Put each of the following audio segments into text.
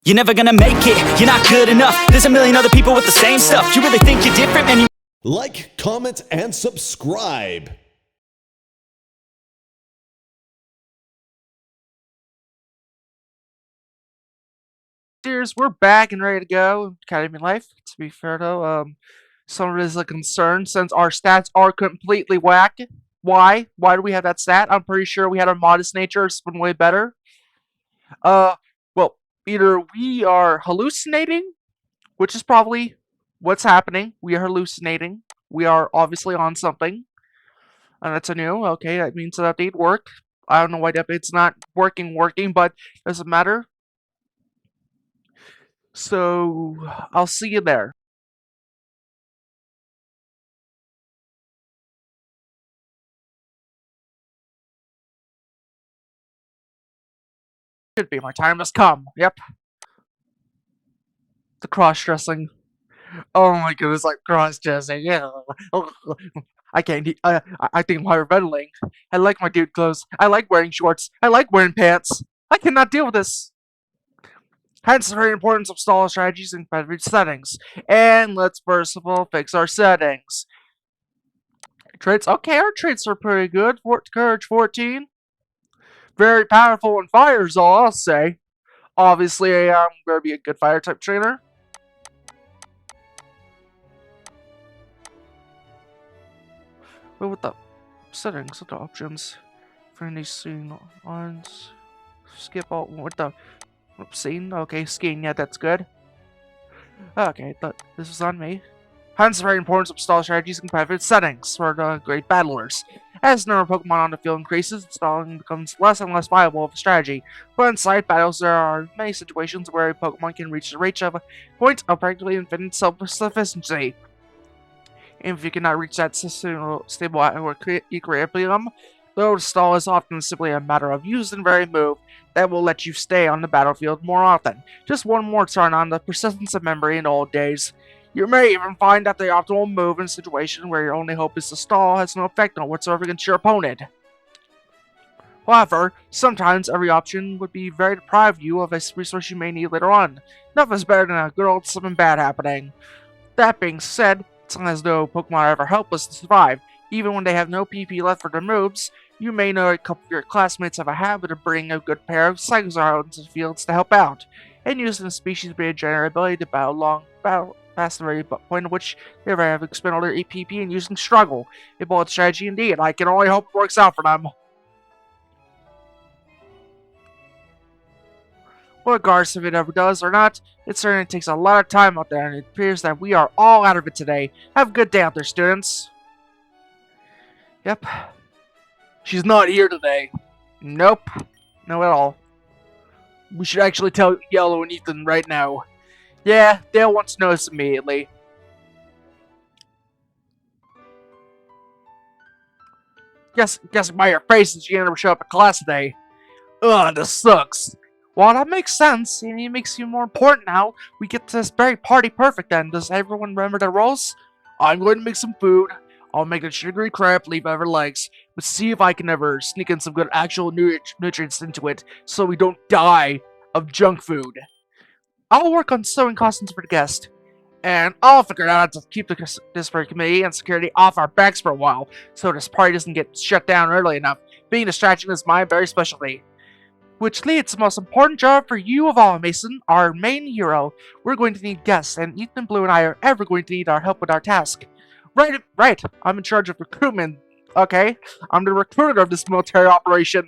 You're never gonna make it, you're not good enough. There's a million other people with the same stuff. You really think you're different, man? Like, comment, and subscribe. Cheers, we're back and ready to go. Academy Life. To be fair though, some of it is a concern since our stats are completely whack. Why? Why do we have that stat? I'm pretty sure we had a modest nature, it's been way better. Well, either we are hallucinating, which is probably what's happening. We are hallucinating. We are obviously on something. And that's a new. Okay, that means the update worked. I don't know why the update's not working, but doesn't matter. So, I'll see you there. Should be. My time has come. Yep. The cross-dressing. Oh my goodness, like cross-dressing. Yeah. I can't. I think I'm hyperventilating. I like my dude clothes. I like wearing shorts. I like wearing pants. I cannot deal with this. Hence the very importance of stall strategies and competitive settings. And let's first of all fix our settings. Traits. Okay, our traits are pretty good. Courage 14. Very powerful in fire is all I'll say. Obviously, I'm going to be a good fire type trainer. Well, with the settings, with the options, friendly scene on, skip all with the scene. Okay, skiing. Yeah, that's good. Okay, this was on me. Hence the very importance of stall strategies and competitive settings for the great battlers. As the number of Pokemon on the field increases, stalling becomes less and less viable of a strategy. But in side battles, there are many situations where a Pokemon can reach the reach of a point of practically infinite self-sufficiency. If you cannot reach that stable equilibrium, though the stall is often simply a matter of use and very move that will let you stay on the battlefield more often. Just one more turn on the persistence of memory in old days. You may even find that the optimal move in a situation where your only hope is to stall has no effect on whatsoever against your opponent. However, sometimes every option would be very deprive you of a resource you may need later on. Nothing is better than a good old something bad happening. That being said, it's not as though Pokemon are ever helpless to survive. Even when they have no PP left for their moves, you may know a couple of your classmates have a habit of bringing a good pair of Psychos out into the fields to help out, and using the species-breed general ability to battle past the very point at which they ever have expended all their EPP and using struggle. A bold strategy indeed. I can only hope it works out for them. Well, regardless if it ever does or not, it certainly takes a lot of time out there, and it appears that we are all out of it today. Have a good day out there, students. Yep. She's not here today. Nope. No at all. We should actually tell Yellow and Ethan right now. Yeah, they'll want to notice immediately. Guessing by your faces, you never show up at class today. Ugh, this sucks. Well, that makes sense, and it makes you more important now. We get this very party perfect then. Does everyone remember their roles? I'm going to make some food. I'll make the sugary crap leave over legs, but see if I can ever sneak in some good actual nutrients into it so we don't die of junk food. I'll work on sewing costumes for the guest. And I'll figure out how to keep the disciplinary committee and security off our backs for a while, so this party doesn't get shut down early enough. Being a distraction is my very specialty. Which leads to the most important job for you of all, Mason, our main hero. We're going to need guests, and Ethan Blue and I are ever going to need our help with our task. Right. I'm in charge of recruitment, okay? I'm the recruiter of this military operation.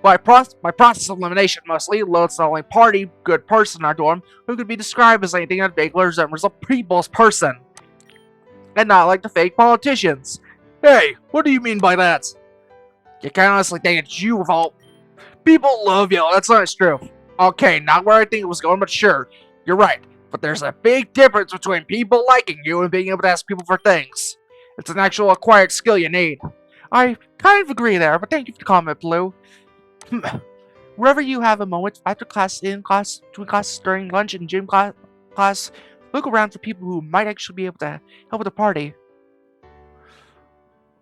My process of elimination mostly loads the only party good person in our dorm who could be described as anything that vaguely resembles a people's person. And not like the fake politicians. Hey, what do you mean by that? You can't honestly think it's you of all. People love Yellow, that's not true. Okay, not where I think it was going, but sure, you're right. But there's a big difference between people liking you and being able to ask people for things. It's an actual acquired skill you need. I kind of agree there, but thank you for the comment, Blue. Wherever you have a moment, after class, in class, between classes, during lunch, and gym class, look around for people who might actually be able to help with the party.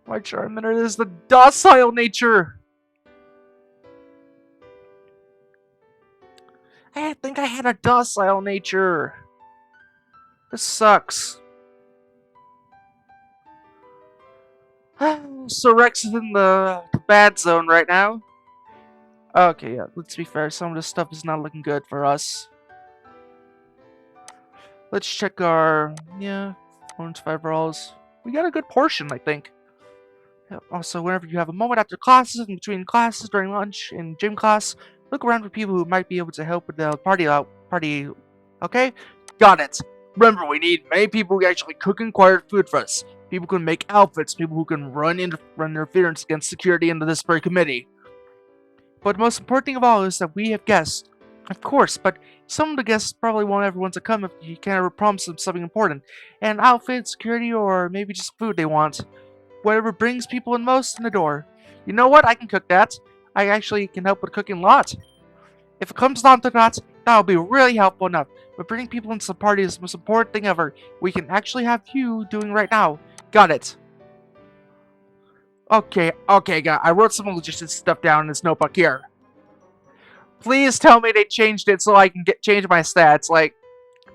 My Charmander is the docile nature. I think I had a docile nature. This sucks. So Rex is in the bad zone right now. Okay, yeah, let's be fair. Some of this stuff is not looking good for us. Let's check our, yeah, orange 5 rolls. We got a good portion, I think. Yeah, also, whenever you have a moment after classes, in between classes, during lunch, in gym class, look around for people who might be able to help with the party, okay? Got it. Remember, we need many people who actually cook and acquire food for us. People who can make outfits, people who can run interference against security into this very committee. But the most important thing of all is that we have guests. Of course, but some of the guests probably won't ever want to come if you can't ever promise them something important. An outfit, security, or maybe just food they want. Whatever brings people in most in the door. You know what? I can cook that. I actually can help with cooking a lot. If it comes down to that, that'll be really helpful enough. But bringing people into the party is the most important thing ever. We can actually have you doing right now. Got it. Okay, guy. I wrote some logistics stuff down in this notebook here. Please tell me they changed it so I can change my stats. Like,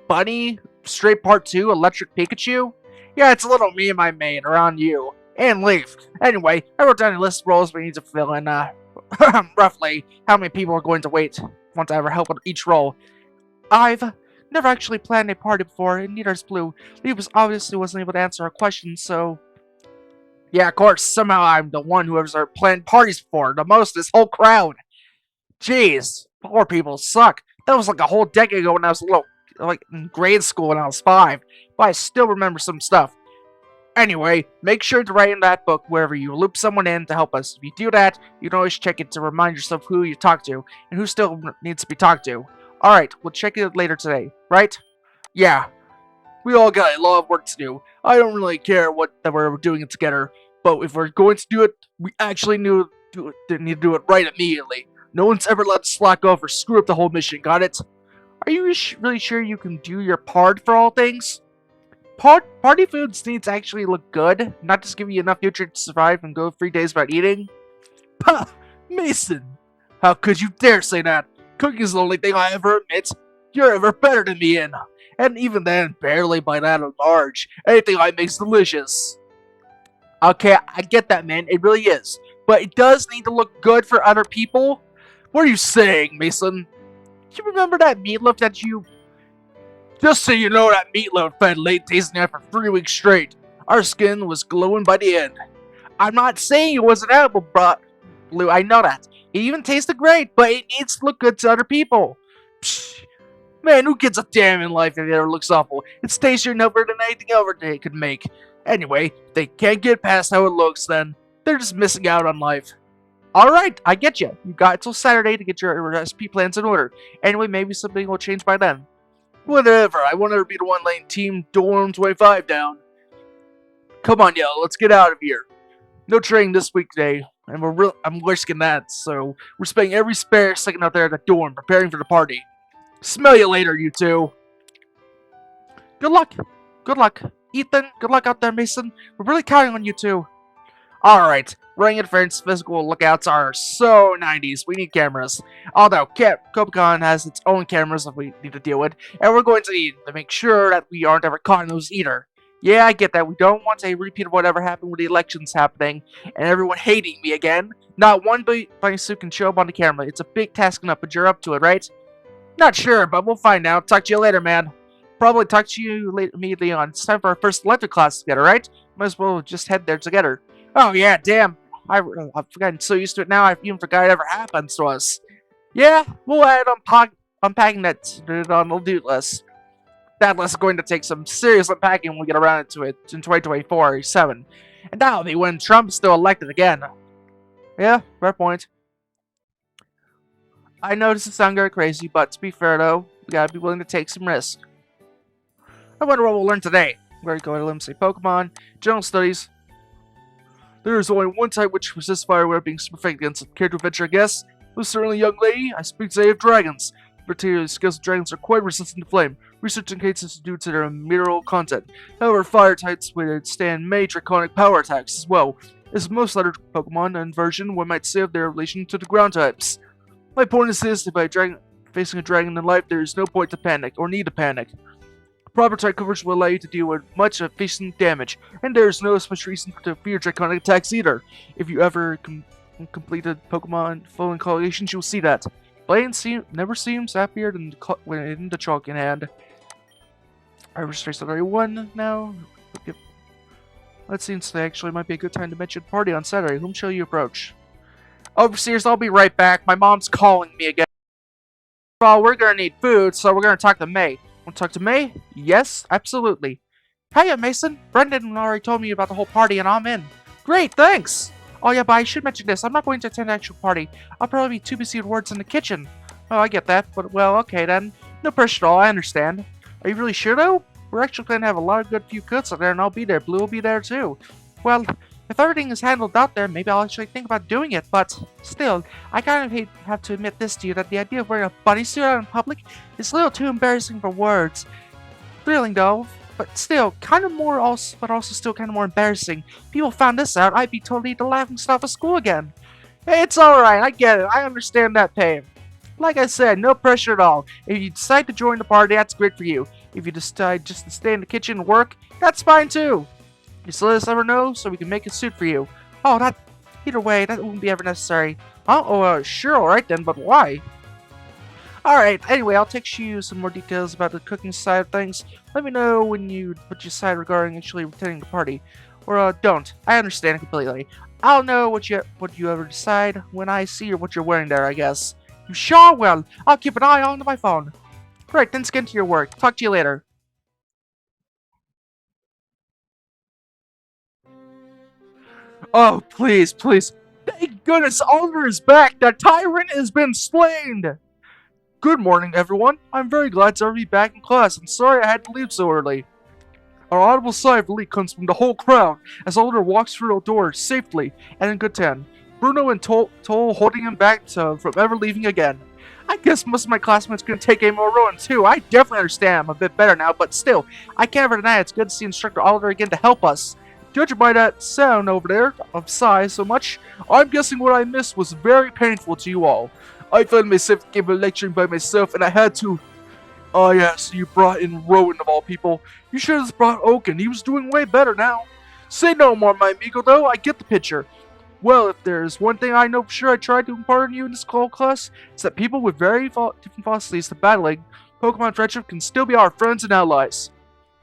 Bunny, Straight Part 2, Electric Pikachu? Yeah, it's a little me and my main around you. And Leaf. Anyway, I wrote down a list of roles we need to fill in, roughly how many people are going to want to ever help with each role. I've never actually planned a party before, and neither has Blue. Leaf obviously wasn't able to answer our questions, so... Yeah, of course, somehow I'm the one who ever planned parties before, the most this whole crowd. Jeez, poor people suck. That was like a whole decade ago when I was in grade school when I was 5, but I still remember some stuff. Anyway, make sure to write in that book wherever you loop someone in to help us. If you do that, you can always check it to remind yourself who you talk to, and who still needs to be talked to. Alright, we'll check it later today, right? Yeah. We all got a lot of work to do. I don't really care that we're doing it together, but if we're going to do it, we actually need to do it right immediately. No one's ever allowed to slack off or screw up the whole mission, got it? Are you really sure you can do your part for all things? Party foods need to actually look good, not just give you enough nutrients to survive and go 3 days without eating. Pah! Mason! How could you dare say that? Cooking is the only thing I ever admit you're ever better than me in. And even then, barely by that large. Anything I make's delicious. Okay, I get that, man. It really is. But it does need to look good for other people. What are you saying, Mason? You remember that meatloaf that you... Just so you know, that meatloaf fed late tasting after 3 weeks straight. Our skin was glowing by the end. I'm not saying it wasn't edible, but Blue, I know that. It even tasted great, but it needs to look good to other people. Psh, man, who gives a damn in life if it ever looks awful? It's tastier than anything ever they could make. Anyway, if they can't get past how it looks, then they're just missing out on life. Alright, I get you. You got until Saturday to get your recipe plans in order. Anyway, maybe something will change by then. Whatever, I won't ever be the one laying Team Dorm 25 down. Come on, yo, let's get out of here. No training this week today, and I'm risking that, so we're spending every spare second out there at the dorm, preparing for the party. Smell you later, you two. Good luck. Good luck. Ethan, good luck out there, Mason. We're really counting on you two. Alright, running interference physical lookouts are so 90s. We need cameras. Although, Pokémon has its own cameras that we need to deal with, and we're going to need to make sure that we aren't ever caught in those either. Yeah, I get that. We don't want a repeat of whatever happened with the elections happening, and everyone hating me again. Not one bunny suit can show up on the camera. It's a big task enough, but you're up to it, right? Not sure, but we'll find out. Talk to you later, man. Probably talk to you immediately on. It's time for our first electric class together, right? Might as well just head there together. Oh, yeah, damn. I've gotten so used to it now, I even forgot it ever happens to us. Yeah, we'll add unpacking that on the do list. That list is going to take some serious unpacking when we get around to it in 2024 or 7. And that'll be when Trump's still elected again. Yeah, fair point. I know this is sound very crazy, but to be fair though, we gotta be willing to take some risks. I wonder what we'll learn today. We're going to learn, say, Pokemon, general studies. There is only one type which resists fire without being super effective against. Care to venture a guess? Most certainly, young lady, I speak today of dragons. Particularly, skills of dragons are quite resistant to flame. Research indicates this is due to their mineral content. However, fire types would stand many draconic power attacks as well. As most other Pokemon and version, one might say of their relation to the ground types. My point is this: if a dragon facing a dragon in life, there is no point to panic, or need to panic. Proper type coverage will allow you to deal with much efficient damage, and there is no special reason to fear draconic attacks either. If you ever completed Pokemon full incarnations, you'll see that. Blaine never seems happier than when the chalk in hand. I was straight level 1 now. Yep. Let's see, today actually might be a good time to mention party on Saturday. Whom shall you approach? Overseers, I'll be right back. My mom's calling me again. Well, we're gonna need food, so we're gonna talk to May. Want to talk to May? Yes, absolutely. Hiya, Mason. Brendan already told me about the whole party, and I'm in. Great, thanks! Oh yeah, but I should mention this. I'm not going to attend the actual party. I'll probably be too busy with words in the kitchen. Oh, I get that, but well, okay then. No pressure at all, I understand. Are you really sure though? We're actually going to have a lot of good few cooks out there, and I'll be there. Blue will be there too. Well, if everything is handled out there, maybe I'll actually think about doing it, but still, I kind of have to admit this to you, that the idea of wearing a bunny suit out in public is a little too embarrassing for words. Thrilling though, but still, kind of more also, but also still kind of more embarrassing. If people found this out, I'd be totally the laughingstock of school again. Hey, it's alright, I get it, I understand that pain. Like I said, no pressure at all. If you decide to join the party, that's great for you. If you decide just to stay in the kitchen and work, that's fine too. Just let us ever know so we can make a suit for you. Oh, either way, that won't be ever necessary. Oh, sure, alright then, but why? Alright, anyway, I'll text you some more details about the cooking side of things. Let me know what you decide regarding actually attending the party. Or, don't. I understand completely. I'll know what you ever decide when I see what you're wearing there, I guess. You sure will. I'll keep an eye on my phone. Right, then get to your work. Talk to you later. Oh, please, please. Thank goodness Alder is back! That tyrant has been slain! Good morning, everyone. I'm very glad to be back in class, and sorry I had to leave so early. An audible sigh of relief comes from the whole crowd as Alder walks through the door safely and in good time. Bruno and Toll holding him back from ever leaving again. I guess most of my classmates couldn't take any more Rowan too. I definitely understand I'm a bit better now, but still, I can't ever deny it's good to see Instructor Alder again to help us. Judging by that sound over there of sighs so much, I'm guessing what I missed was very painful to you all. I found myself giving a lecturing by myself, and I had to. Oh yes, you brought in Rowan of all people. You should have brought Oaken. He was doing way better now. Say no more, my amigo, though. I get the picture. Well, if there's one thing I know for sure I tried to impart on you in this class, it's that people with very different philosophies to battling Pokemon friendship can still be our friends and allies.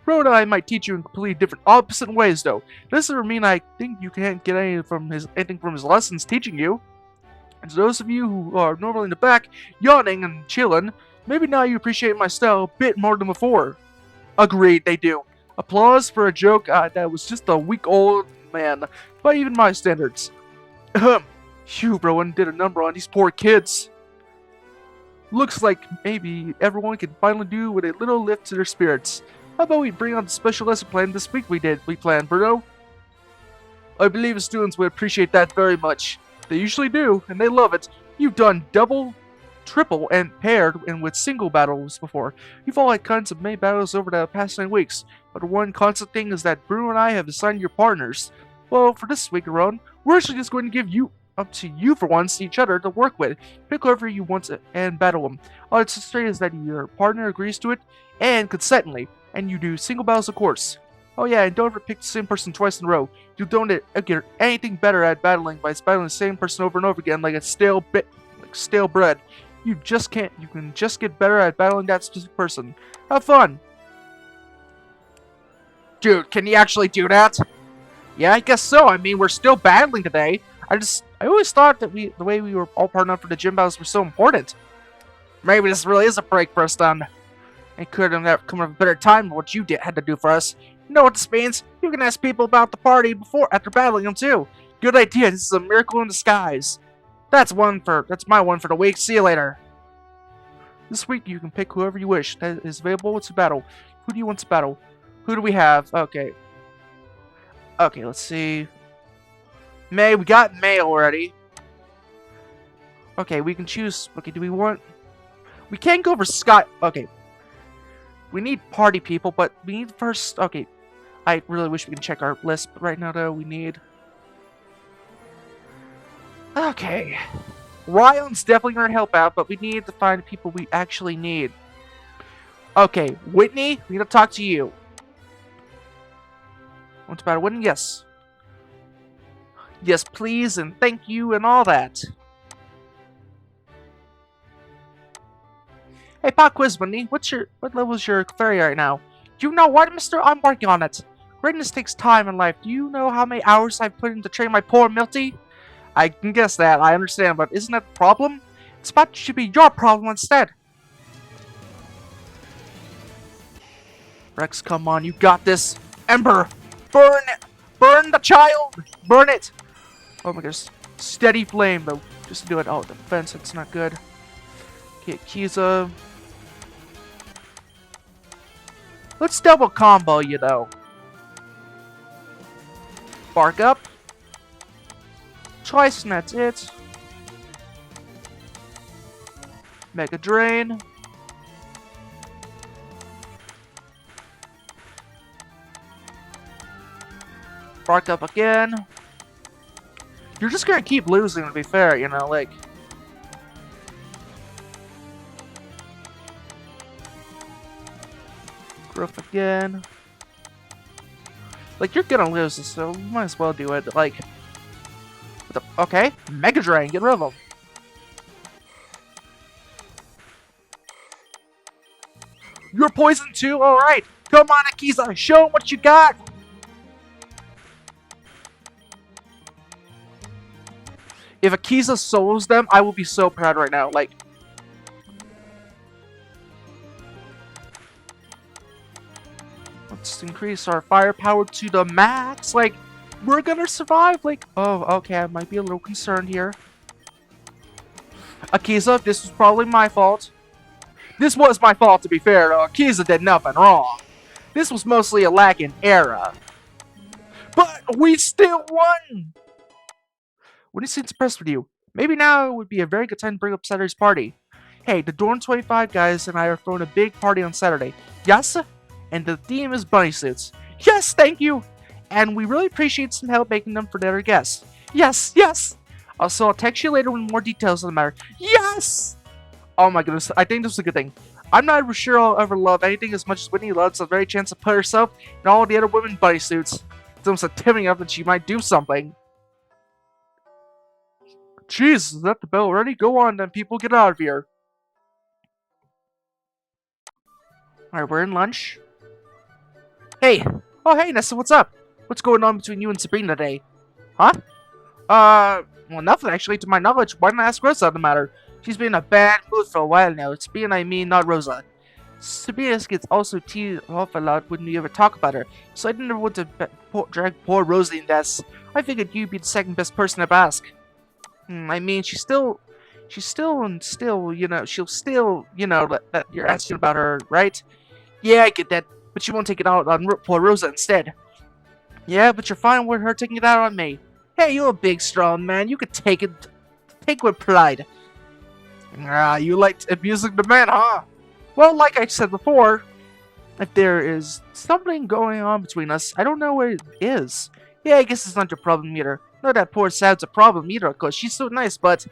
Rowan and I might teach you in completely different, opposite ways, though. This doesn't mean I think you can't get anything from his lessons teaching you. And to those of you who are normally in the back, yawning and chilling, maybe now you appreciate my style a bit more than before. Agreed, they do. Applause for a joke that was just a week old, man, by even my standards. Phew, Rowan did a number on these poor kids. Looks like maybe everyone can finally do with a little lift to their spirits. How about we bring on the special lesson plan this week we planned, Bruno? I believe the students would appreciate that very much. They usually do, and they love it. You've done double, triple, and paired and with single battles before. You've all had kinds of many battles over the past 9 weeks, but the one constant thing is that Bruno and I have assigned your partners. Well, for this week, Rowan, we're actually just going to give you up to you for once each other to work with. Pick whoever you want and battle them. All it's straight is that your partner agrees to it, and consently, and you do single battles of course. Oh yeah, and don't ever pick the same person twice in a row. You don't get anything better at battling by battling the same person over and over again like stale bread. You can just get better at battling that specific person. Have fun. Dude, can you actually do that? Yeah, I guess so. I mean, we're still battling today. I always thought that the way we were all partnered up for the gym battles were so important. Maybe this really is a break for us then. It could have come at a better time than what you had to do for us. You know what this means? You can ask people about the party after battling them too. Good idea. This is a miracle in disguise. That's my one for the week. See you later. This week you can pick whoever you wish that is available to battle. Who do you want to battle? Who do we have? Okay. Okay, let's see. May, we got May already. Okay, we can choose. Okay, do we want... We can't go for Scott. Okay. We need party people, but we need first... Okay. I really wish we could check our list, but right now, though, we need... Okay. Ryan's definitely gonna help out, but we need to find people we actually need. Okay, Whitney, we need to talk to you. What's about Whitney? Yes. Yes, please, and thank you, and all that. Hey, pop quiz, Whitney. What level's your fairy right now? You know what, mister? I'm working on it. Greatness takes time in life. Do you know how many hours I've put in to train my poor Milty? I can guess that, I understand, but isn't that the problem? It's about should be your problem instead. Rex, come on, you got this. Ember, burn it! Burn the child! Burn it! Oh my gosh, steady flame though, just to do it. Oh, defense, it's not good. Okay, Kiza. Let's double combo you though. Bark up. Twice and that's it. Mega Drain. Bark up again. You're just gonna keep losing, to be fair, you know, like. Growth again. Like, you're gonna lose this, so you might as well do it. Like, okay, Mega Drain, get rid of him. You're poisoned too? Alright, come on, Akiza, show him what you got! If Akiza solos them, I will be so proud right now. Like, let's increase our firepower to the max. Like, we're gonna survive. Like, oh, okay, I might be a little concerned here. Akiza, this was probably my fault. This was my fault, to be fair, though. Akiza did nothing wrong. This was mostly a lack in error. But we still won! When he seems impressed with you, maybe now would be a very good time to bring up Saturday's party. Hey, the Dorm 25 guys and I are throwing a big party on Saturday. Yes? And the theme is bunny suits. Yes, thank you! And we really appreciate some help making them for the other guests. Yes, yes! Also, I'll text you later with more details on the matter. Yes! Oh my goodness, I think this is a good thing. I'm not ever sure I'll ever love anything as much as Whitney loves the very chance to put herself in all the other women bunny suits. It's almost like tipping up that she might do something. Jeez, is that the bell already? Go on then, people, get out of here. Alright, we're in lunch. Hey! Oh, hey, Nessa, what's up? What's going on between you and Sabrina today? Huh? Well, nothing actually, to my knowledge. Why don't I ask Rosa on the matter? She's been in a bad mood for a while now. Sabrina, I mean, not Rosa. Sabrina gets also teased off a lot when you ever talk about her, so I didn't want to drag poor Rosie in this. I figured you'd be the second best person to ask. I mean, she'll still, you know, that you're asking about her, right? Yeah, I get that, but she won't take it out on poor Rosa instead. Yeah, but you're fine with her taking it out on me. Hey, you're a big, strong man. You could take it with pride. Ah, you liked abusing the man, huh? Well, like I said before, if there is something going on between us, I don't know what it is. Yeah, I guess it's not your problem either. Not that poor Sad's a problem either, of course. She's so nice, but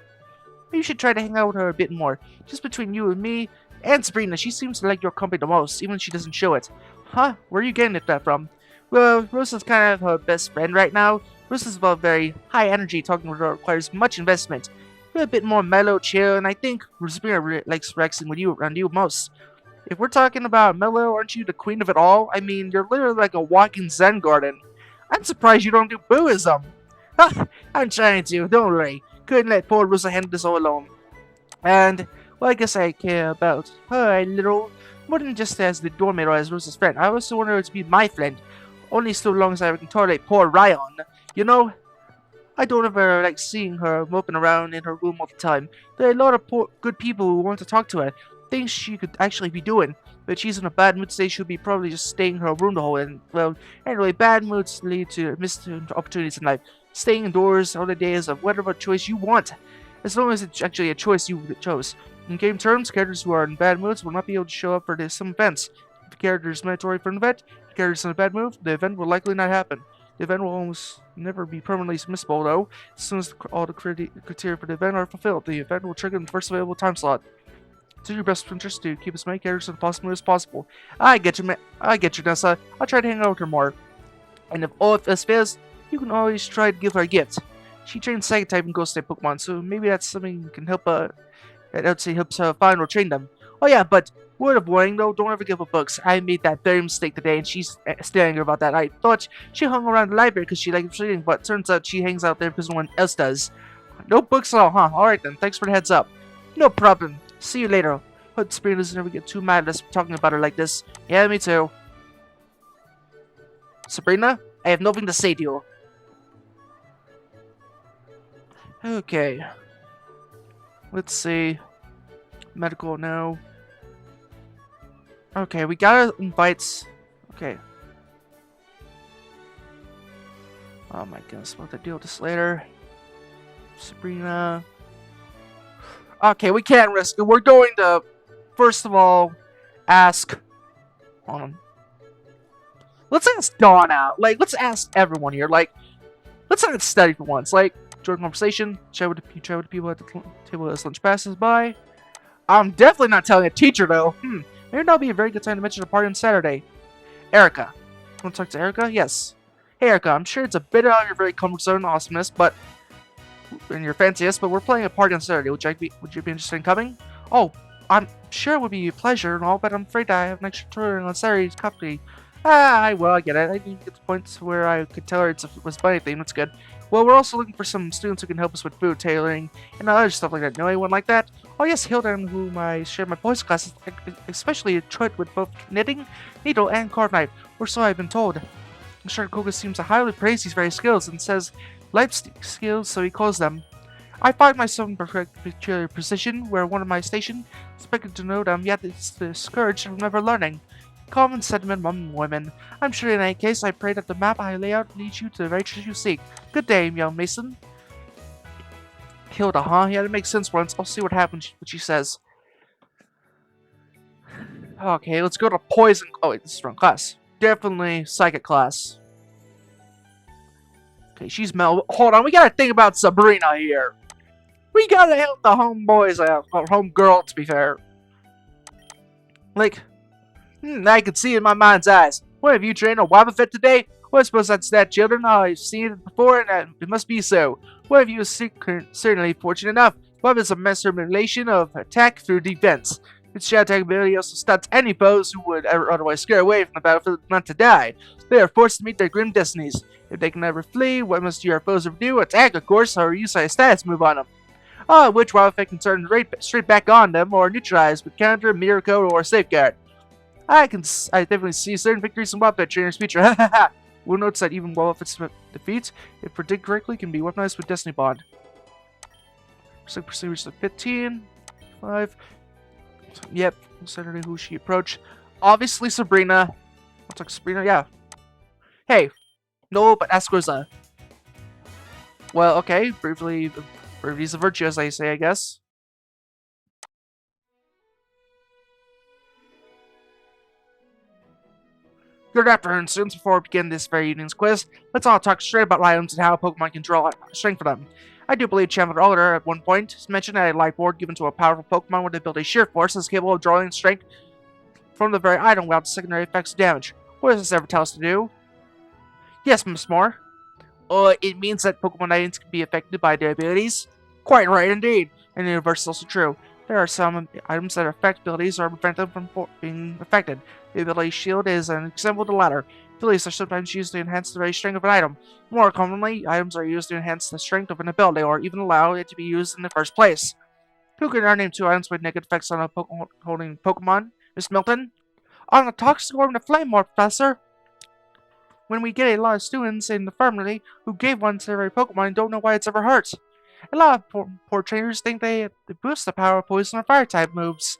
you should try to hang out with her a bit more. Just between you and me and Sabrina, she seems to like your company the most, even if she doesn't show it. Huh? Where are you getting that from? Well, Rosa's kind of her best friend right now. Rosa's very high energy, talking with her requires much investment. You're a bit more mellow, chill, and I think Sabrina likes rexing with you around you most. If we're talking about mellow, aren't you the queen of it all? I mean, you're literally like a walking Zen garden. I'm surprised you don't do Buddhism. I'm trying to, don't worry. Couldn't let poor Rosa handle this all alone. And, well, I guess I care about her a little more than just as the doormate or as Rosa's friend. I also want her to be my friend, only so long as I can tolerate poor Ryan. You know, I don't ever like seeing her moping around in her room all the time. There are a lot of good people who want to talk to her, things she could actually be doing. But she's in a bad mood today, she'll be probably just staying in her room the whole and well, anyway, bad moods lead to missed opportunities in life. Staying indoors all the days of whatever choice you want, as long as it's actually a choice you chose. In game terms, characters who are in bad moods will not be able to show up for some events. If the character is mandatory for an event, if the character is in a bad mood, the event will likely not happen. The event will almost never be permanently missable, though. As soon as all the criteria for the event are fulfilled, the event will trigger in the first available time slot. It's in your best interest to keep as many characters as possible as possible. I get you, I get you, Nessa. I'll try to hang out with her more. And if all of this fails, you can always try to give her a gift. She trains Psychic type and Ghost type Pokemon, so maybe that's something that can help that I'd say helps find or train them. Oh yeah, but word of warning though, don't ever give up books. I made that very mistake today, and she's still angry about that. I thought she hung around the library because she liked reading, but turns out she hangs out there because no one else does. No books at all, huh? Alright then, thanks for the heads up. No problem. See you later. Hope Sabrina doesn't ever get too mad at us talking about her like this. Yeah, me too. Sabrina, I have nothing to say to you. Okay. Let's see. Medical, no. Okay, we gotta invite. Okay. Oh my goodness, we'll have to deal with this later. Sabrina. Okay, we can't risk it. We're going to, first of all, ask. Hold on. Let's ask Dawn out. Like, let's ask everyone here. Like, let's not study for once. Like, join conversation. Chat with the people at the table as lunch passes by. I'm definitely not telling a teacher though. Maybe that'll be a very good time to mention the party on Saturday. Erica. Want to talk to Erica? Yes. Hey Erica, I'm sure it's a bit out of your very comfort zone awesomeness, but and your fanciest, but we're playing a party on Saturday. Would you be interested in coming? Oh, I'm sure it would be a pleasure and all, but I'm afraid I have an extra tutoring on Saturday's coffee. Well, I get it. I didn't get to the point where I could tell her it was bunny theme. That's good. Well, we're also looking for some students who can help us with food tailoring and other stuff like that. Know anyone like that? Oh yes, Hilda, whom I share my boys' classes, especially adroit with both knitting, needle, and carve knife, or so I've been told. Mr. Koga seems to highly praise these very skills and says life skills, so he calls them. I find myself in a peculiar position where one of my station expected to know them, yet it's discouraged from never learning. Common sentiment among women. I'm sure in any case, I pray that the map I lay out leads you to the very truth you seek. Good day, young Mason. Hilda, huh? Yeah, that makes sense once. I'll see what happens, what she says. Okay, let's go to poison. Oh, wait, this is wrong class. Definitely psychic class. Okay, she's Mel. Hold on, we gotta think about Sabrina here. We gotta help the homeboys out. Or homegirl, to be fair. Like, I can see it in my mind's eyes. What, have you trained a Wobbuffet today? Well, I suppose that's that, children. I've seen it before, and it must be so. What, have you certainly fortunate enough? Wobbub is a manipulation of attack through defense. Its shadow attack ability also stuns any foes who would ever otherwise scare away from the battlefield not to die. They are forced to meet their grim destinies. If they can never flee, what must your foes ever do? Attack, of course, or use a status move on them. Which Wobbuffet can turn straight back on them, or neutralize with counter, mirror code, or safeguard. I definitely see certain victories in Wobbuffet trainers' future. We'll notice that even Wobbuffet's defeats, if predicted correctly, can be weaponized with Destiny Bond. Pursuit reached 15. 5. Yep. Saturday, who she approach? Obviously Sabrina. Looks like Sabrina, yeah. Hey. No, but ask Rosa. Well, okay. Bravery is a virtue, as I say, I guess. Good afternoon, students. Before we begin this very evening's quiz, let's all talk straight about items and how Pokemon can draw strength for them. I do believe Chandler Alder at one point mentioned that a life board given to a powerful Pokemon with the ability Sheer Force is capable of drawing strength from the very item without the secondary effects of damage. What does this ever tell us to do? Yes, Miss Moore. It means that Pokemon items can be affected by their abilities? Quite right indeed, and the reverse is also true. There are some items that affect abilities or prevent them from being affected. The ability Shield is an example of the latter. Abilities are sometimes used to enhance the very strength of an item. More commonly, items are used to enhance the strength of an ability or even allow it to be used in the first place. Who can name 2 items with negative effects on a holding Pokemon? Miss Milton? On the Toxic Orb and the Flame Orb, Professor! When we get a lot of students in the infirmary who gave one to their very Pokemon and don't know why it's ever hurt. A lot of poor trainers think they boost the power of poison or fire type moves.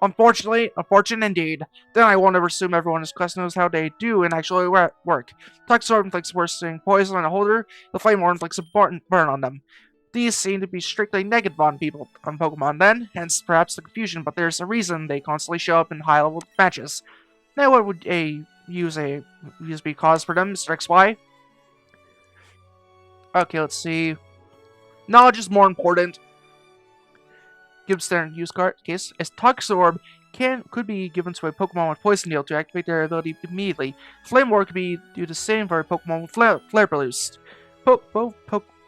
Unfortunately, unfortunate indeed. Then I won't ever assume everyone in this class knows how they do and actually work. Toxic Orb inflicts worsening poison on a holder, the Flame Orb inflicts a burn on them. These seem to be strictly negative on Pokemon then, hence perhaps the confusion, but there's a reason they constantly show up in high-level matches. Now what would a USB cause for them, Mr. XY? Okay, let's see. Knowledge is more important. Gives their use card case. As Toxic Orb could be given to a Pokemon with Poison Heal to activate their ability immediately. Flame Ward could be do the same for a Pokemon with Flare Boost. Both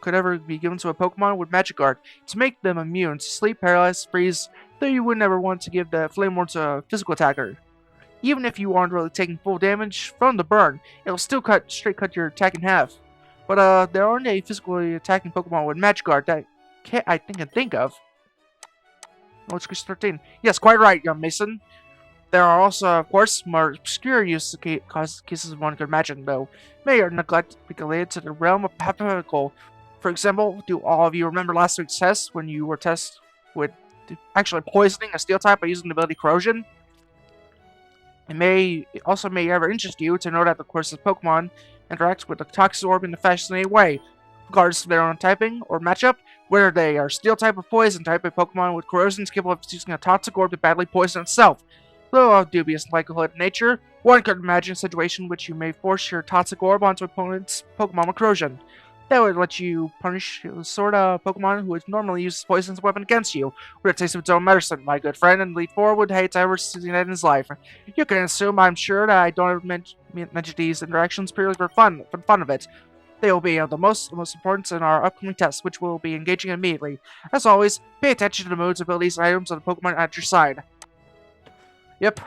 could ever be given to a Pokemon with Magic Guard to make them immune to sleep, paralyze, freeze, though you would never want to give the Flame Ward to a physical attacker. Even if you aren't really taking full damage from the burn, it'll still straight cut your attack in half. But there aren't any physically attacking Pokemon with Magic Guard that I can think of. Which is 13. Yes, quite right, young Mason. There are also, of course, more obscure cases of one could imagine, though may or neglect be related to the realm of hypothetical. For example, do all of you remember last week's test when you were tested with actually poisoning a steel type by using the ability Corrosion? It also may ever interest you to know that the course of Pokemon interacts with the Toxic Orb in a fascinating way, regardless of their own typing or matchup, whether they are Steel type or Poison type. A Pokemon with Corrosion is capable of using a Toxic Orb to badly poison itself. Though of dubious likelihood in nature, one could imagine a situation in which you may force your Toxic Orb onto opponent's Pokemon with Corrosion. That would let you punish the sort of Pokemon who would normally use poison as a weapon against you, with a taste of its own medicine, my good friend, and Elite Four would hate to ever see that in his life. You can assume, I'm sure, that I don't mention these interactions purely for the fun of it. They will be of the most important in our upcoming test, which we'll be engaging in immediately. As always, pay attention to the moves, abilities, and items of the Pokemon at your side. Yep.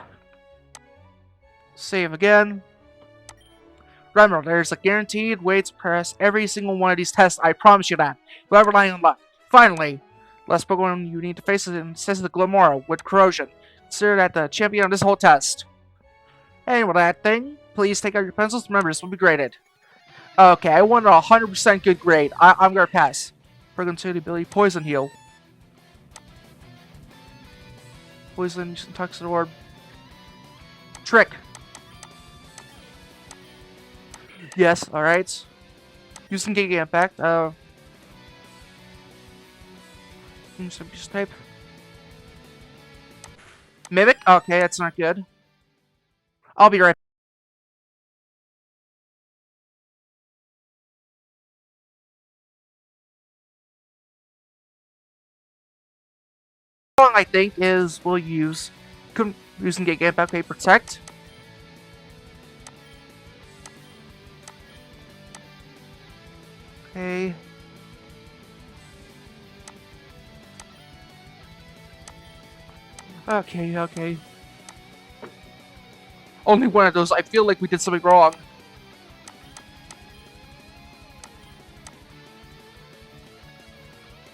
Save again. Remember, there's a guaranteed way to pass every single one of these tests, I promise you that, without relying on luck. Finally, last Pokemon you need to face is the Glamora with Corrosion. Consider that the champion of this whole test. And with that thing, please take out your pencils. Remember, this will be graded. Okay, I wanted a 100% good grade. I'm gonna pass. We're going to the ability Poison Heal. Poison, Toxic Orb. Trick. Yes, alright. Using Giga Impact. Use type. Mimic? Okay, that's not good. I'll be right back. I think is we'll use using Giga Impact to protect. Okay. Okay. Only one of those. I feel like we did something wrong.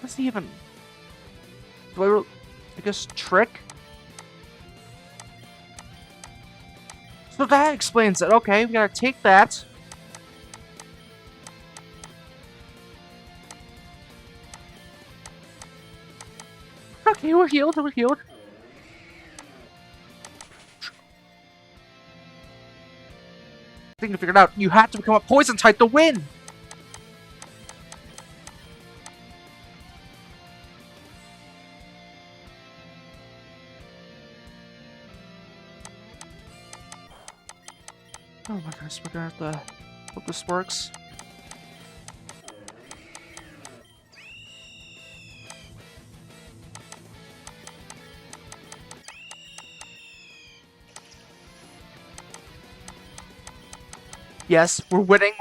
What's he even? I guess Trick? So that explains it. Okay, we gotta take that. Okay, we're healed. I think I figured out. You have to become a poison type to win. Oh my goodness, we're gonna have to hope this works. Yes, we're winning.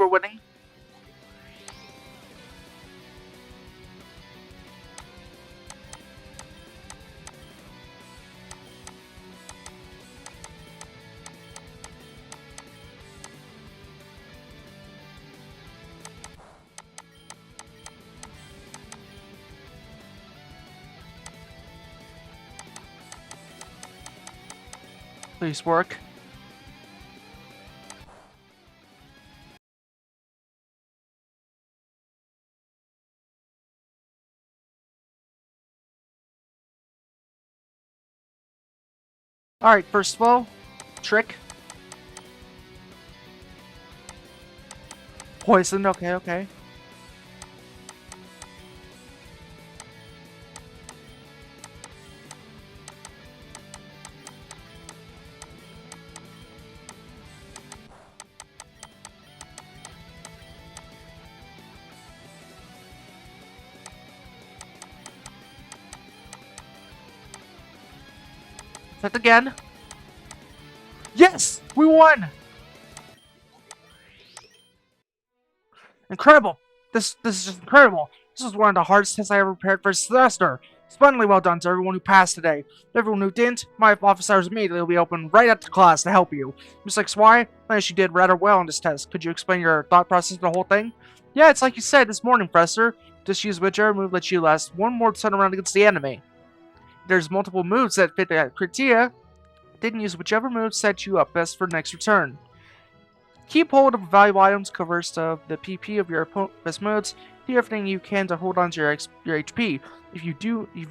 Please work. Alright, first of all, Trick. Poison, okay. Hit again. Yes! We won! Incredible! This is just incredible. This was one of the hardest tests I ever prepared for a semester. Splendidly well done to everyone who passed today. Everyone who didn't, my office hours immediately will be open right after class to help you. Miss XY, I she did rather well on this test. Could you explain your thought process of the whole thing? Yeah, it's like you said this morning, Professor. Just use whichever move lets you last one more turn around against the enemy. There's multiple moves that fit the criteria. Didn't use whichever move set you up best for next return. Keep hold of valuable items, cover of the PP of your opponent's modes. Do everything you can to hold on to your HP. If you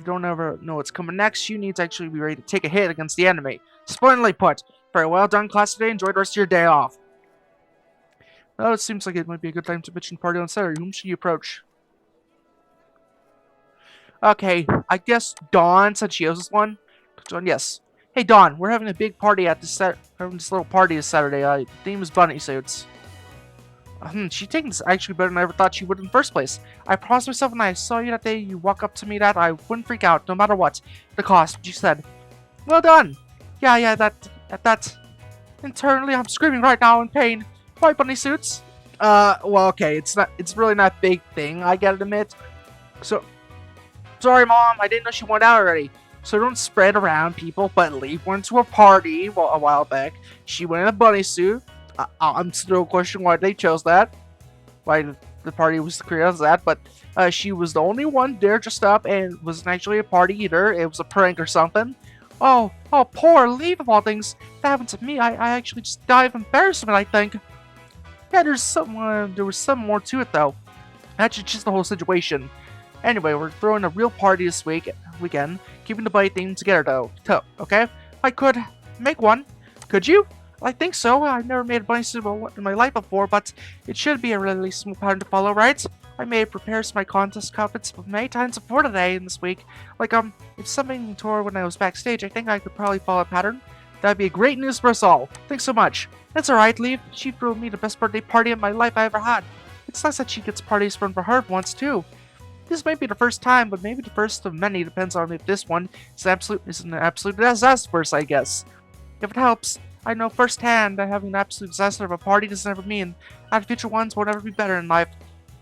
don't ever know what's coming next, you need to actually be ready to take a hit against the enemy. Splendidly put. Very well done, class today. Enjoy the rest of your day off. Well, it seems like it might be a good time to mention party on Saturday. Whom should you approach? Okay, I guess Dawn, since she owes us one. Dawn, yes. Hey Dawn, we're having a big party at this little party this Saturday. Theme is bunny suits. She takes this actually better than I ever thought she would in the first place. I promised myself when I saw you that day you walk up to me that I wouldn't freak out, no matter what. The cost, she said. Well done! Yeah, that... Internally, I'm screaming right now in pain. Why bunny suits? Well, okay, it's really not a big thing, I gotta admit. So, sorry Mom, I didn't know she went out already. So don't spread around people, but Leaf went to a party a while back. She went in a bunny suit. I'm still questioning why they chose that. Why the party was created as that, but she was the only one there dressed up and wasn't actually a party either. It was a prank or something. Oh, poor Leaf of all things. That happened to me. I actually just died of embarrassment, I think. Yeah, there was some more to it though. That's just the whole situation. Anyway, we're throwing a real party this weekend, keeping the bunny theme together though. Okay? I could make one. Could you? I think so. I've never made a bunny suit in my life before, but it should be a really smooth pattern to follow, right? I may prepare some of my contest outfits many times before today and this week. Like, if something tore when I was backstage, I think I could probably follow a pattern. That'd be great news for us all. Thanks so much. That's alright, Leaf. She threw me the best birthday party of my life I ever had. It's nice that she gets parties run for her once, too. This might be the first time, but maybe the first of many. Depends on if this one is an absolute disaster, I guess. If it helps, I know firsthand that having an absolute disaster of a party doesn't ever mean that future ones won't ever be better in life.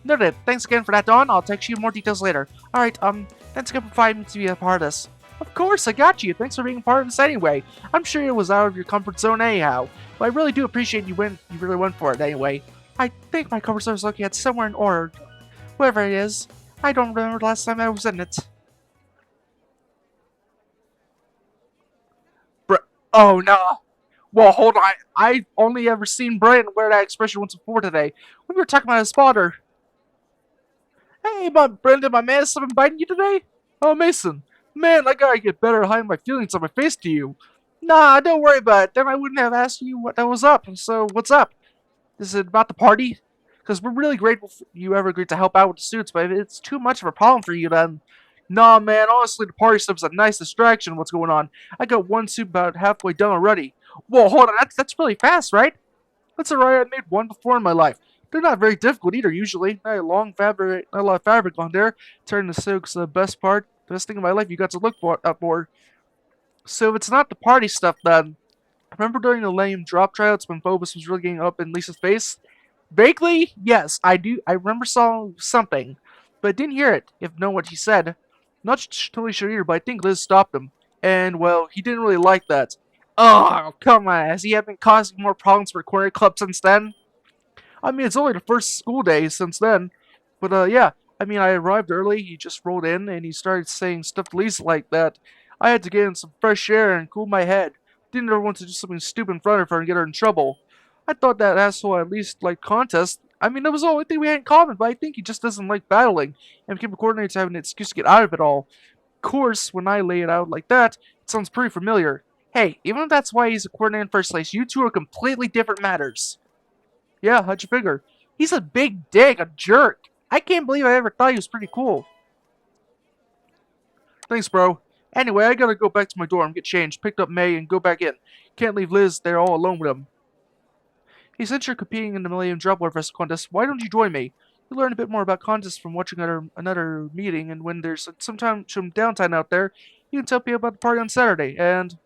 Noted. Thanks again for that, Dawn. I'll text you more details later. Alright, thanks again for inviting me to be a part of this. Of course, I got you. Thanks for being a part of this anyway. I'm sure it was out of your comfort zone anyhow, but I really do appreciate you really went for it anyway. I think my comfort zone is located somewhere in order. Wherever it is. I don't remember the last time I was in it. Oh no! Well, hold on. I've only ever seen Brian wear that expression once before today. We were talking about his father. Hey, Brendan, my man, is someone biting you today? Oh, Mason. Man, I gotta get better at hiding my feelings on my face to you. Nah, don't worry about it. Then I wouldn't have asked you what that was up. So, what's up? Is it about the party? Because we're really grateful you ever agreed to help out with the suits, but if it's too much of a problem for you, then... Nah, man, honestly, the party stuff's a nice distraction of what's going on. I got one suit about halfway done already. Whoa, hold on, that's really fast, right? That's alright, I made one before in my life. They're not very difficult either, usually. Not a lot of fabric on there. Turning the silk's the best part. The best thing in my life you got to look up for. So if it's not the party stuff, then... Remember during the lame drop tryouts when Phobos was really getting up in Lisa's face? Vaguely, yes, I do. I remember saw something, but I didn't hear it, if know what he said. Not totally sure either, but I think Liz stopped him. And, well, he didn't really like that. Oh, come on, has he been causing more problems for Corner Club since then? I mean, it's only the first school day since then. But, yeah, I mean, I arrived early, he just rolled in, and he started saying stuff to Lisa like that. I had to get in some fresh air and cool my head. Didn't ever want to do something stupid in front of her and get her in trouble. I thought that asshole at least liked contests. I mean, that was the only thing we had in common, but I think he just doesn't like battling, and became a coordinator to have an excuse to get out of it all. Of course, when I lay it out like that, it sounds pretty familiar. Hey, even if that's why he's a coordinator in the first place, you two are completely different matters. Yeah, how'd you figure? He's a big dick, a jerk. I can't believe I ever thought he was pretty cool. Thanks, bro. Anyway, I gotta go back to my dorm, get changed, picked up May, and go back in. Can't leave Liz there all alone with him. He said you're competing in the Millennium Droplet Fest contest. Why don't you join me? You'll learn a bit more about contests from watching another meeting, and when there's some downtime out there, you can tell people about the party on Saturday. And,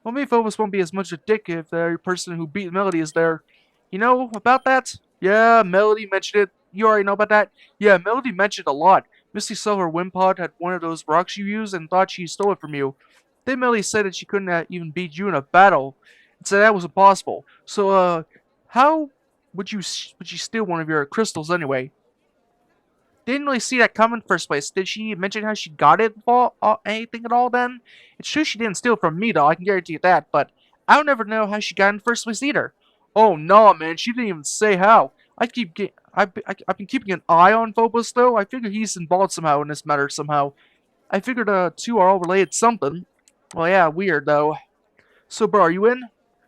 Well, maybe Phobos won't be as much a dick if the person who beat Melody is there. You know about that? Yeah, Melody mentioned it. You already know about that? Yeah, Melody mentioned a lot. Misty saw her Wimpod had one of those rocks you use and thought she stole it from you. Then Melody said that she couldn't even beat you in a battle, and said that was impossible. So, how would you steal one of your crystals anyway? Didn't really see that coming first place. Did she mention how she got it for anything at all then? It's true she didn't steal from me though, I can guarantee you that, but I'll never know how she got it in the first place either. Oh no, man, she didn't even say how. I've been keeping an eye on Phobos though. I figure he's involved somehow in this matter somehow. I figured the two are all related something. Well yeah, weird though. So bro, are you in?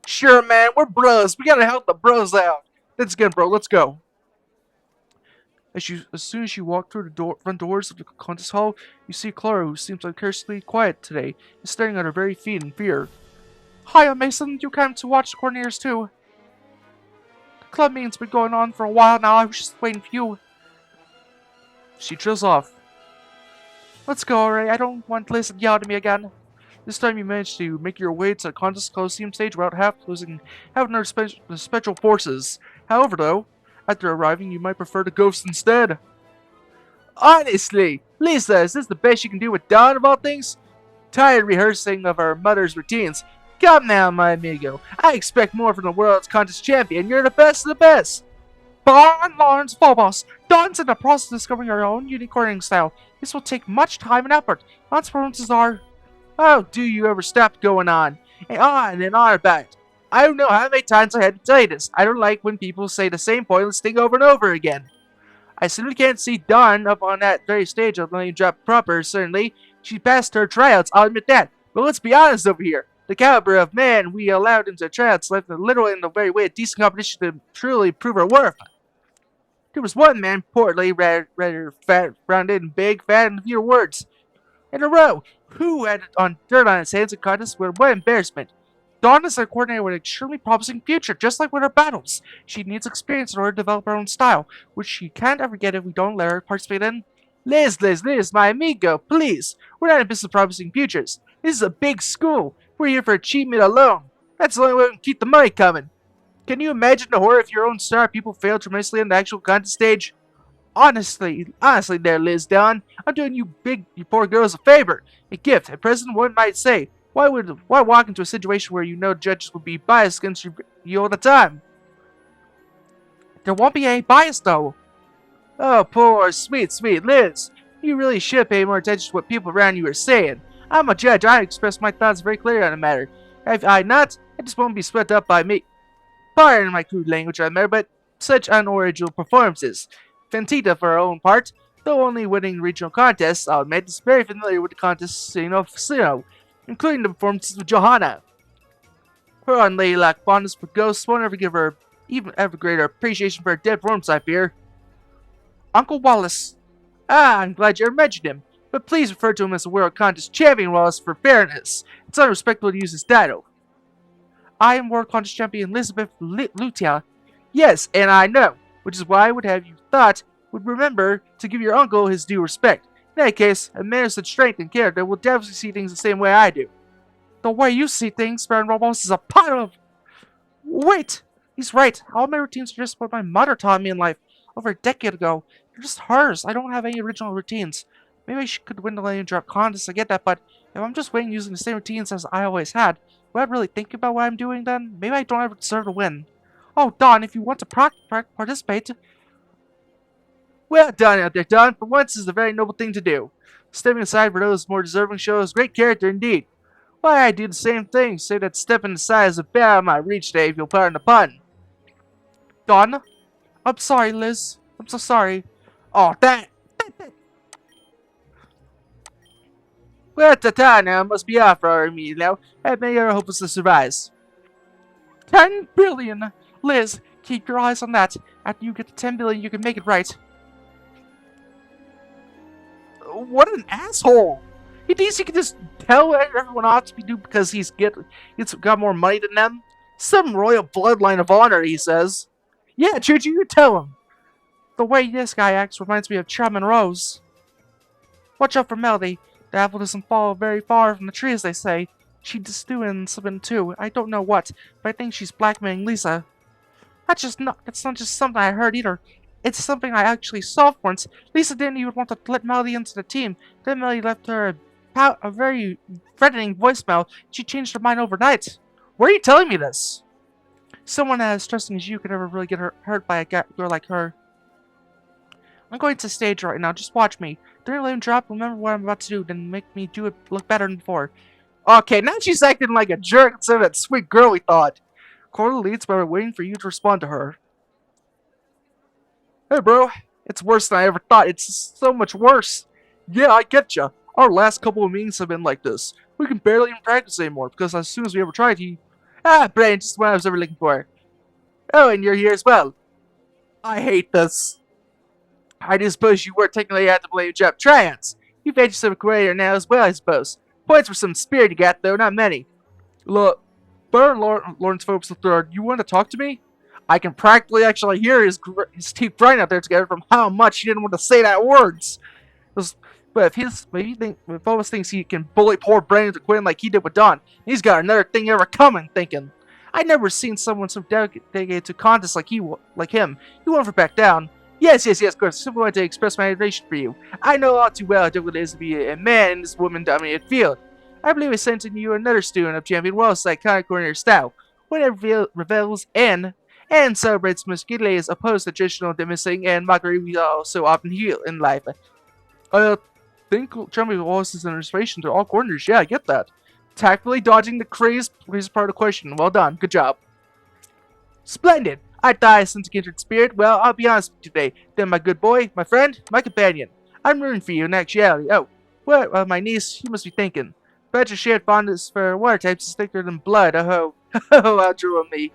Sure man, we're bros. We gotta help the bros out. Let's get bro, let's go. As soon as you walk through the front doors of the contest hall, you see Clara, who seems uncharacteristically quiet today, is staring at her very feet in fear. Hiya, Mason. You came to watch the coordinators too. The club meeting's been going on for a while now. I was just waiting for you. She trails off. Let's go, alright. I don't want to listen yell at me again. This time you managed to make your way to the contest Coliseum stage without having our special forces. However, though, after arriving, you might prefer the ghost instead. Honestly, Lisa, is this the best you can do with Dawn of all things? Tired rehearsing of our mother's routines. Come now, my amigo. I expect more from the world's contest champion. You're the best of the best. Barn Lawrence Phobos. Dawn's in the process of discovering her own unique coordinating style. This will take much time and effort. Dawn's performances are... Oh, do you ever stop going on and on about it? I don't know how many times I had to tell you this. I don't like when people say the same pointless thing over and over again. I simply can't see Dawn up on that very stage of letting drop proper, certainly. She passed her tryouts, I'll admit that. But let's be honest over here. The caliber of man we allowed into tryouts left her literally in the very way of decent competition to truly prove her worth. There was one man, portly, rather fat, rounded, and big, fat, and fewer words in a row, who had on dirt on his hands in contests with what embarrassment. Dawn is a coordinator with an extremely promising future, just like with her battles. She needs experience in order to develop her own style, which she can't ever get if we don't let her participate in. Liz, my amigo, please. We're not in business of promising futures. This is a big school. We're here for achievement alone. That's the only way we can keep the money coming. Can you imagine the horror if your own star people fail tremendously on the actual contest stage? Honestly there, Liz Dawn, I'm doing you poor girls a favor, a gift, a present, one might say. Why walk into a situation where you know judges would be biased against you all the time? There won't be any bias, though. Oh, poor, sweet Liz. You really should pay more attention to what people around you are saying. I'm a judge. I express my thoughts very clearly on the matter. If I not, it just won't be swept up by me. Pardon my crude language on the matter, but such unoriginal performances. Fantita, for her own part, though only winning regional contests, I'll admit, is very familiar with the contests, including the performances of Johanna. Her unladylike fondness for ghosts won't ever give her even ever greater appreciation for her dead performance, I fear. Uncle Wallace. Ah, I'm glad you mentioned him, but please refer to him as the World Contest Champion, Wallace, for fairness. It's unrespectful to use his title. I am World Contest Champion Elizabeth Lutia. Yes, and I know, which is why I would have you would remember to give your uncle his due respect. In any case, a man of such strength and character will definitely see things the same way I do. The way you see things, Baron Robos, is a pile of... Wait! He's right. All my routines are just what my mother taught me in life over a decade ago. They're just hers. I don't have any original routines. Maybe I could win the Lane Drop contest, I get that, but if I'm just waiting using the same routines as I always had, would I really think about what I'm doing then? Maybe I don't ever deserve to win. Oh, Dawn, if you want to participate... Well done out there, Dawn. For once, this is a very noble thing to do. Stepping aside for those more deserving shows great character indeed. Why, I do the same thing, say that stepping aside is a bit out of my reach today, if you'll pardon the pun. Dawn? I'm sorry, Liz. I'm so sorry. Oh, that... Well, ta-ta now, must be off for me now. I may are hopelessly survives. 10 billion! Liz, keep your eyes on that. After you get to 10 billion, you can make it right. What an asshole! He thinks he can just tell everyone off to be duped because he's got more money than them? Some royal bloodline of honor, he says. Yeah, Chuchi, you tell him. The way this guy acts reminds me of Charmin Rose. Watch out for Melody. The apple doesn't fall very far from the tree, as they say. She's doing something too. I don't know what, but I think she's blackmailing Lisa. That's not just something I heard either. It's something I actually saw once. Lisa didn't even want to let Melody into the team. Then Melody left her a very threatening voicemail. She changed her mind overnight. Why are you telling me this? Someone as trusting as you could never really get hurt by a girl like her. I'm going to stage right now. Just watch me. During the drop, remember what I'm about to do, then make me do it look better than before. Okay, now she's acting like a jerk instead of that sweet girl we thought. Cora leads while we're waiting for you to respond to her. Hey, bro. It's worse than I ever thought. It's so much worse. Yeah, I get ya. Our last couple of meetings have been like this. We can barely even practice anymore because as soon as we ever tried, he... Brain, just what I was ever looking for. Oh, and you're here as well. I hate this. I do suppose you were technically at the blame job tryouts. You've had yourself a career now as well, I suppose. Points for some spirit you got, though, not many. Look, Baron Lawrence Phobos III, you want to talk to me? I can practically actually hear his teeth grinding out there together from how much he didn't want to say that words. But if Phobos thinks he can bully poor Brandon to quit like he did with Don, he's got another thing ever coming, thinking. I'd never seen someone so dedicated to contests like him. He won't ever back down. Yes, of course. I simply wanted to express my admiration for you. I know all too well how difficult it is to be a man in this woman-dominated field. I believe I sent in you another student of Champion Wells' iconic coordinator style. When it revels in and celebrates muscularly as opposed to traditional diminishing and mockery we all so often heal in life. I think Champion Wells is an inspiration to all coordinators. Yeah, I get that. Tactfully dodging the crazy part of the question. Well done. Good job. Splendid. I thought I sensed a kindred spirit. Well, I'll be honest with you today. Then, my good boy, my friend, my companion. I'm rooting for you in actuality. Oh, well, my niece, you must be thinking. Bet your shared fondness for water types is thicker than blood. Oh, how true of me.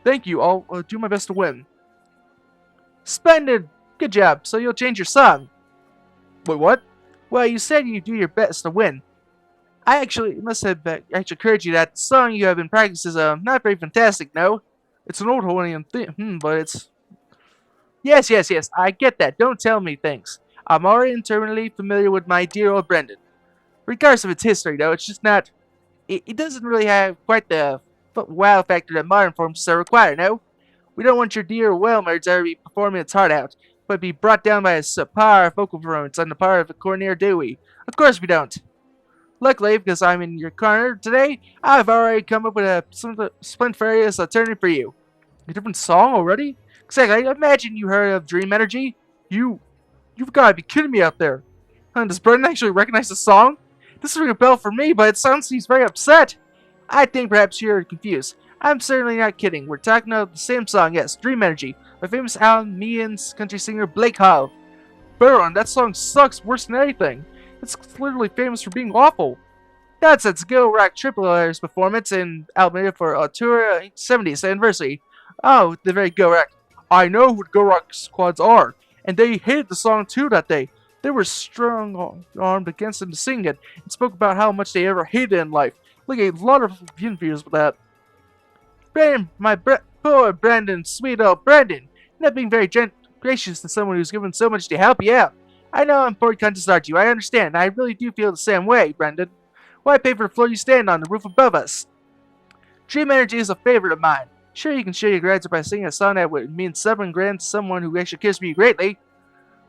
Thank you. I'll do my best to win. Splendid. Good job. So you'll change your song. Wait, what? Well, you said you'd do your best to win. I actually must have encouraged you that the song you have been practicing is not very fantastic, no? It's an old Hawaiian thing, but it's... Yes, I get that. Don't tell me things. I'm already internally familiar with my dear old Brendan. Regardless of its history, though, it's just not... It doesn't really have quite the wow factor that modern forms require, no? We don't want your dear Wilmer to ever be performing its heart out, but be brought down by a subpar vocal performance on the part of a coordinator, do we? Of course we don't. Luckily, because I'm in your corner today, I've already come up with a splendid alternative for you. A different song already? Exactly. Imagine you heard of Dream Energy. You've got to be kidding me out there. Does Brendan actually recognize the song? This is ringing a bell for me, but it sounds he's very upset. I think perhaps you're confused. I'm certainly not kidding. We're talking about the same song, yes, Dream Energy, by famous Alan Meehan's country singer Blake Hall. Baron, that song sucks worse than anything. It's literally famous for being awful. That's its Go Rock Triple R's performance in Alabama for Tour 70th anniversary. Oh, the very Go Rock. I know who the Go Rock squads are, and they hated the song too that day. They were strong-armed against them to sing it, and spoke about how much they ever hated in life. Like a lot of interviews with that. Brandon, poor Brandon, sweet old Brandon, not being very gracious to someone who's given so much to help you out. I know I'm poor contest art you, I understand. I really do feel the same way, Brendan. Why pay for the floor you stand on the roof above us? Dream Energy is a favorite of mine. Sure, you can show your gratitude by singing a song that would mean something grand to someone who actually cares for you greatly.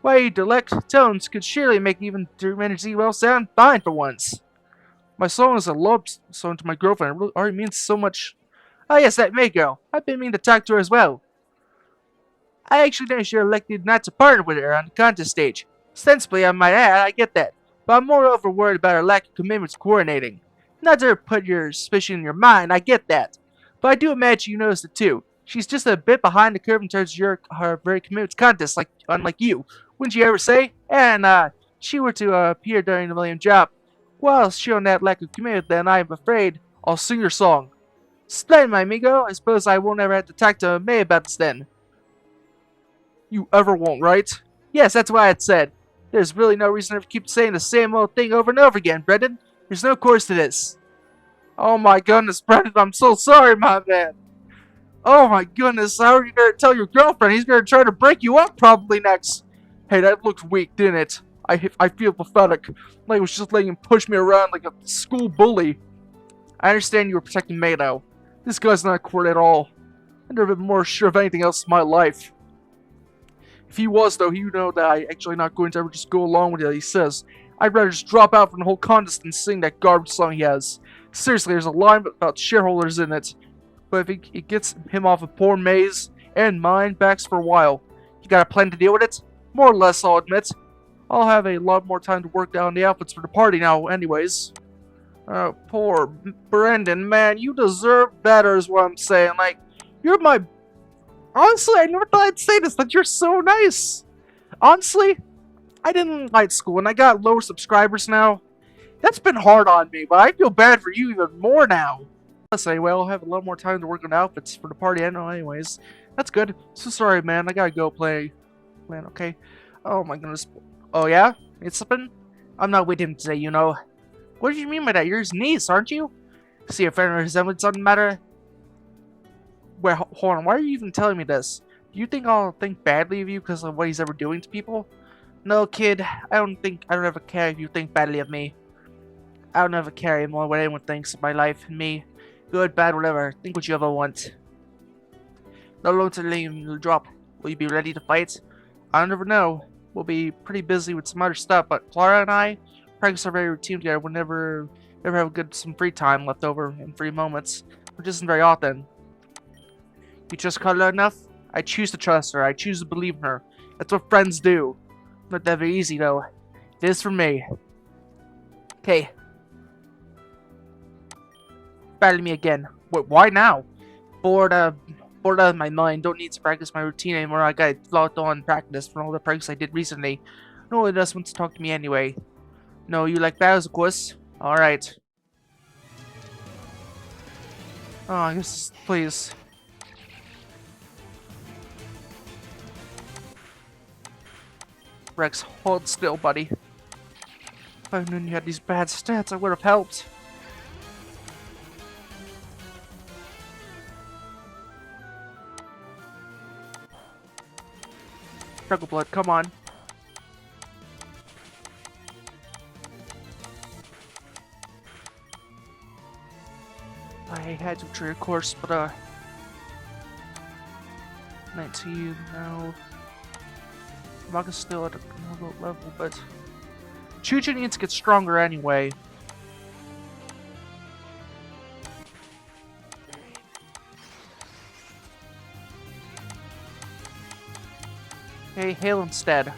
Why, your dialect tones could surely make even Dream Energy well sound fine for once. My song is a love song to my girlfriend. It really already means so much. Oh yes, that May girl. I've been meaning to talk to her as well. I actually think you're elected not to partner with her on the contest stage. Sensibly, I might add, I get that. But I'm moreover worried about her lack of commitment to coordinating. Not to put your suspicion in your mind, I get that. But I do imagine you noticed it too. She's just a bit behind the curve in terms of her very commitment to contests, unlike you. Wouldn't you ever say? And she were to appear during the Millennium Job. Well, showing that lack of commitment, then I'm afraid I'll sing your song. Splendid, my amigo. I suppose I won't ever have to talk to May about this then. You ever won't, right? Yes, that's what I had said. There's really no reason to keep saying the same old thing over and over again, Brendan. There's no course to this. Oh my goodness, Brendan, I'm so sorry, my man. Oh my goodness, how are you going to tell your girlfriend? He's going to try to break you up probably next. Hey, that looked weak, didn't it? I feel pathetic. Like I was just letting him push me around like a school bully. I understand you were protecting May now. This guy's not cool at all. I've never been more sure of anything else in my life. If he was, though, you know that I actually not going to ever just go along with what he says. I'd rather just drop out from the whole contest than sing that garbage song he has. Seriously, there's a line about shareholders in it. But if it gets him off of poor May's and mine backs for a while, you got a plan to deal with it? More or less, I'll admit. I'll have a lot more time to work down the outfits for the party now, anyways. Poor Brendan, man, you deserve better is what I'm saying. Like, you're my... Honestly, I never thought I'd say this, but you're so nice. Honestly, I didn't like school, and I got low subscribers now. That's been hard on me, but I feel bad for you even more now. Anyway, I'll have a lot more time to work on outfits for the party I know anyways. That's good. So sorry, man. I gotta go play. Man, okay. Oh my goodness. Oh yeah? It's something? I'm not with him today, you know. What do you mean by that? You're his niece, aren't you? See if any resemblance doesn't matter. Wait, hold on. Why are you even telling me this? Do you think I'll think badly of you because of what he's ever doing to people? No, kid. I don't ever care if you think badly of me. I don't ever care anymore what anyone thinks of my life and me. Good, bad, whatever. Think what you ever want. Not long to you'll drop. Will you be ready to fight? I never know. We'll be pretty busy with some other stuff, but Clara and I practice our very routine together whenever we ever have some free time left over in free moments, which isn't very often. You trust Carla enough? I choose to trust her. I choose to believe in her. That's what friends do. Not that very easy, though. It is for me. Okay. Battle me again. Wait, why now? Bored out of my mind. Don't need to practice my routine anymore. I got locked on practice from all the practice I did recently. No one else wants to talk to me anyway. No, you like battles, of course? Alright. Oh, I guess, please. Rex, hold still, buddy. If I knew you had these bad stats, I would have helped. Struggle blood, come on. I had to trade course, but 19 now. Maga's still at a low level, but Chuchu needs to get stronger anyway. Hey, hail instead.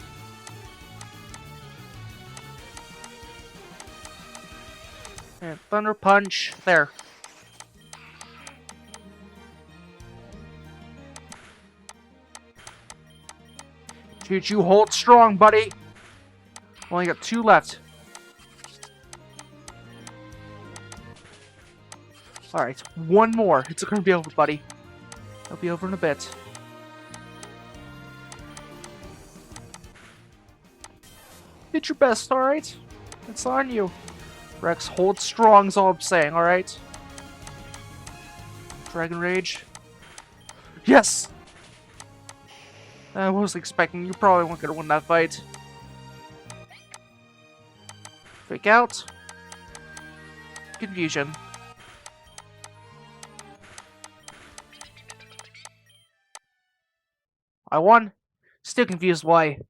And Thunder Punch. There. Chuchu, hold strong, buddy. Only got 2 left. Alright, 1 more. It's gonna be over, buddy. It'll be over in a bit. Did your best, alright? It's on you. Rex, hold strong is all I'm saying, alright? Dragon Rage. Yes! I was expecting you probably weren't going to win that fight. Freak out. Confusion. I won. Still confused why.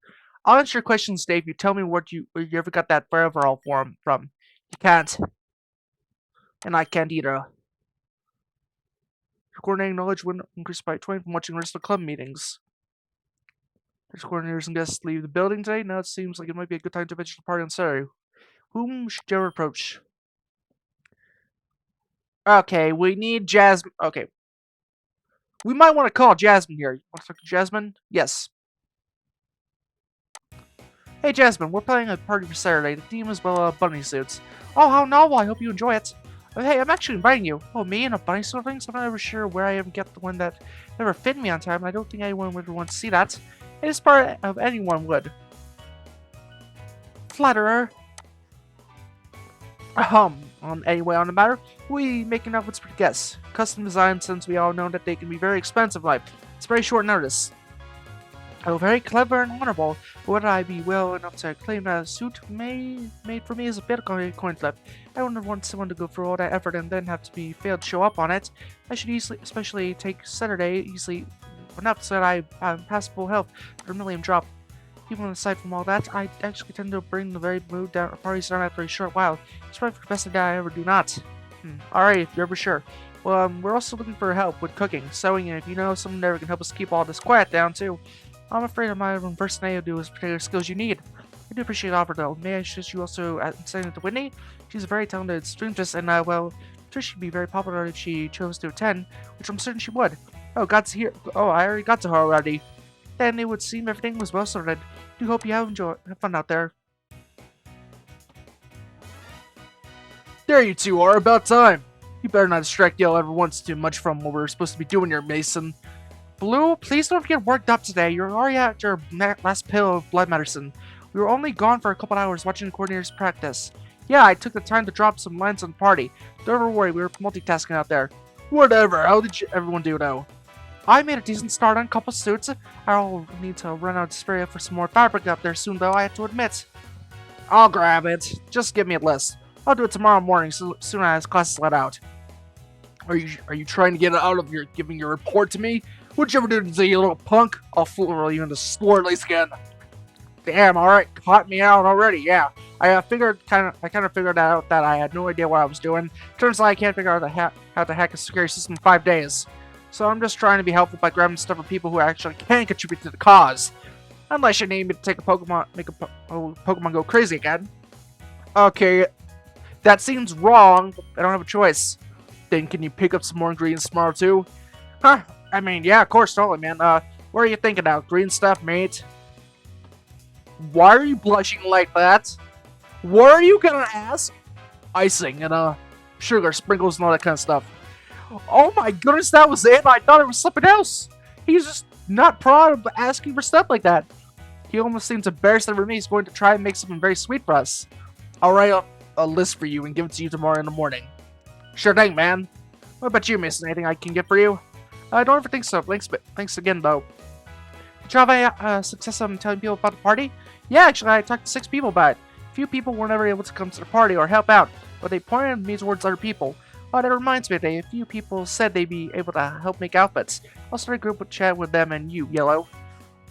I'll answer your questions, Dave, if you tell me where you ever got that overall form from. You can't. And I can't either. Your coordinating knowledge would increase by 20 from watching the rest of the club meetings. There's coordinators and guests leave the building today. Now it seems like it might be a good time to venture the party on Saturday. Whom should you ever approach? Okay, we need Jasmine. Okay. We might want to call Jasmine here. You want to talk to Jasmine? Yes. Hey Jasmine, we're planning a party for Saturday. The theme is bunny suits. Oh, how novel! I hope you enjoy it. Hey, I'm actually inviting you. Oh, me in a bunny suit thing? So I'm not ever sure where I even get the one that never fit me on time. I don't think anyone would want to see that. It is part of anyone would. Flatterer. Anyway, on the matter, we making outfits for the guests. Custom design, since we all know that they can be very expensive. Like, it's very short notice. Oh, very clever and honorable. But would I be well enough to claim that a suit made for me is a bit of a coin flip? I wouldn't want someone to go through all that effort and then have to be failed to show up on it. I should easily, especially take Saturday easily enough so that I have passable health for a million drop. Even aside from all that, I actually tend to bring the very mood down parties down after a short while. It's probably the best thing that I ever do not. Alright, if you're ever sure. Well, we're also looking for help with cooking, sewing, and if you know someone there who can help us keep all this quiet down too. I'm afraid I might have impersonated you with particular skills you need. I do appreciate the offer though. May I suggest you also send it to Whitney? She's a very talented seamstress and well, I'm sure she'd be very popular if she chose to attend, which I'm certain she would. Oh, got to hear. Oh, I already got to her already. Then it would seem everything was well sorted. Do hope you have fun out there. There you two are, about time. You better not distract Yellow ever once too much from what we're supposed to be doing here, Mason. Blue, please don't get worked up today. You're already at your last pill of blood medicine. We were only gone for a couple hours watching the coordinators practice. Yeah, I took the time to drop some lines on the party. Don't ever worry, we were multitasking out there. Whatever, how did everyone do now? I made a decent start on a couple suits. I'll need to run out of spray for some more fabric up there soon, though, I have to admit. I'll grab it. Just give me a list. I'll do it tomorrow morning, soon as classes let out. Are you trying to get out of your giving your report to me? What'd you ever do to you little punk? I'll fool you into swordly skin. Damn, alright, caught me out already, yeah. I kind of figured out that I had no idea what I was doing. Turns out I can't figure out how to hack a security system in 5 days. So I'm just trying to be helpful by grabbing stuff from people who actually can contribute to the cause. Unless you need me to take make a Pokemon go crazy again. Okay, that seems wrong, but I don't have a choice. Then can you pick up some more ingredients tomorrow too? Huh, I mean, yeah, of course, totally, man. What are you thinking now? Green stuff, mate? Why are you blushing like that? What are you gonna ask? Icing and, sugar, sprinkles, and all that kind of stuff. Oh my goodness, that was it? I thought it was something else. He's just not proud of asking for stuff like that. He almost seems embarrassed over me. He's going to try and make something very sweet for us. I'll write a list for you and give it to you tomorrow in the morning. Sure thing, man. What about you, Mason? Anything I can get for you? I don't ever think so. Thanks again, though. Did you have success in telling people about the party? Yeah, actually, I talked to 6 people about it. A few people were never able to come to the party or help out, but they pointed me towards other people. Oh, that reminds me, a few people said they'd be able to help make outfits. I'll start a group with chat with them and you, Yellow.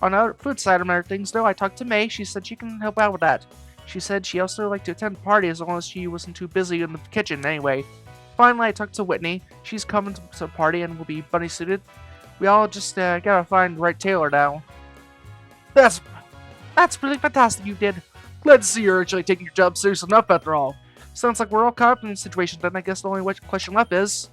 On the food side of other things, though, I talked to May. She said she can help out with that. She said she also liked to attend the party as long as she wasn't too busy in the kitchen anyway. Finally, I talked to Whitney. She's coming to the party and will be bunny suited. We all just gotta find the right tailor now. That's really fantastic you did. Glad to see you're actually taking your job serious enough after all. Sounds like we're all caught up in the situation, then I guess the only question left is...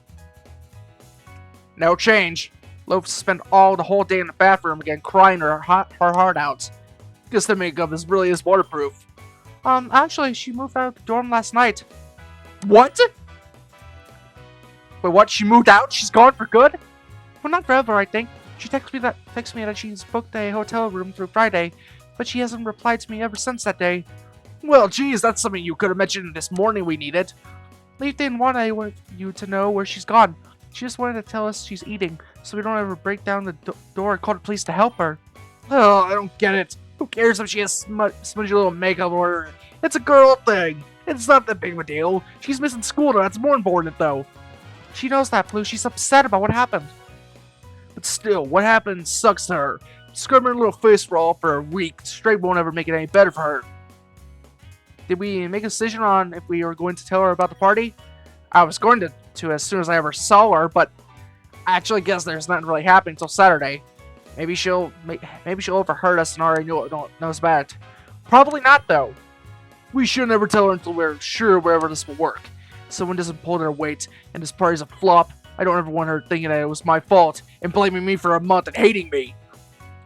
No change. Loaf spent the whole day in the bathroom again, crying her heart out. Guess the makeup really is waterproof. Actually, she moved out of the dorm last night. What? Wait, what? She moved out? She's gone for good? Well, not forever, I think. She texted me that she's booked a hotel room through Friday, but she hasn't replied to me ever since that day. Well, geez, that's something you could have mentioned this morning we needed. Leaf didn't want you to know where she's gone. She just wanted to tell us she's eating, so we don't ever break down the door and call the police to help her. Oh, I don't get it. Who cares if she has smudgy little makeup or... It's a girl thing. It's not that big of a deal. She's missing school, that's more important, though. She knows that, Blue. She's upset about what happened. But still, what happened sucks to her. Scrubbing her little face raw for a week straight won't ever make it any better for her. Did we make a decision on if we were going to tell her about the party? I was going to as soon as I ever saw her, but I actually guess there's nothing really happening until Saturday. Maybe she'll overheard us and already knows about it. Probably not, though. We should never tell her until we're sure wherever this will work. Someone doesn't pull their weight, and this party's a flop. I don't ever want her thinking that it was my fault and blaming me for a month and hating me.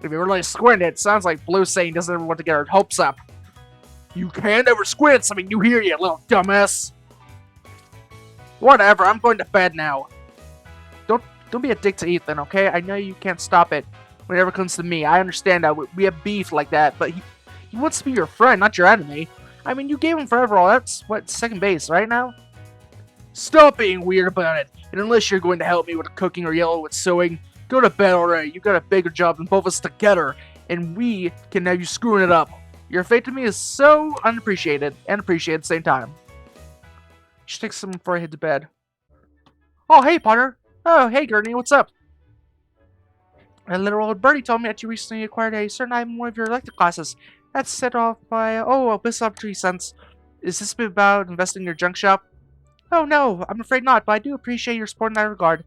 If you really squint it sounds like Blue saying doesn't ever want to get her hopes up. You can't ever squint something you hear, you little dumbass. Whatever, I'm going to bed now. Don't be a dick to Ethan, okay? I know you can't stop it whenever it comes to me. I understand that we have beef like that, but he wants to be your friend, not your enemy. I mean, you gave him forever all. That's, what, second base, right now? Stop being weird about it. And unless you're going to help me with cooking or Yellow with sewing, go to bed already. You got a bigger job than both of us together. and we can have you screwing it up. Your fate to me is so unappreciated and appreciated at the same time. You should take some before I head to bed. Oh, hey, Potter. Oh, hey, Gurney, what's up? A little old birdie told me that you recently acquired a certain item in one of your elective classes. That's set off by, a business opportunity sense. Is this about investing in your junk shop? Oh, no, I'm afraid not, but I do appreciate your support in that regard.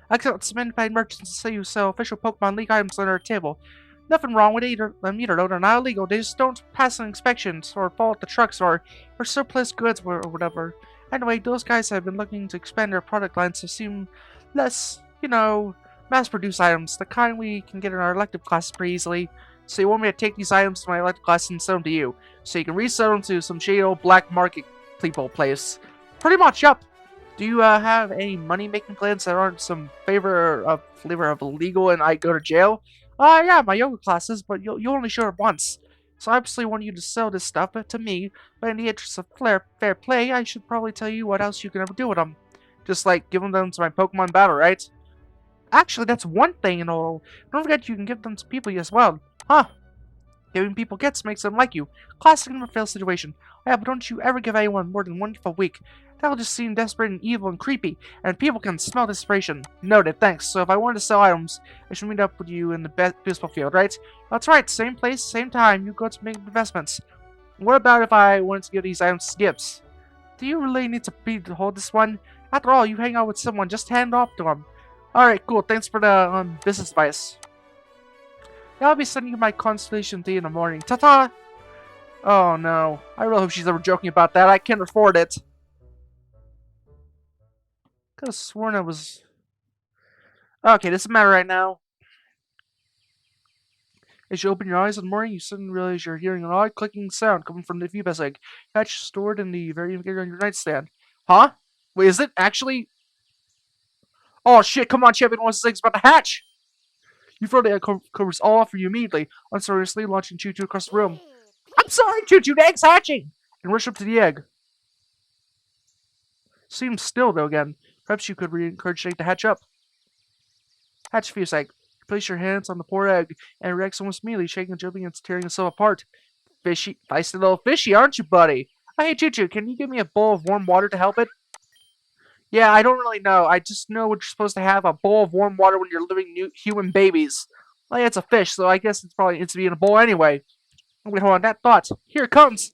I accept submitted by merchants to say you sell official Pokemon League items on our table. Nothing wrong with either though they're not illegal. They just don't pass an inspections or fall at the trucks or surplus goods or whatever. Anyway, those guys have been looking to expand their product lines to seem less, mass-produced items, the kind we can get in our elective classes pretty easily. So you want me to take these items to my elective class and sell them to you, so you can resell them to some shady old black market people place. Pretty much, yup. Do you have any money-making plans that aren't some flavor of illegal and I go to jail? Yeah, my yoga classes, but you only show up once. So I obviously want you to sell this stuff to me, but in the interest of fair play, I should probably tell you what else you can ever do with them. Just like giving them to my Pokemon battle, right? Actually, that's one thing and all. Don't forget you can give them to people as well. Huh. Giving people gifts makes them like you. Classic never fail situation. Yeah, but don't you ever give anyone more than one gift a week. That'll just seem desperate and evil and creepy, and people can smell desperation. Noted, thanks. So if I wanted to sell items, I should meet up with you in the baseball field, right? That's right, same place, same time, you go to make investments. What about if I wanted to give these items to gifts? Do you really need to hold this one? After all, you hang out with someone, just hand off to them. Alright, cool, thanks for the business advice. Yeah, I'll be sending you my constellation tea in the morning. Ta-ta! Oh no, I really hope she's ever joking about that, I can't afford it. Could have sworn I was... Okay, doesn't matter right now. As you open your eyes in the morning, you suddenly realize you're hearing an odd clicking sound coming from the Phobos egg. Hatch stored in the very indicator on your nightstand. Huh? Wait, is it actually... Oh shit, come on, champion, once this egg's about to hatch! You throw the egg covers all off for you immediately, unceremoniously launching Choo-Choo across the room. I'm sorry, Choo-Choo, the egg's hatching! And rush up to the egg. Seems still, though, again. Perhaps you could encourage the egg to hatch up. Hatch Phobos egg. You place your hands on the poor egg, and it reacts almost immediately, shaking and jumping and tearing itself apart. Fishy, feisty little fishy, aren't you, buddy? Hey, Choo-Choo, can you give me a bowl of warm water to help it? Yeah, I don't really know. I just know what you're supposed to have, a bowl of warm water when you're living new human babies. Well, yeah, it's a fish, so I guess it's probably needs to be in a bowl anyway. Wait, hold on, that thought. Here it comes.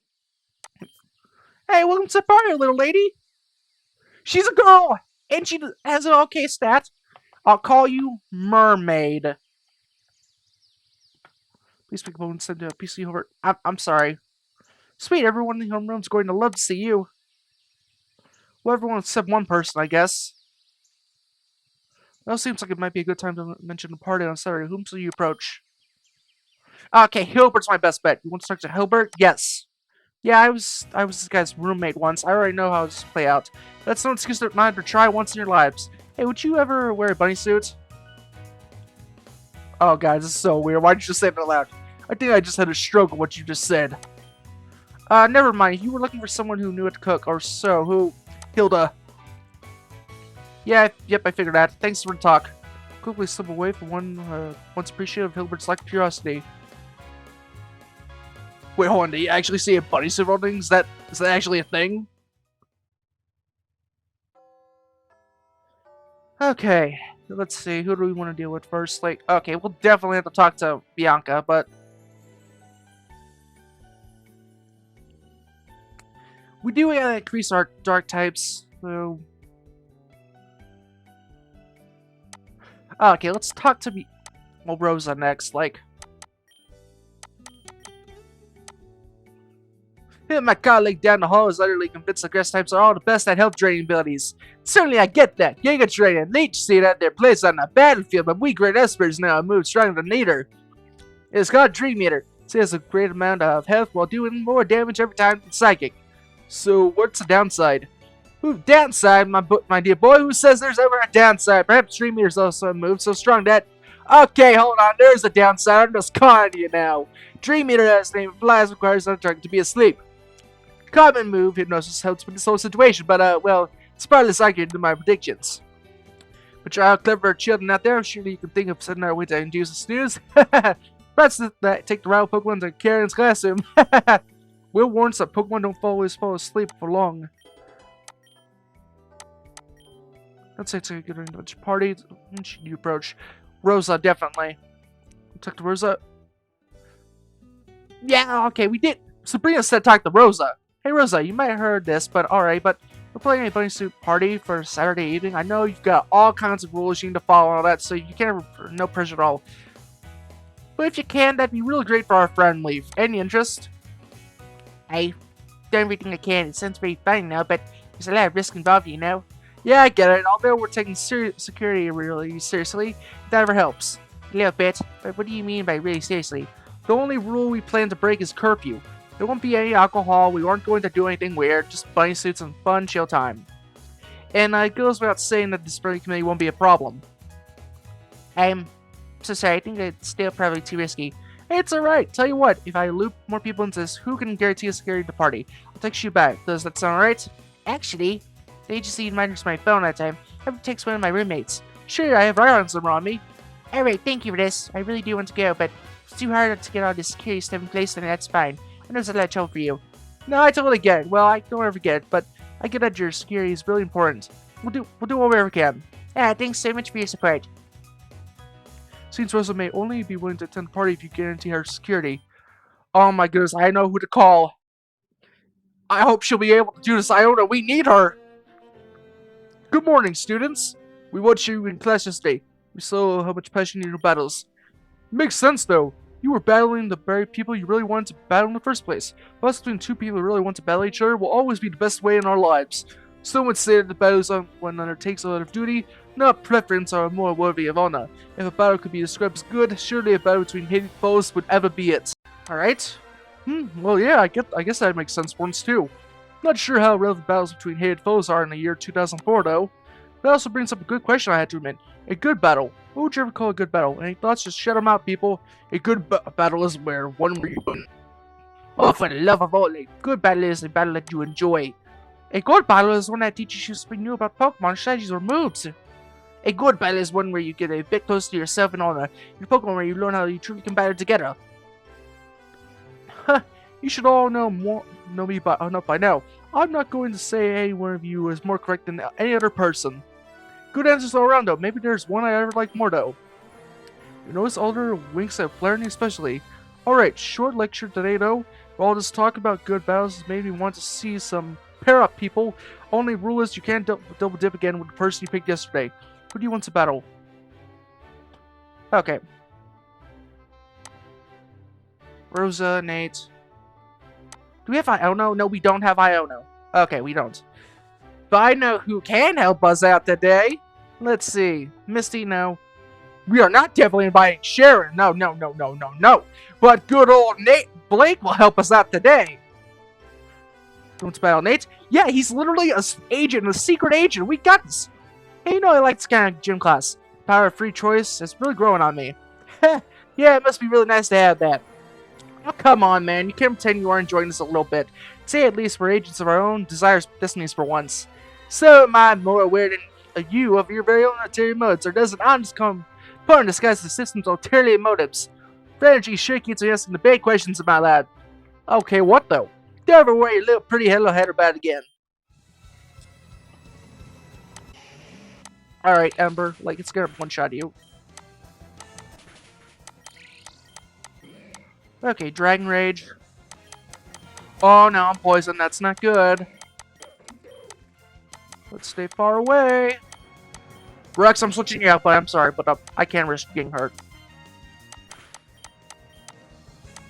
Hey, welcome to the party, little lady. She's a girl, and she has an okay stat. I'll call you Mermaid. Please pick up and send a PC over. I'm sorry. Sweet, everyone in the homeroom's going to love to see you. Well, everyone except one person, I guess. Well, seems like it might be a good time to mention the party on Saturday. Whom shall you approach? Okay, Hilbert's my best bet. You want to talk to Hilbert? Yes. Yeah, I was this guy's roommate once. I already know how this will play out. That's no excuse not to try once in your lives. Hey, would you ever wear a bunny suit? Oh, guys, this is so weird. Why did you just say it out loud? I think I just had a stroke of what you just said. Never mind. You were looking for someone who knew how to cook, or so. Who? Hilda. Yeah, yep, I figured that. Thanks for the talk. Quickly slip away for once appreciative of Hilbert's lack of curiosity. Wait, hold on, do you actually see a bunny suit rolling? Is that actually a thing? Okay, let's see, who do we want to deal with first? Like, okay, we'll definitely have to talk to Bianca, but... we do gotta increase our dark types, so... okay, let's talk to Rosa next, like... my colleague down the hall is utterly convinced the grass types are all the best at health draining abilities. Certainly I get that. Giga Drain and Leech see that their place on the battlefield, but we great experts now move stronger than neither. It's called Dream Eater. It has a great amount of health while doing more damage every time than Psychic. So what's the downside? Ooh, downside, my dear boy, who says there's ever a downside? Perhaps Dream Eater's also a move so strong that... okay, hold on, there's a downside. I'm just calling you now. Dream Eater, as the name implies, requires the target to be asleep. Common move, Hypnosis helps with this whole situation, but, well, it's probably less accurate than my predictions. But you're all clever children out there, I'm sure you can think of another way to induce a snooze. Rats that take the route Pokemon to Karen's classroom. Will warns that Pokemon don't always fall asleep for long. Let's say it's a good range party. When should you approach? Rosa, definitely. Talk to Rosa. Yeah, okay, we did. Sabrina said talk to Rosa. Hey Rosa, you might have heard this, but alright, but we're playing a bunny suit party for Saturday evening. I know you've got all kinds of rules you need to follow and all that, so you can't, no pressure at all. But if you can, that'd be really great for our friend Leaf. Any interest? I do everything I can. It sounds very fun now, but there's a lot of risk involved, you know? Yeah, I get it. Although we're taking security really seriously, that ever helps. A little bit, but what do you mean by really seriously? The only rule we plan to break is curfew. There won't be any alcohol, we aren't going to do anything weird, just bunny suits and fun, chill time. And it goes without saying that the disciplinary committee won't be a problem. I'm so sorry, I think it's still probably too risky. It's alright, tell you what, if I loop more people into this, who can guarantee a security to the party? I'll text you back, does that sound alright? Actually, the agency reminders my phone that time. I have to text one of my roommates. Sure, I have Rowan's number on me. Alright, thank you for this. I really do want to go, but it's too hard to get all this security stuff in place, and that's fine. I know it's a lot of trouble for you. No, I totally get it. Well, I don't ever get it, but I get that your security is really important. We'll do what we ever can. Yeah, thanks so much for your support. Since Rosa may only be willing to attend the party if you guarantee her security. Oh my goodness, I know who to call. I hope she'll be able to do this, Iona. We need her. Good morning, students. We watched you in class yesterday. We saw how much passion in your battles. Makes sense, though. You were battling the very people you really wanted to battle in the first place. Us between two people who really want to battle each other will always be the best way in our lives. Some would say that the battles one undertakes out of duty, not preference, are more worthy of honor. If a battle could be described as good, surely a battle between hated foes would ever be it. Alright. Well yeah, I guess that makes sense for once too. Not sure how relevant battles between hated foes are in the year 2004 though. That also brings up a good question I had to admit. A good battle. What would you ever call a good battle? Any thoughts? Just shut them out, people. A good battle is where one where you win. Oh, for the love of all, a good battle is a battle that you enjoy. A good battle is one that teaches you something new about Pokemon, strategies, or moves. A good battle is one where you get a bit closer to yourself and honor your Pokemon, where you learn how you truly can battle together. You should all know me enough by now. I'm not going to say any one of you is more correct than any other person. Good answers all around though. Maybe there's one I ever like more though. You notice Alder winks at Flaherty especially. Alright, short lecture today though. All this talk about good battles has made me want to see some pair up people. Only rule is you can't double dip again with the person you picked yesterday. Who do you want to battle? Okay. Rosa, Nate. Do we have Iono? No, we don't have Iono. Okay, we don't. But I know who can help us out today. Let's see. Misty, no. We are not definitely inviting Sharon. No. But good old Nate Blake will help us out today. Want to battle Nate? Yeah, he's literally a secret agent. We got this. Hey, you know I like this kind of gym class. Power of free choice is really growing on me. Yeah, it must be really nice to have that. Oh, come on, man. You can't pretend you are enjoying this a little bit. Say at least we're agents of our own desires, destinies for once. So am I more aware than you of your very own ulterior motives, or does an honest component disguise the system's ulterior motives? Energy sure keeps asking the big questions, my lad. Okay, what though? Don't worry, your little pretty hello head about it again. Alright, Ember, like it's gonna one-shot you. Okay, Dragon Rage. Oh no, I'm poisoned. That's not good. Let's stay far away. Rex, I'm switching you out, but I'm sorry, but I can't risk getting hurt.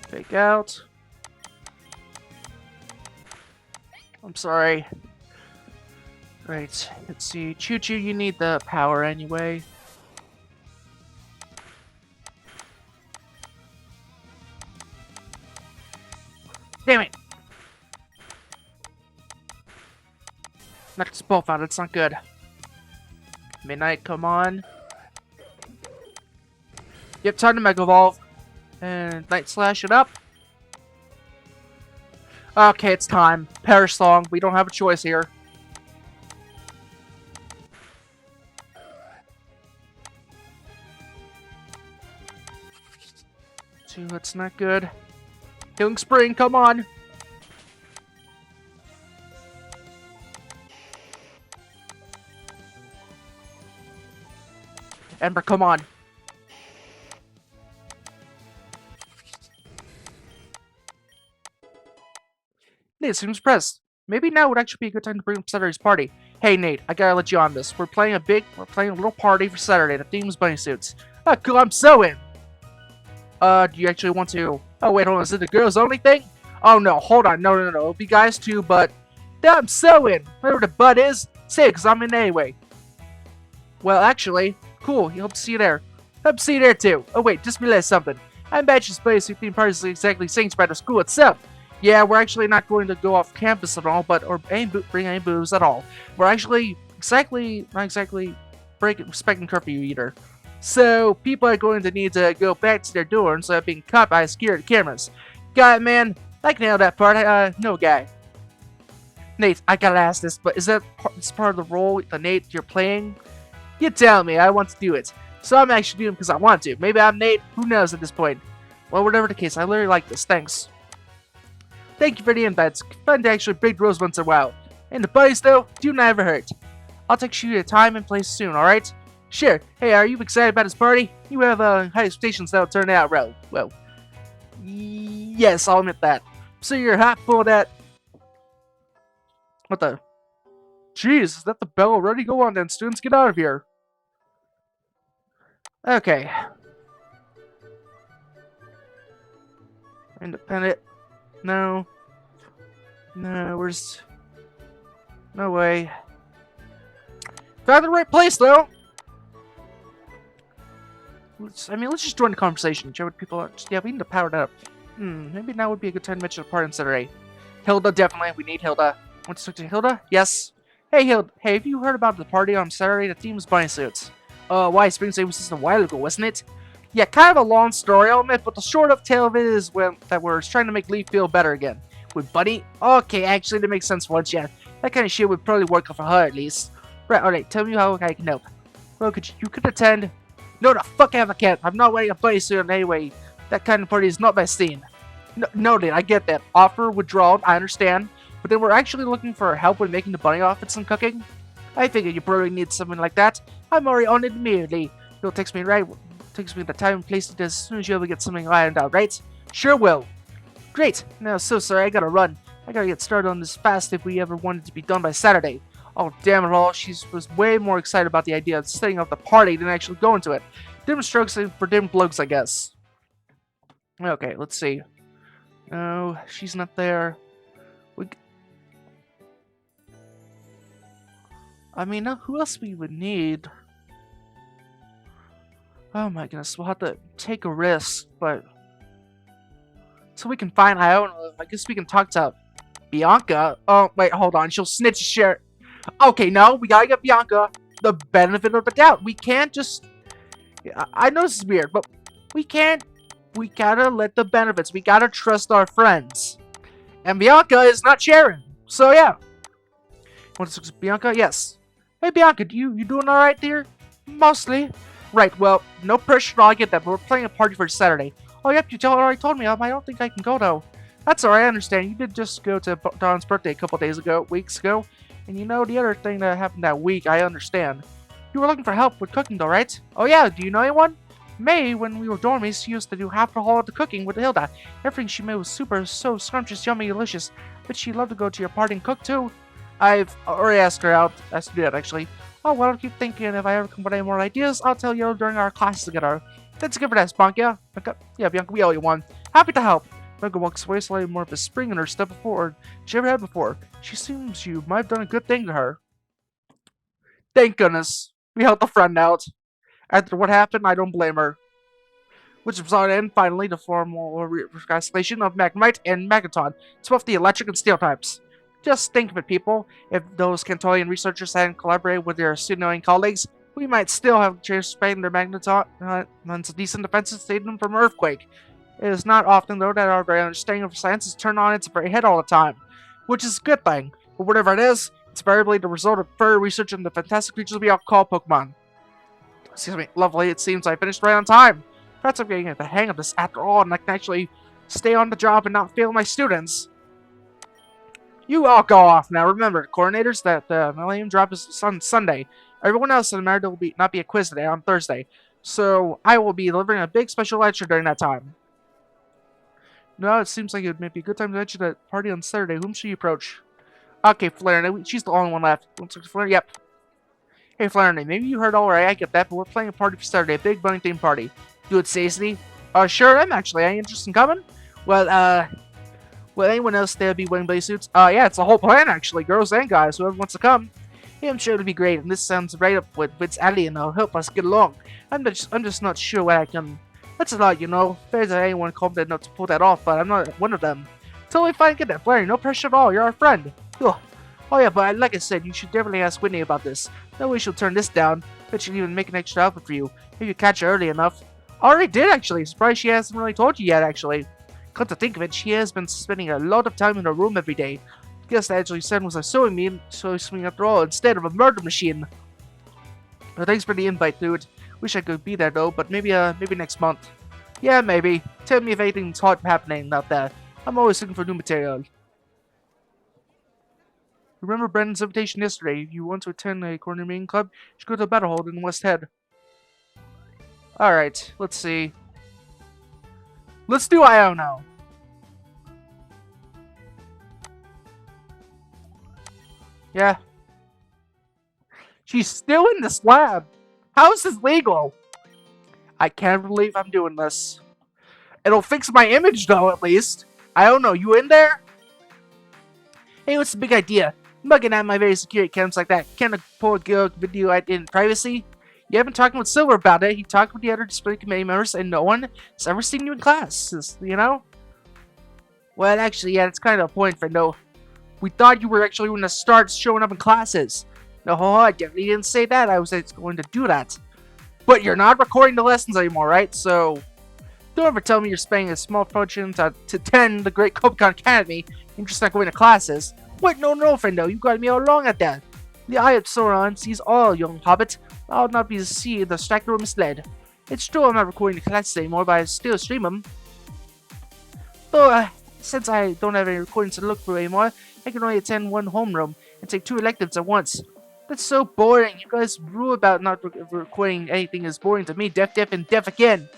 Fake out. I'm sorry. Right, let's see. Choo Choo, you need the power anyway. Damn it! Knocked us both out, it's not good. Midnight, come on. Yep, time to Mega Evolve. And Night Slash it up. Okay, it's time. Perish Song, we don't have a choice here. 2, that's not good. Healing Spring, come on! Ember, come on! Nate seems pressed. Maybe now would actually be a good time to bring up Saturday's party. Hey Nate, I gotta let you on this. We're playing a little party for Saturday. The theme is bunny suits. Oh cool, I'm so in! Do you actually want to... Oh wait, hold on, is it the girls only thing? Oh no, hold on, no, it'll be guys too, but... Yeah, I'm so in! Whatever the butt is, say it, cause I'm in anyway. Well, actually, cool, hope to see you there. Hope to see you there too. Oh wait, just realized something. I bet this bunny suit theme party is exactly synced by the school itself. Yeah, we're actually not going to go off campus at all, or bring any booze at all. We're actually not exactly respecting curfew either. So, people are going to need to go back to their dorms instead of being caught by security cameras. Got it, man? I can nail that part. No guy. Nate, I gotta ask this, but is that part of the role, the Nate you're playing? You tell me, I want to do it. So I'm actually doing it because I want to. Maybe I'm Nate, who knows at this point. Well, whatever the case, I literally like this. Thanks. Thank you for the invite. It's fun to actually break rules once in a while. And the buddies, though, do never hurt. I'll text you a time and place soon, alright? Sure. Hey, are you excited about this party? You have high expectations that'll turn out well. Yes, I'll admit that. So you're hot full of that... What the... Jeez, is that the bell already? Go on then, students, get out of here. Okay. Independent. No. Where's... No way. Found the right place, though! Let's just join the conversation. Show what people are... Yeah, we need to power it up. Maybe now would be a good time to mention the party on Saturday. Hilda, definitely. We need Hilda. Want to talk to Hilda? Yes. Hey, Hilda. Hey, have you heard about the party on Saturday? The theme is bunny suits. Why? Spring Day was just a while ago, wasn't it? Yeah, kind of a long story, I'll admit, but the short of tale of it is that we're trying to make Lee feel better again. With Bunny? Okay, actually, that makes sense once, yeah. That kind of shit would probably work for her, at least. Right, alright, tell me how I can help. Well, you could attend... No, the fuck I can't. I'm not wearing a bunny suit anyway. That kind of party is not my scene. Noted, I get that. Offer withdrawn, I understand. But then we're actually looking for help with making the bunny outfits and cooking. I figured you probably need something like that. I'm already on it immediately. You'll text me the time and place it as soon as you ever get something ironed out, right? Sure will. Great. Now, so sorry, I gotta run. I gotta get started on this fast if we ever wanted to be done by Saturday. Oh, damn it all. She was way more excited about the idea of setting up the party than actually going to it. Different strokes for different blokes, I guess. Okay, let's see. No, she's not there. Who else we would need? Oh my goodness, we'll have to take a risk, but... So we can find, I don't know, I guess we can talk to Bianca. Oh, wait, hold on, she'll snitch share. Okay, no, we gotta get Bianca the benefit of the doubt. We can't just... I know this is weird, but we can't... We gotta let the benefits, we gotta trust our friends. And Bianca is not sharing, so yeah. Want to Bianca? Yes. Hey Bianca, you doing alright dear? Mostly. Right, well, no pressure at all, I get that, but we're playing a party for Saturday. Oh, yep, you already told me, I don't think I can go, though. That's alright, I understand. You did just go to Don's birthday a couple weeks ago. And you know, the other thing that happened that week, I understand. You were looking for help with cooking, though, right? Oh, yeah, do you know anyone? May, when we were dormies, she used to do half the whole of the cooking with Hilda. Everything she made was so scrumptious, yummy, delicious. But she'd love to go to your party and cook, too. I've already asked her out. Asked to do that, actually. Oh, well, I keep thinking if I ever come with any more ideas, I'll tell you during our classes together. That's good for that, Bianca. Yeah, Bianca, we owe you one. Happy to help. Bianca walks away slightly more of a spring in her step before she ever had before. She seems you might have done a good thing to her. Thank goodness. We helped a friend out. After what happened, I don't blame her. Which resulted in, finally, the formal re-escalation of Magnemite and Magneton to both the electric and steel types. Just think of it, people. If those Cantolian researchers hadn't collaborated with their pseudo colleagues, we might still have transparent their Magneton's decent defenses to save them from an earthquake. It is not often, though, that our very understanding of science is turned on its very head all the time, which is a good thing. But whatever it is, it's invariably the result of further research into the fantastic creatures we all call Pokémon. Excuse me, lovely, it seems I finished right on time. Perhaps I'm getting the hang of this after all, and I can actually stay on the job and not fail my students. You all go off now. Remember, coordinators, that the Millennium Drop is on Sunday. Everyone else in America will not be a quiz today on Thursday. So I will be delivering a big special lecture during that time. No, it seems like it would be a good time to enter the party on Saturday. Whom should you approach? Okay, Flaherty. She's the only one left. Flaherty, yep. Hey, Flaherty, maybe you heard alright, I get that, but we're playing a party for Saturday, a big bunny themed party. Do it, Stacey. Sure, I'm actually. Any interest in coming? Well, will anyone else there be wearing blaze suits? Yeah, it's a whole plan, actually. Girls and guys, whoever wants to come. Yeah, I'm sure it'll be great, and this sounds right up with Wit's alley, and it'll help us get along. I'm just not sure what I can... That's a lot, you know. There's anyone confident enough to pull that off, but I'm not one of them. Totally fine, get that, Flaherty. No pressure at all. You're our friend. Ugh. Oh yeah, but like I said, you should definitely ask Whitney about this. No way she'll turn this down. Bet she'll even make an extra outfit for you, if you catch her early enough. Already did, actually. Surprised she hasn't really told you yet, actually. Come to think of it, she has been spending a lot of time in her room every day. Guess that actually said was a sewing machine after all, instead of a murder machine. Well, thanks for the invite, dude. Wish I could be there though, but maybe next month. Yeah, maybe. Tell me if anything's hot happening out there. I'm always looking for new material. Remember Brandon's invitation yesterday. If you want to attend a corner meeting club, you should go to the Battle Hold in West Head. Alright, let's see. Let's do Iono. Yeah. She's still in this lab. How is this legal? I can't believe I'm doing this. It'll fix my image though, at least. I don't know, you in there? Hey, what's the big idea? Mugging at my very secure accounts like that. Can't pull a video in privacy? You haven't talked with Silver about it. He talked with the other display committee members, and no one has ever seen you in class. You know? Well, actually, yeah, it's kind of a point, friendo. We thought you were actually going to start showing up in classes. No, I definitely didn't say that. I was going to do that. But you're not recording the lessons anymore, right? So, don't ever tell me you're spending a small fortune to attend the Great Pokémon Academy and just not going to classes. What? No, friendo. You got me all wrong at that. The eye of Sauron sees all, young hobbit. I'll not be deceived, distracted, or misled. It's true I'm not recording the classes anymore, but I still stream them. Though, since I don't have any recordings to look for anymore, I can only attend one homeroom and take 2 electives at once. That's so boring. You guys' rule about not recording anything is boring to me. Deaf, and deaf again.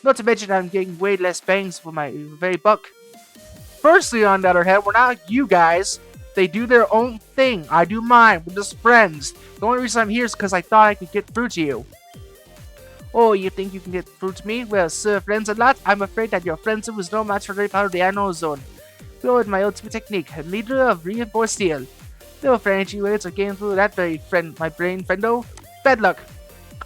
Not to mention I'm getting way less bangs for my very buck. Firstly, on the other hand, we're not you guys. They do their own thing. I do mine. We're just friends. The only reason I'm here is because I thought I could get through to you. Oh, you think you can get through to me? Well, sir, friends a lot. I'm afraid that your friendship was no match for the power of the unknown zone. Go my ultimate technique, leader of reinforced steel. No friendly ways of getting through that very my brain, friendo. Bad luck.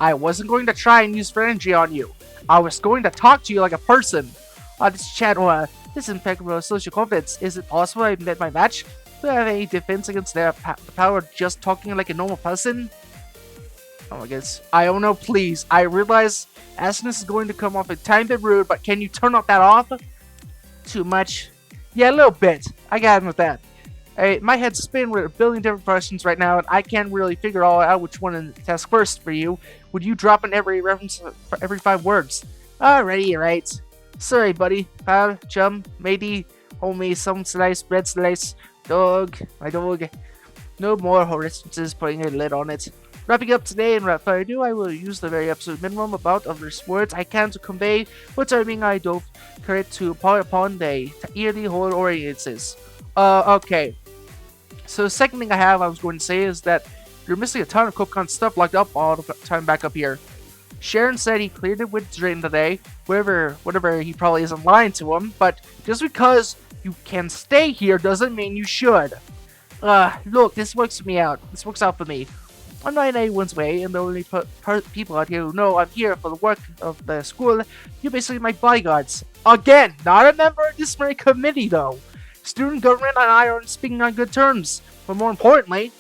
I wasn't going to try and use energy on you. I was going to talk to you like a person. This chat this impeccable social confidence. Is it possible I met my match? Do I have any defense against the power of just talking like a normal person? Oh my goodness. I don't know, please. I realize asking this is going to come off a tiny bit rude, but can you turn that off? Too much? Yeah, a little bit. I got him with that. Hey, my head's spinning with a billion different questions right now, and I can't really figure out which one to ask first for you. Would you drop in every reference for every 5 words? Alrighty, you're right. Sorry, buddy. Pal, chum, matey, homie, some slice, bread slice, dog, my dog. No more references putting a lid on it. Wrapping up today, and if I do, I will use the very absolute minimum amount of these words I can to convey what I mean I don't correct to point upon the yearly whole audiences. Okay. So the second thing I was going to say is that you're missing a ton of Cookon stuff locked up all the time back up here. Sharon said he cleared it with Drain today, whatever he probably isn't lying to him, but just because you can stay here doesn't mean you should. Look, this works for me out. This works out for me. I'm not in anyone's way, and the only people out here who know I'm here for the work of the school, you're basically my bodyguards. Again, not a member of the disciplinary committee though. Student government and I aren't speaking on good terms, but more importantly,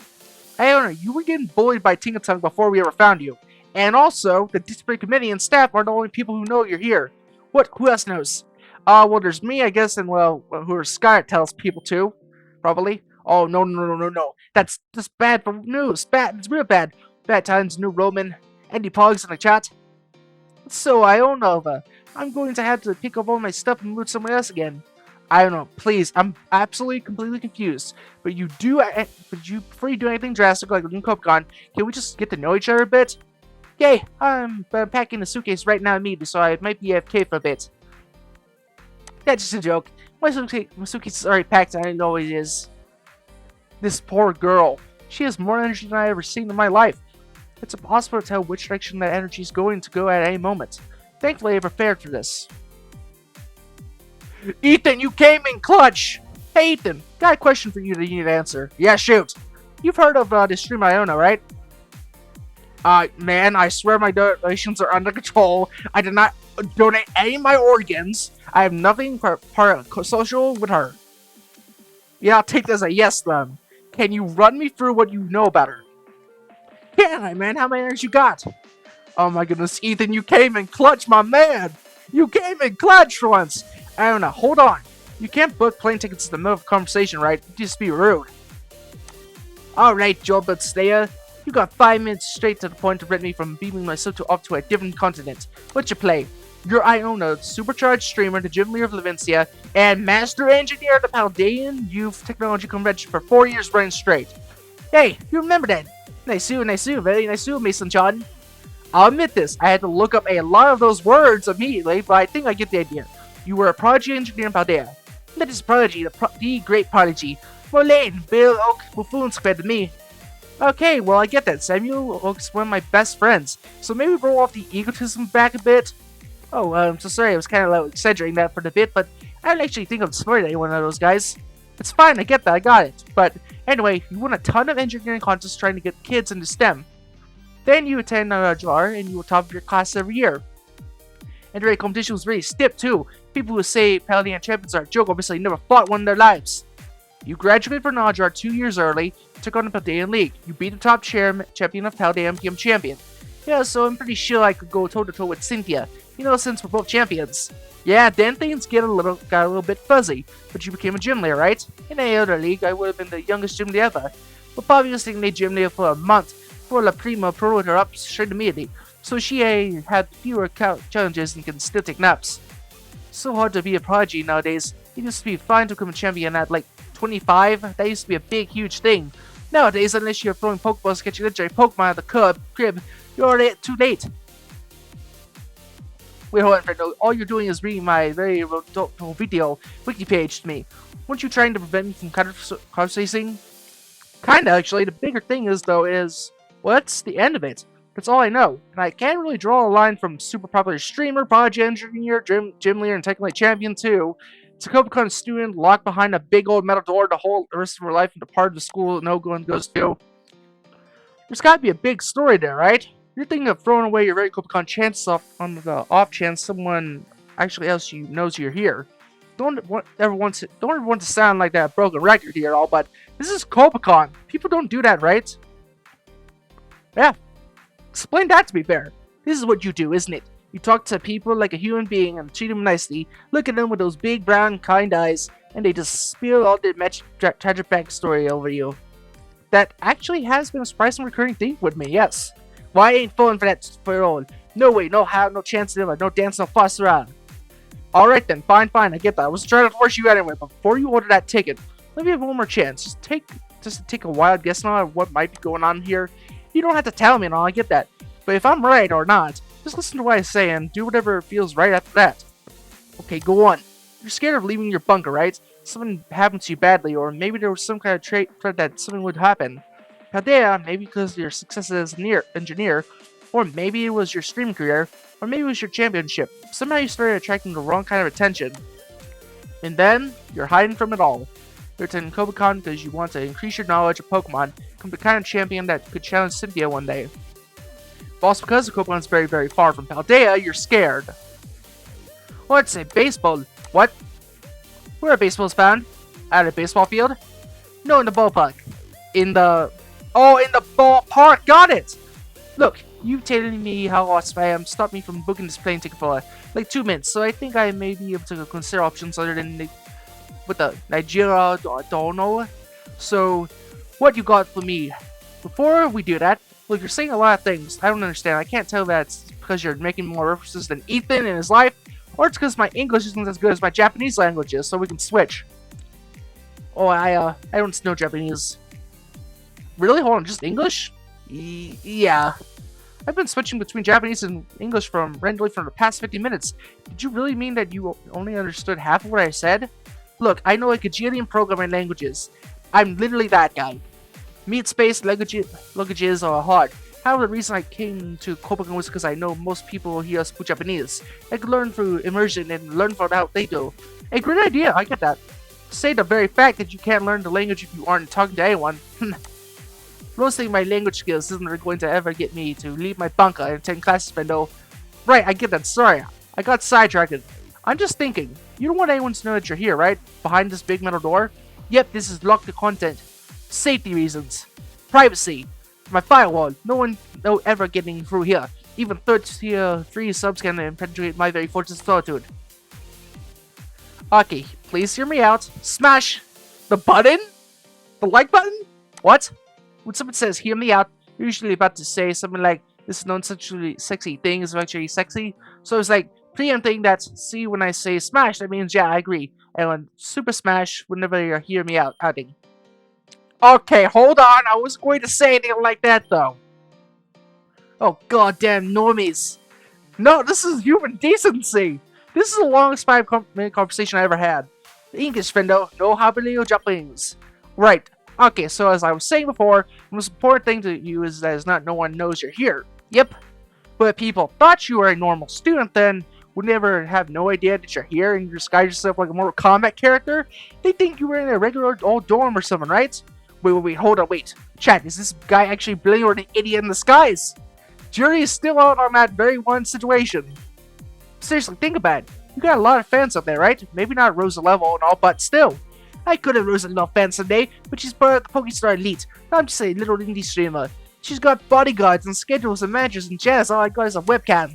I don't know, you were getting bullied by Tingatung before we ever found you. And also, the disciplinary committee and staff are the only people who know you're here. What? Who else knows? Well, there's me, I guess, and well, who Skynet tells people to, probably. Oh, no. That's bad for news. Bad. It's real bad. Bad times, new Roman. Andy Pogs in the chat. So, Ionova, I'm going to have to pick up all my stuff and move somewhere else again. I don't know, please, I'm absolutely, completely confused. But before you do anything drastic like losing Pokémon, can we just get to know each other a bit? Yay, I'm packing the suitcase right now immediately, so I might be AFK for a bit. That's just a joke. My suitcase is already packed, and I know it is. This poor girl. She has more energy than I ever seen in my life. It's impossible to tell which direction that energy is going to go at any moment. Thankfully, I prepared for this. Ethan, you came in clutch! Hey, Ethan, got a question for you that you need to answer. Yeah, shoot. You've heard of the stream Iona, right? Man, I swear my donations are under control. I did not donate any of my organs. I have nothing social with her. Yeah, I'll take this as a yes, then. Can you run me through what you know about her? Can I, man? How many eggs you got? Oh my goodness, Ethan, you came in clutch, my man! You came in clutch for once! I don't know, hold on. You can't book plane tickets in the middle of a conversation, right? Just be rude. Alright, Joe Slayer. You got 5 minutes straight to the point to prevent me from beaming myself off to a different continent. What's your play? You're Iona, supercharged streamer, the gym leader of Levincia, and master engineer of the Paldean Youth Technology Convention for 4 years running straight. Hey, you remember that? Nice to, very nice to, Mason John. I'll admit this, I had to look up a lot of those words immediately, but I think I get the idea. You were a prodigy engineer in Paldea. That is prodigy, the great prodigy. Morlane, Bill Oak, buffoons compared to me. Okay, well I get that. Samuel Oak's one of my best friends, so maybe roll off the egotism back a bit. Oh, I'm so sorry, I was kind of like, exaggerating that for the bit, but I don't actually think I'm smarter than any one of those guys. It's fine, I get that, I got it. But anyway, you won a ton of engineering contests trying to get kids into STEM. Then you attend a jar and you were top of your class every year. And the competition was really stiff too. People who say Paldean champions are a joke obviously never fought one in their lives. You graduated from Najar 2 years early, took on the Paldean League. You beat the top champion of Paldea and became champion. Yeah, so I'm pretty sure I could go toe-to-toe with Cynthia. You know, since we're both champions. Yeah, then things got a little bit fuzzy, but you became a gym leader, right? In any other league, I would have been the youngest gym leader ever. But Bobby was thinking gym leader for a month before La Prima promoted her up straight immediately, so she had fewer challenges and can still take naps. So hard to be a prodigy nowadays. It used to be fine to become a champion at like 25. That used to be a big, huge thing. Nowadays, unless you're throwing Pokeballs, catching legendary Pokemon at the crib, you're already too late. Wait, hold on, friend. All you're doing is reading my very video wiki page to me. Weren't you trying to prevent me from conversating? Kinda, actually. The bigger thing is, though, well, that's the end of it. That's all I know. And I can't really draw a line from super popular streamer, prodigy engineer, gym leader, and technically champion, too. It's a Copenhagen student locked behind a big old metal door the whole rest of her life into part of the school that no one goes to. There's gotta be a big story there, right? You're thinking of throwing away your very Copenhagen chances on the off chance someone actually else knows you're here. Don't ever want to sound like that broken record here at all, but this is Copenhagen. People don't do that, right? Yeah. Explain that to me, fair. This is what you do, isn't it? You talk to people like a human being and treat them nicely, look at them with those big, brown, kind eyes, and they just spill all their tragic backstory over you. That actually has been a surprising recurring theme with me, yes. Well, I ain't falling for that for all. No way, no how, no chance, no dance, no fuss around. Alright then, fine, I get that. I was trying to force you anyway, but before you order that ticket, let me have one more chance. Just take a wild guess on what might be going on here. You don't have to tell me and all, I get that. But if I'm right or not, just listen to what I say and do whatever feels right after that. Okay, go on. You're scared of leaving your bunker, right? Something happened to you badly, or maybe there was some kind of threat that something would happen. Paldea, maybe because of your success as an engineer, or maybe it was your stream career, or maybe it was your championship. Somehow you started attracting the wrong kind of attention. And then, you're hiding from it all. You're attending Copenhagen because you want to increase your knowledge of Pokemon, become the kind of champion that could challenge Cynthia one day. But also because the Copenhagen's very, very far from Paldea, you're scared. Well, let's say baseball. What? Where are baseballs found? At a baseball field? No, in the ballpark. In the ballpark! Got it! Look, you telling me how awesome I am stopped me from booking this plane ticket for like 2 minutes, so I think I may be able to consider options other than the Nigeria, I don't know. So, what you got for me? Before we do that, Look, you're saying a lot of things. I don't understand. I can't tell that it's because you're making more references than Ethan in his life, or it's because my English isn't as good as my Japanese language is, so we can switch. Oh, I don't know Japanese. Really? Hold on, just English? Yeah. I've been switching between Japanese and English randomly for the past 50 minutes. Did you really mean that you only understood half of what I said? Look, I know a gajillion programming languages. I'm literally that guy. Meat-space languages are hard. However, the reason I came to Copenhagen was because I know most people here speak Japanese. I could learn through immersion and learn from how they do. A great idea, I get that. Say the very fact that you can't learn the language if you aren't talking to anyone. Roasting my language skills isn't going to ever get me to leave my bunker and attend classes, Bendo. Right, I get that. Sorry, I got sidetracked. I'm just thinking, you don't want anyone to know that you're here, right? Behind this big metal door? Yep, this is locked to content. Safety reasons. Privacy. My firewall. No ever getting through here. Even third tier 3 subs can penetrate my very fortress of solitude. Okay, please hear me out. Smash the button? The like button? What? When someone says hear me out, you're usually about to say something like, this is non-sexually sexy thing is actually sexy. So it's like preempting that, see, when I say smash, that means yeah, I agree. And when super smash, whenever you hear me out, outing. Okay, hold on, I was going to say anything like that though. Oh goddamn normies. No, this is human decency. This is the longest 5-minute conversation I ever had. English, friendo, no habili or Japanese. Right. Okay, so as I was saying before, the most important thing to you is that not no one knows you're here. Yep. But if people thought you were a normal student, then would never have no idea that you're here and you disguise yourself like a Mortal Kombat character. They think you were in a regular old dorm or something, right? Wait, hold on, wait. Chat, is this guy actually brilliant or an idiot in disguise? Jury is still out on that very one situation. Seriously, think about it. You got a lot of fans out there, right? Maybe not Rosa level and all, but still. I could have Rosa enough fans someday, but she's part of the Pokestar Elite. I'm just a little indie streamer. She's got bodyguards and schedules and managers and jazz. All I got is a webcam.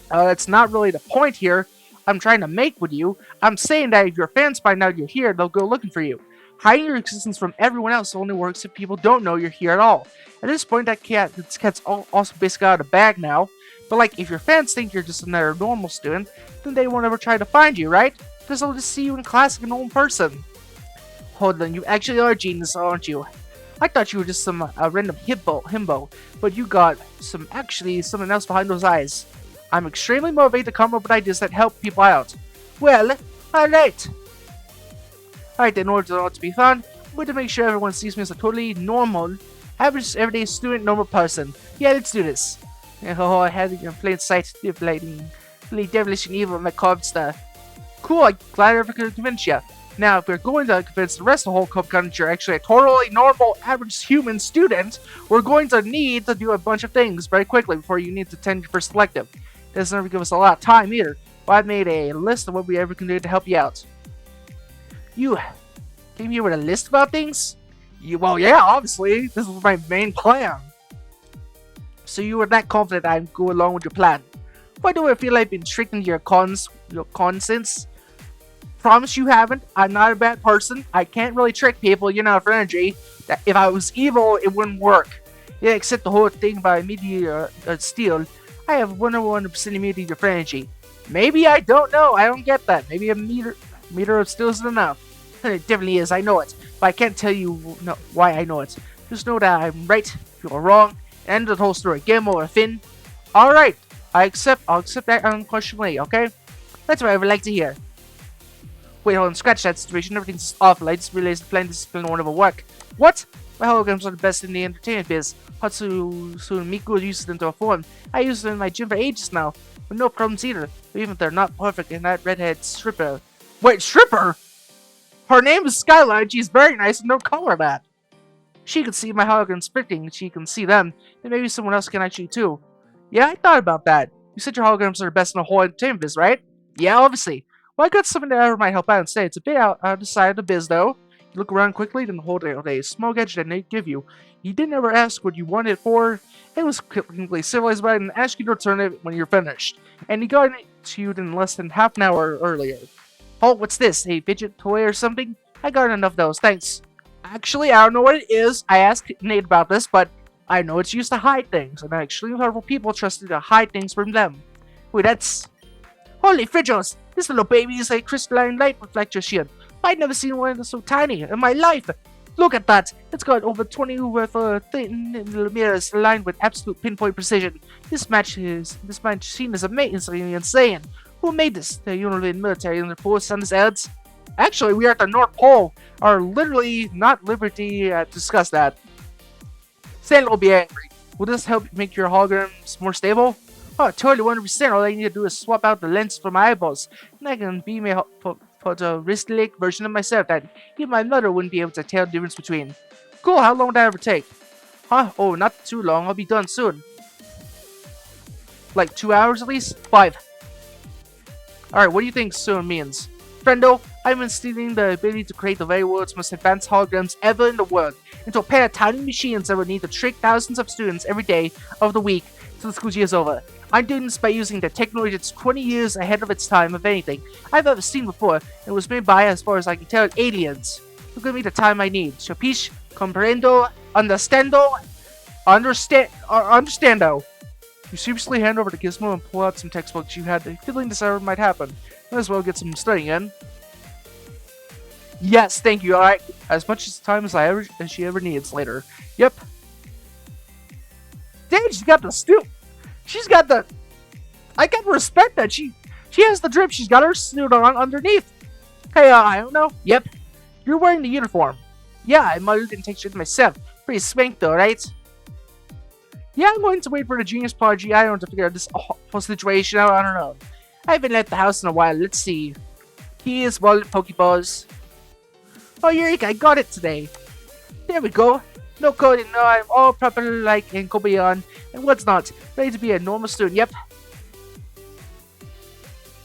That's not really the point here I'm trying to make with you. I'm saying that if your fans find out you're here, they'll go looking for you. Hiding your existence from everyone else only works if people don't know you're here at all. At this point, this cat's also basically out of the bag now. But like, if your fans think you're just another normal student, then they won't ever try to find you, right? Because they'll just see you in class like a normal person. Hold on, you actually are a genius, aren't you? I thought you were just some random himbo, but you got something else behind those eyes. I'm extremely motivated to come up with ideas that help people out. Well, alright. Alright, in order for it to be fun, I'm going to make sure everyone sees me as a totally normal, average, everyday student, normal person. Yeah, let's do this. Oh, I had it in plain sight, really devilish and evil macabre stuff. Cool, I'm glad I ever could convince you. Now, if we're going to convince the rest of the whole country you're actually a totally normal, average human student, we're going to need to do a bunch of things very quickly before you need to attend your first elective. It doesn't ever give us a lot of time either, but I've made a list of what we ever can do to help you out. You came here with a list about things? Well, yeah, obviously. This was my main plan. So you were that confident I'd go along with your plan. Why do I feel like I've been tricked into your conscience? Promise you haven't. I'm not a bad person. I can't really trick people, you know, for energy. That if I was evil, it wouldn't work. Yeah, except the whole thing by meteor steel. I have 101% immunity to your energy. Maybe I don't know. I don't get that. Maybe a meter of steel isn't enough. It definitely is. I know it. But I can't tell you why I know it. Just know that I'm right. You're wrong. End of the whole story. Game over, Finn. Alright. I'll accept that unquestionably, okay? That's what I would like to hear. Wait, hold on. Scratch that situation. Everything's awful. I just realized the plan discipline won't ever work. What? My holograms are the best in the entertainment biz. Hatsune Miku uses them to a form. I use them in my gym for ages now. With no problems either. Even if they're not perfect and that redhead stripper. Wait, stripper? Her name is Skyline. She's very nice and no color that. She can see my holograms flicking. She can see them. And maybe someone else can actually too. Yeah, I thought about that. You said your holograms are the best in the whole entertainment biz, right? Yeah, obviously. Well, I got something that ever might help out instead. It's a bit out the side of the biz, though. You look around quickly, then hold a small gadget that they give you. You didn't ever ask what you wanted it for. It was completely civilized about it and asked you to return it when you're finished. And he got it to you in less than half an hour earlier. Oh, what's this? A fidget toy or something? I got enough of those, thanks. Actually, I don't know what it is. I asked Nate about this, but I know it's used to hide things, and extremely powerful people trusted to hide things from them. Wait, that's... Holy friggos! This little baby is a crystalline light reflector shield. I've never seen one so tiny in my life. Look at that! It's got over 20 worth of thin little mirrors aligned with absolute pinpoint precision. This machine is amazingly insane. Who made this? The Union military and the force on this earth? Actually, we are at the North Pole. Are literally not liberty to discuss that. Santa will be angry. Will this help make your holograms more stable? Oh, totally 100%. All I need to do is swap out the lens for my eyeballs, and I can be a photorealistic version of myself that even my mother wouldn't be able to tell the difference between. Cool, how long would that ever take? Huh? Oh, not too long. I'll be done soon. Like 2 hours at least? 5. Alright, what do you think soon means? Friendo, I'm instilling the ability to create the very world's most advanced holograms ever in the world into a pair of tiny machines that would need to trick thousands of students every day of the week till the school year is over. I'm doing this by using the technology that's 20 years ahead of its time of anything I've ever seen before, and it was made by, as far as I can tell, aliens. It'll give me the time I need. Capiche? Comprendo? Understando? Understando. You seriously hand over to Gizmo and pull out some textbooks. You had a feeling this ever might happen. Might as well get some studying in. Yes, thank you, alright. As much time as she ever needs later. Yep. Damn, she's got the stoop. She's got the... I gotta respect that. She has the drip. She's got her suit on underneath. Hey, I don't know. Yep. You're wearing the uniform. Yeah, I might have take shit myself. Pretty swank though, right? Yeah, I'm going to wait for the Genius Prodigy. I don't have to figure out this whole situation out. I don't know. I haven't left the house in a while. Let's see. Keys, wallet, Pokeballs. Oh, Eureka, I got it today. There we go. No coding, no, I'm all properly like in Kobayan. And what's not? Ready to be a normal student, yep.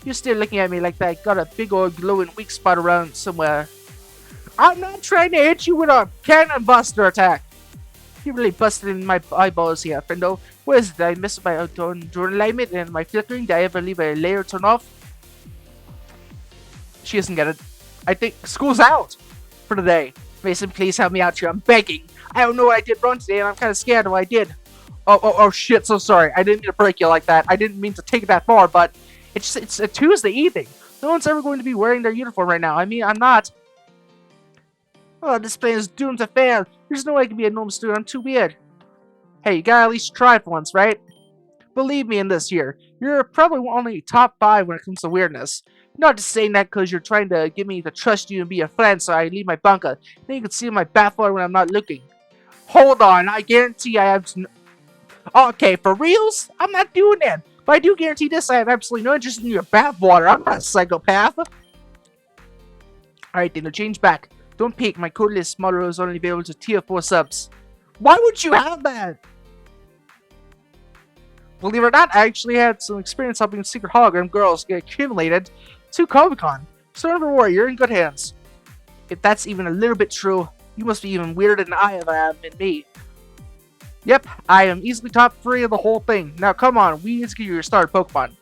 You're still looking at me like that. Got a big old glowing weak spot around somewhere. I'm not trying to hit you with a cannon buster attack. You really busted in my eyeballs here, friendo. What is it? Did I miss my drone alignment and my flickering? Did I ever leave a layer turn off? She doesn't get it. I think school's out for the day. Mason, please help me out here. I'm begging. I don't know what I did wrong today, and I'm kind of scared of what I did. Oh, shit, so sorry. I didn't mean to break you like that. I didn't mean to take it that far, but it's a Tuesday evening. No one's ever going to be wearing their uniform right now. I mean, I'm not. Oh, this plan is doomed to fail. There's no way I can be a normal student. I'm too weird. Hey, you gotta at least try for once, right? Believe me in this here. You're probably only top 5 when it comes to weirdness. Not just saying that because you're trying to get me to trust you and be a friend so I leave my bunker. Then you can see my bathwater when I'm not looking. Hold on, I guarantee I have... Okay, for reals? I'm not doing that. But I do guarantee this, I have absolutely no interest in your bathwater. I'm not a psychopath. Alright, then, change back. Don't peek, my codeless model is only be able to tier 4 subs. Why would you have that? Believe it or not, I actually had some experience helping secret hologram girls get accumulated to Comic-Con. So don't worry, you're in good hands. If that's even a little bit true, you must be even weirder than I am in me. Yep, I am easily top 3 of the whole thing. Now come on, we need to get you your starter Pokemon.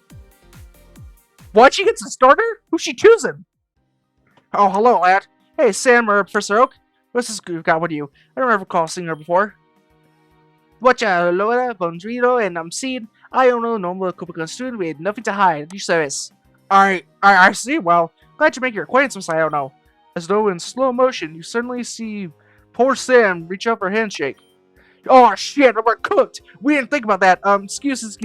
What? She gets a starter? Who's she choosing? Oh, hello, lad. Hey, Sam or Professor Oak. What's this group got with you? I don't ever recall seeing her before. Watcha, Lola, Bondrito, and I'm Seed. I don't know, normal Copacan student. We had nothing to hide. At your service. I see. Well, glad to make your acquaintance, I don't know. As though in slow motion, you suddenly see poor Sam reach up for a handshake. Oh shit, we're cooked. We didn't think about that. Excuses.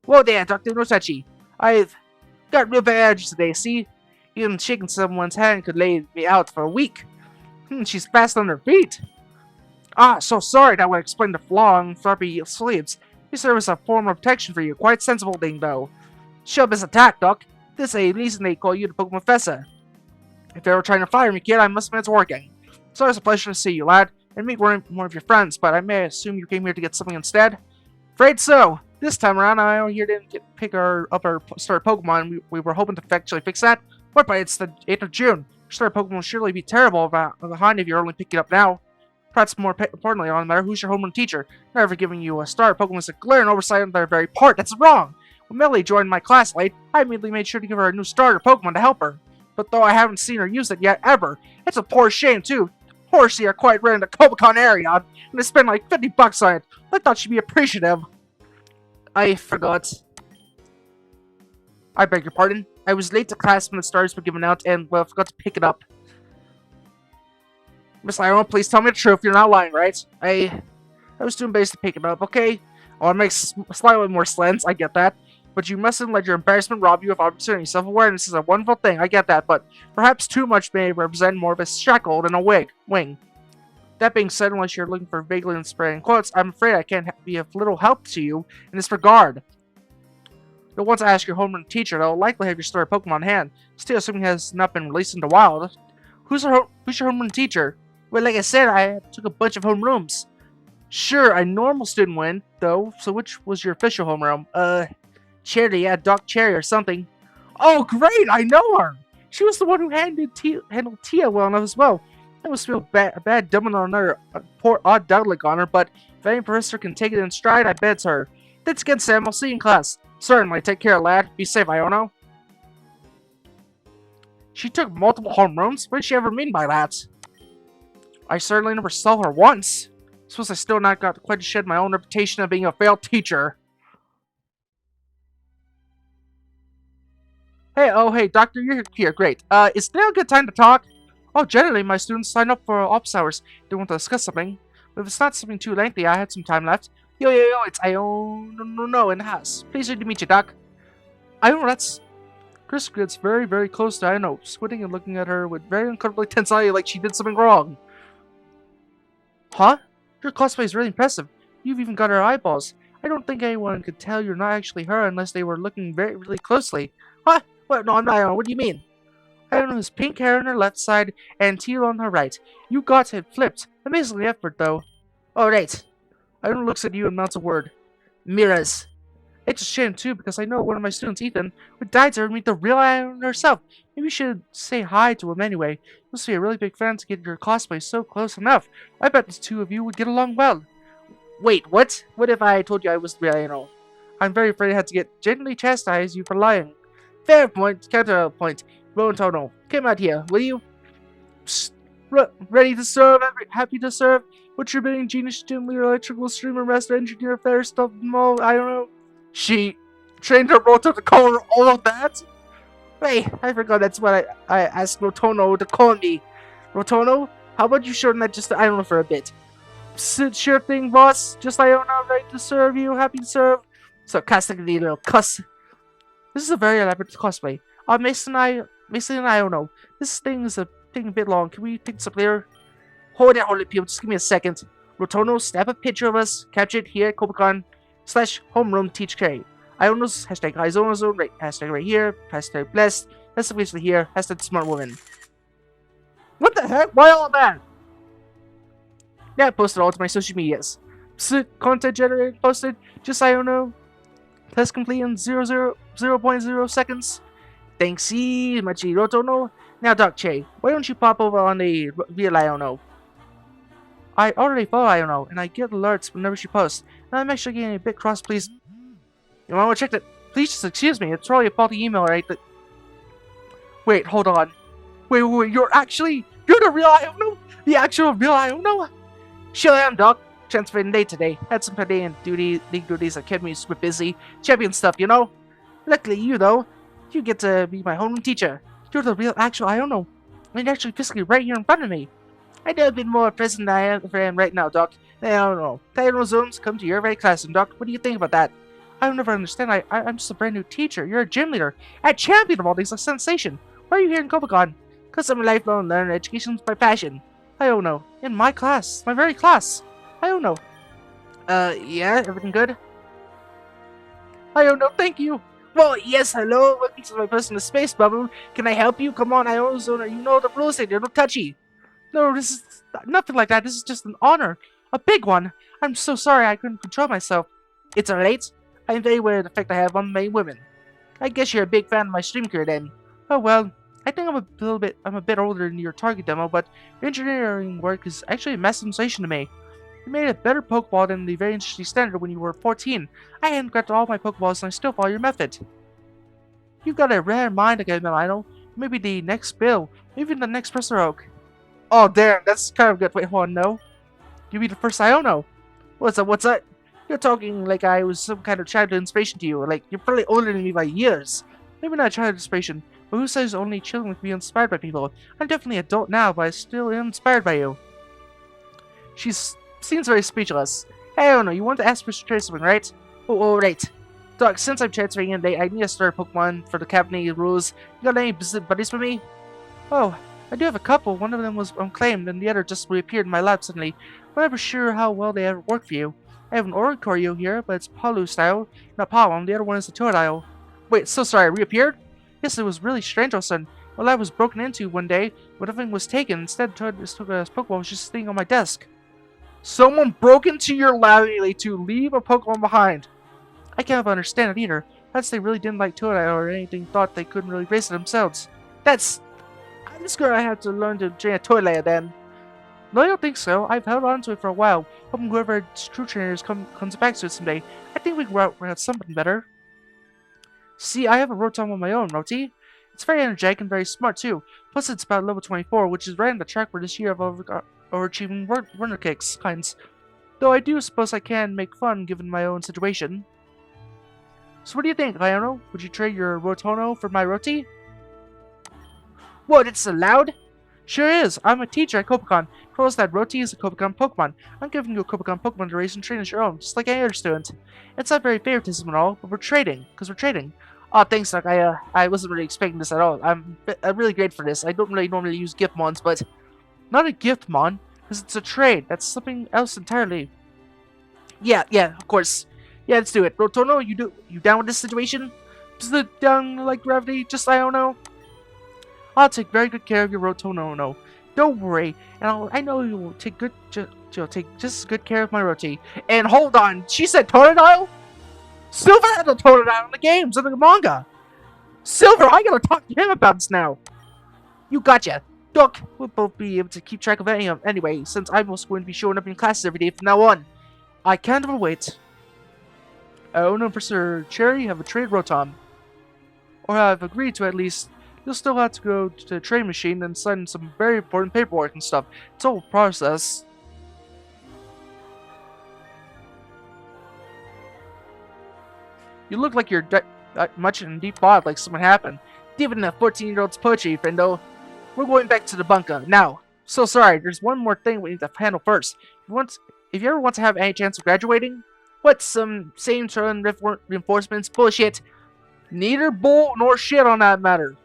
Whoa there, Dr. Nosachi. I've got real bad allergies today, see? Even shaking someone's hand could lay me out for a week. She's fast on her feet. Ah, so sorry that would explain the flaw in floppy sleeves. We serve as a form of protection for you. Quite sensible thing, though. Show up as attack, Doc. This is a reason they call you the Pokemon Professor. If they were trying to fire me, kid, I must admit it's working. So it's a pleasure to see you, lad, and meet more of your friends, but I may assume you came here to get something instead? Afraid so. This time around, I here didn't pick up our starter Pokemon. We were hoping to actually fix that. But it's the 8th of June. Your starter Pokemon will surely be terrible behind if you're only picking it up now. Perhaps more importantly, on the matter, who's your homeroom teacher? Never giving you a starter Pokemon is a glaring oversight on their very part. That's wrong. When Melly joined my class late, I immediately made sure to give her a new starter Pokemon to help her. But though I haven't seen her use it yet, ever, it's a poor shame too. Horsey are quite rare in the Comic-Con area, and I spent like $50 on it. I thought she'd be appreciative. I forgot. I beg your pardon. I was late to class when the stars were given out, and, well, I forgot to pick it up. Miss Lionel, please tell me the truth. You're not lying, right? I was too embarrassed to pick it up, okay? Oh, it makes slightly more sense, I get that. But you mustn't let your embarrassment rob you of opportunity. Self-awareness is a wonderful thing, I get that, but perhaps too much may represent more of a shackle than a wing. That being said, unless you're looking for vaguely inspiring quotes, I'm afraid I can't be of little help to you in this regard. You'll want to ask your homeroom teacher, they'll likely have your story Pokemon in hand. Still, assuming it has not been released in the wild. Who's your homeroom teacher? Well, like I said, I took a bunch of homerooms. Sure, a normal student went, though, so which was your official homeroom? Charity, yeah, Doc Cherry or something. Oh, great, I know her! She was the one who handled Tia well enough as well. I must feel bad dumping on another poor odd Douglas on her, but if any professor can take it in stride, I bet it's her. Thanks again, Sam, I'll see you in class. Certainly, take care, lad. Be safe, Iono. She took multiple homerooms? What did she ever mean by that? I certainly never saw her once. Suppose I still not got quite to shed my own reputation of being a failed teacher. Hey, Doctor, you're here, great. Is now a good time to talk? Oh, generally, my students sign up for office hours. They want to discuss something. But if it's not something too lengthy, I had some time left. Yo, it's no, in the house. Pleasure to meet you, Doc. That's... Chris gets very, very close to Ino, squinting and looking at her with very uncomfortably tense eye like she did something wrong. Huh? Your cosplay is really impressive. You've even got her eyeballs. I don't think anyone could tell you're not actually her unless they were looking really closely. Huh? What? No, I'm not Ino. What do you mean? Ino has pink hair on her left side and teal on her right. You got it flipped. Amazing effort, though. Oh, right. Ino looks at you and mounts a word. Mirrors. It's a shame, too, because I know one of my students, Ethan, would die to meet the real Ino herself. Maybe you should say hi to him anyway. He must be a really big fan to get your cosplay so close enough. I bet the two of you would get along well. Wait, what? What if I told you I was the real Ino? I'm very afraid I had to get gently chastise you for lying. Fair point, counterpoint. Rowan Tono, come out here, will you? Psst. Ready to serve, happy to serve. What's your bidding, genius, student leader, electrical streamer, master engineer, fair stuff, mall, I don't know. She trained her Roto to call her all of that? Hey, I forgot that's what I asked Rotono to call me. Rotono, how about you shorten that just to Iono for a bit? Sure thing, boss. Just Iono, ready to serve you, happy to serve. Sarcastically, little cuss. This is a very elaborate cosplay. Mason and Iono. This thing is taking a bit long. Can we take this up there? Hold it, people. Just give me a second. Rotono, snap a picture of us. Capture it here at Comic-Con /homeroom teach K. Iono's hashtag #IZonazone, right, hashtag right here, hashtag blessed, hashtag basically here, hashtag smart woman. What the heck? Why all of that? Yeah, I posted all to my social medias. Content generated, posted, just Iono. Test complete in 0.0 seconds. Thanks, Machi Rotono. Now, Doc Che, why don't you pop over on the real Iono? I already follow Iono, and I get alerts whenever she posts. And I'm actually getting a bit cross, please. You want to check that? Please just excuse me, it's probably a faulty email, right? Wait, hold on. Wait, you're the real Iono? The actual real Iono? Sure I am, Doc. Transferred late today. Had some day and league duties that kept me super busy. Champion stuff, you know? Luckily you, though. You get to be my homeroom teacher. You're the real actual Iono. And you're actually physically right here in front of me. I know a bit more present than I am right now, Doc. I don't know. Iono zones come to your very classroom, Doc. What do you think about that? I'll never understand. I'm just a brand new teacher. You're a gym leader. A champion of all things, a sensation. Why are you here in Comic-Con? Because I'm a lifelong learner. Education's my passion. I don't know. In my class. My very class. I don't know. Yeah? Everything good? I don't know. Thank you. Well, yes, hello. Welcome to my personal space bubble. Can I help you? Come on, Iono. You know the rules here. They're no touchy. No, this is nothing like that. This is just an honor. A big one. I'm so sorry I couldn't control myself. It's alright. I'm very aware of the effect I have on many women. I guess you're a big fan of my stream career then. Oh well, I think I'm a bit older than your target demo, but your engineering work is actually a massive sensation to me. You made a better Pokeball than the very interesting standard when you were 14. I handcrafted all my Pokeballs and I still follow your method. You've got a rare mind again, Milano. Maybe the next Bill, maybe the next Professor Oak. Oh, damn, that's kind of good. Wait, hold on, no. You be the first Iono. What's up, what's up? You're talking like I was some kind of childhood inspiration to you. Like, you're probably older than me by years. Maybe not childhood inspiration, but who says only children can be inspired by people? I'm definitely an adult now, but I still am inspired by you. She seems very speechless. Hey, Iono, you want to ask Mr. Trey something, right? Oh, right. Doc, since I'm transferring in late, I need to start a Pokemon for the Academy rules. You got any buddies for me? Oh, I do have a couple. One of them was unclaimed, and the other just reappeared in my lab suddenly. I'm never sure how well they ever work for you. I have an Oricorio here, but it's Palu style, not Palom. The other one is the Totodile. Wait, so sorry, reappeared? Yes, it was really strange all of a sudden. My lab was broken into one day, but everything was taken. Instead, this Pokemon was just sitting on my desk. Someone broke into your lab to leave a Pokemon behind. I can't understand it either. Perhaps they really didn't like Totodile or anything, thought they couldn't really raise it themselves. I'm just gonna have to learn to train a Totodile then. No, I don't think so. I've held on to it for a while, hoping whoever's true trainers comes back to it someday. I think we can work out something better. See, I have a Rotom of my own, Roti. It's very energetic and very smart too. Plus, it's about level 24, which is right on the track for this year of overachieving runner kicks kinds. Though I do suppose I can make fun given my own situation. So what do you think, Iono? Would you trade your Rotono for my Roti? What, it's allowed? Sure is. I'm a teacher at Copacon. Told us that Roti is a Copacon Pokemon. I'm giving you a Copacon Pokemon to raise and train as your own, just like any other student. It's not very favoritism at all, but we're trading. Oh, thanks, Doc. I wasn't really expecting this at all. I'm really great for this. I don't really normally use Giftmons, but not a Giftmon, because it's a trade. That's something else entirely. Yeah, of course. Yeah, let's do it. Rotono, you down with this situation? Is it down like gravity? Just I don't know. I'll take very good care of your Rotono. No, don't worry, and I know you will take just as good care of my Roti. And hold on, she said Totodile? Silver had a Totodile in the games in the manga. Silver, I gotta talk to him about this now. You gotcha. Doc, we'll both be able to keep track of any of anyway, since I'm also going to be showing up in classes every day from now on. I can't wait. Iono and Professor Cherry have a trade Rotom, or have agreed to at least. You'll still have to go to the trade machine and sign some very important paperwork and stuff. It's all a process. You look like you're much in deep thought, like something happened. Even a 14-year-old's poetry, friendo. We're going back to the bunker now. So sorry, there's one more thing we need to handle first. If you ever want to have any chance of graduating, what some same turn reinforcements bullshit. Neither bull nor shit on that matter.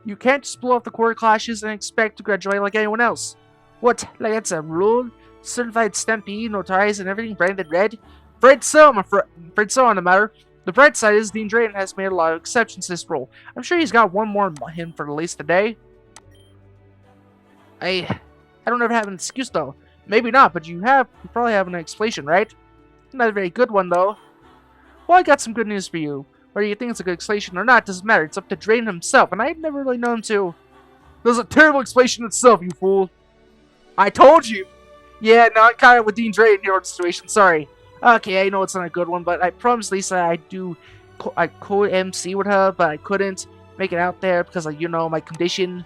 You can't just blow off the quarter clashes and expect to graduate like anyone else. What? Like that's a rule? Certified stampede, notarized, and everything branded red? Afraid so on the matter. The bright side is Dean Drayton has made a lot of exceptions to this rule. I'm sure he's got one more in him for at least today. I don't ever have an excuse though. Maybe not, but you probably have an explanation, right? Not a very good one though. Well, I got some good news for you. Whether you think it's a good explanation or not doesn't matter. It's up to Drayton himself, and I've never really known to. There's a terrible explanation itself, you fool. I told you. Yeah, no, I'm kind of with Dean Drayton in your situation. Sorry. Okay, I know it's not a good one, but I promised Lisa I could MC with her, but I couldn't make it out there because of, my condition.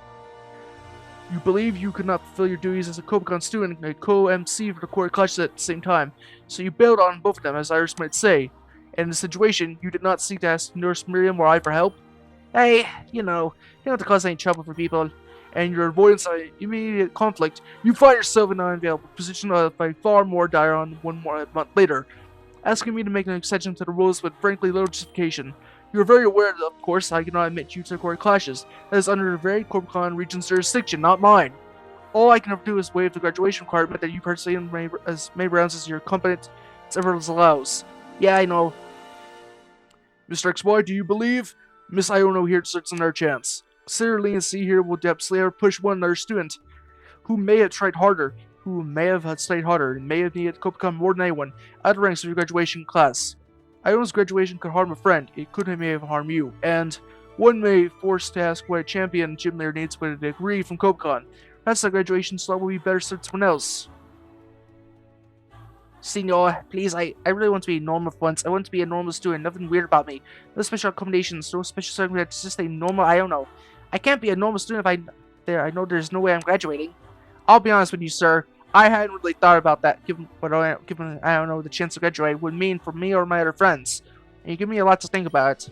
You believe you could not fulfill your duties as a Copacon student and a co-MC for the quarter classes at the same time, so you bailed on both of them, as Iris might say. And in the situation, you did not seek to ask Nurse Miriam or I for help. Hey, you don't have to cause any trouble for people. And your avoidance of immediate conflict, you find yourself in an unavailable position of a far more dire on one more month later, asking me to make an exception to the rules with frankly little justification. You are very aware that, of course, I cannot admit you to court clashes. That is under the very Corpcon region's jurisdiction, not mine. All I can do is waive the graduation requirement that you personally made rounds as your competence ever allows. Yeah, I know. Mr. XY, do you believe? Miss Iono here deserves another chance. Consider leniency here will absolutely push one another student who may have tried harder, and may have needed Copacon more than anyone, out of ranks of your graduation class. Iono's graduation could harm a friend, it could may have harmed you, and one may force to ask what a champion gym leader needs with a degree from Copacon. Perhaps that graduation slot will be better suited to someone else. Senor, please, I really want to be normal for once. I want to be a normal student, nothing weird about me. No special accommodations, no special circumstances, just a normal Iono. I can't be a normal student if I know there's no way I'm graduating. I'll be honest with you, sir. I hadn't really thought about that, given I don't know the chance to graduate would mean for me or my other friends. And you give me a lot to think about.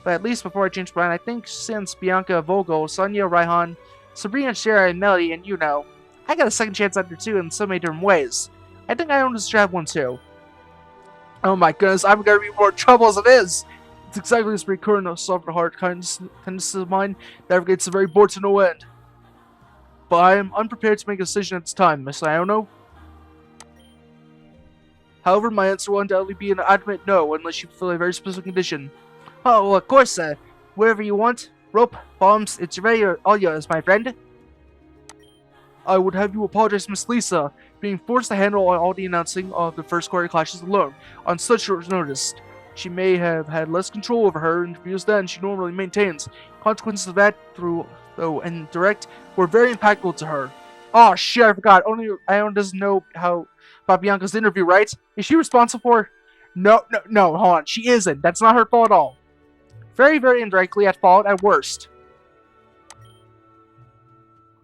But at least before I change my mind, I think since Bianca, Vogel, Sonia, Raihan, Sabrina, Shara, and Melody, and you know, I got a second chance after two in so many different ways. I think I own this have one too. Oh my goodness, I'm gonna be more trouble as it is. It's exactly this recurrent soft heart kindness of mine that gets very bored to no end. But I am unprepared to make a decision at this time, Miss Iono. However, my answer will undoubtedly be an adamant no, unless you fulfill a very specific condition. Oh, well, of course, whatever you want. Rope, bombs, it's all yours, my friend. I would have you apologize, Miss Lisa, being forced to handle all the announcing of the first quarter clashes alone, on such short notice. She may have had less control over her interviews than she normally maintains. Consequences of that, though indirect, were very impactful to her. Oh shit, I forgot. Only Ion doesn't know how about Bianca's interview, right? Is she responsible for? No, hold on. She isn't. That's not her fault at all. Very, very indirectly at fault at worst.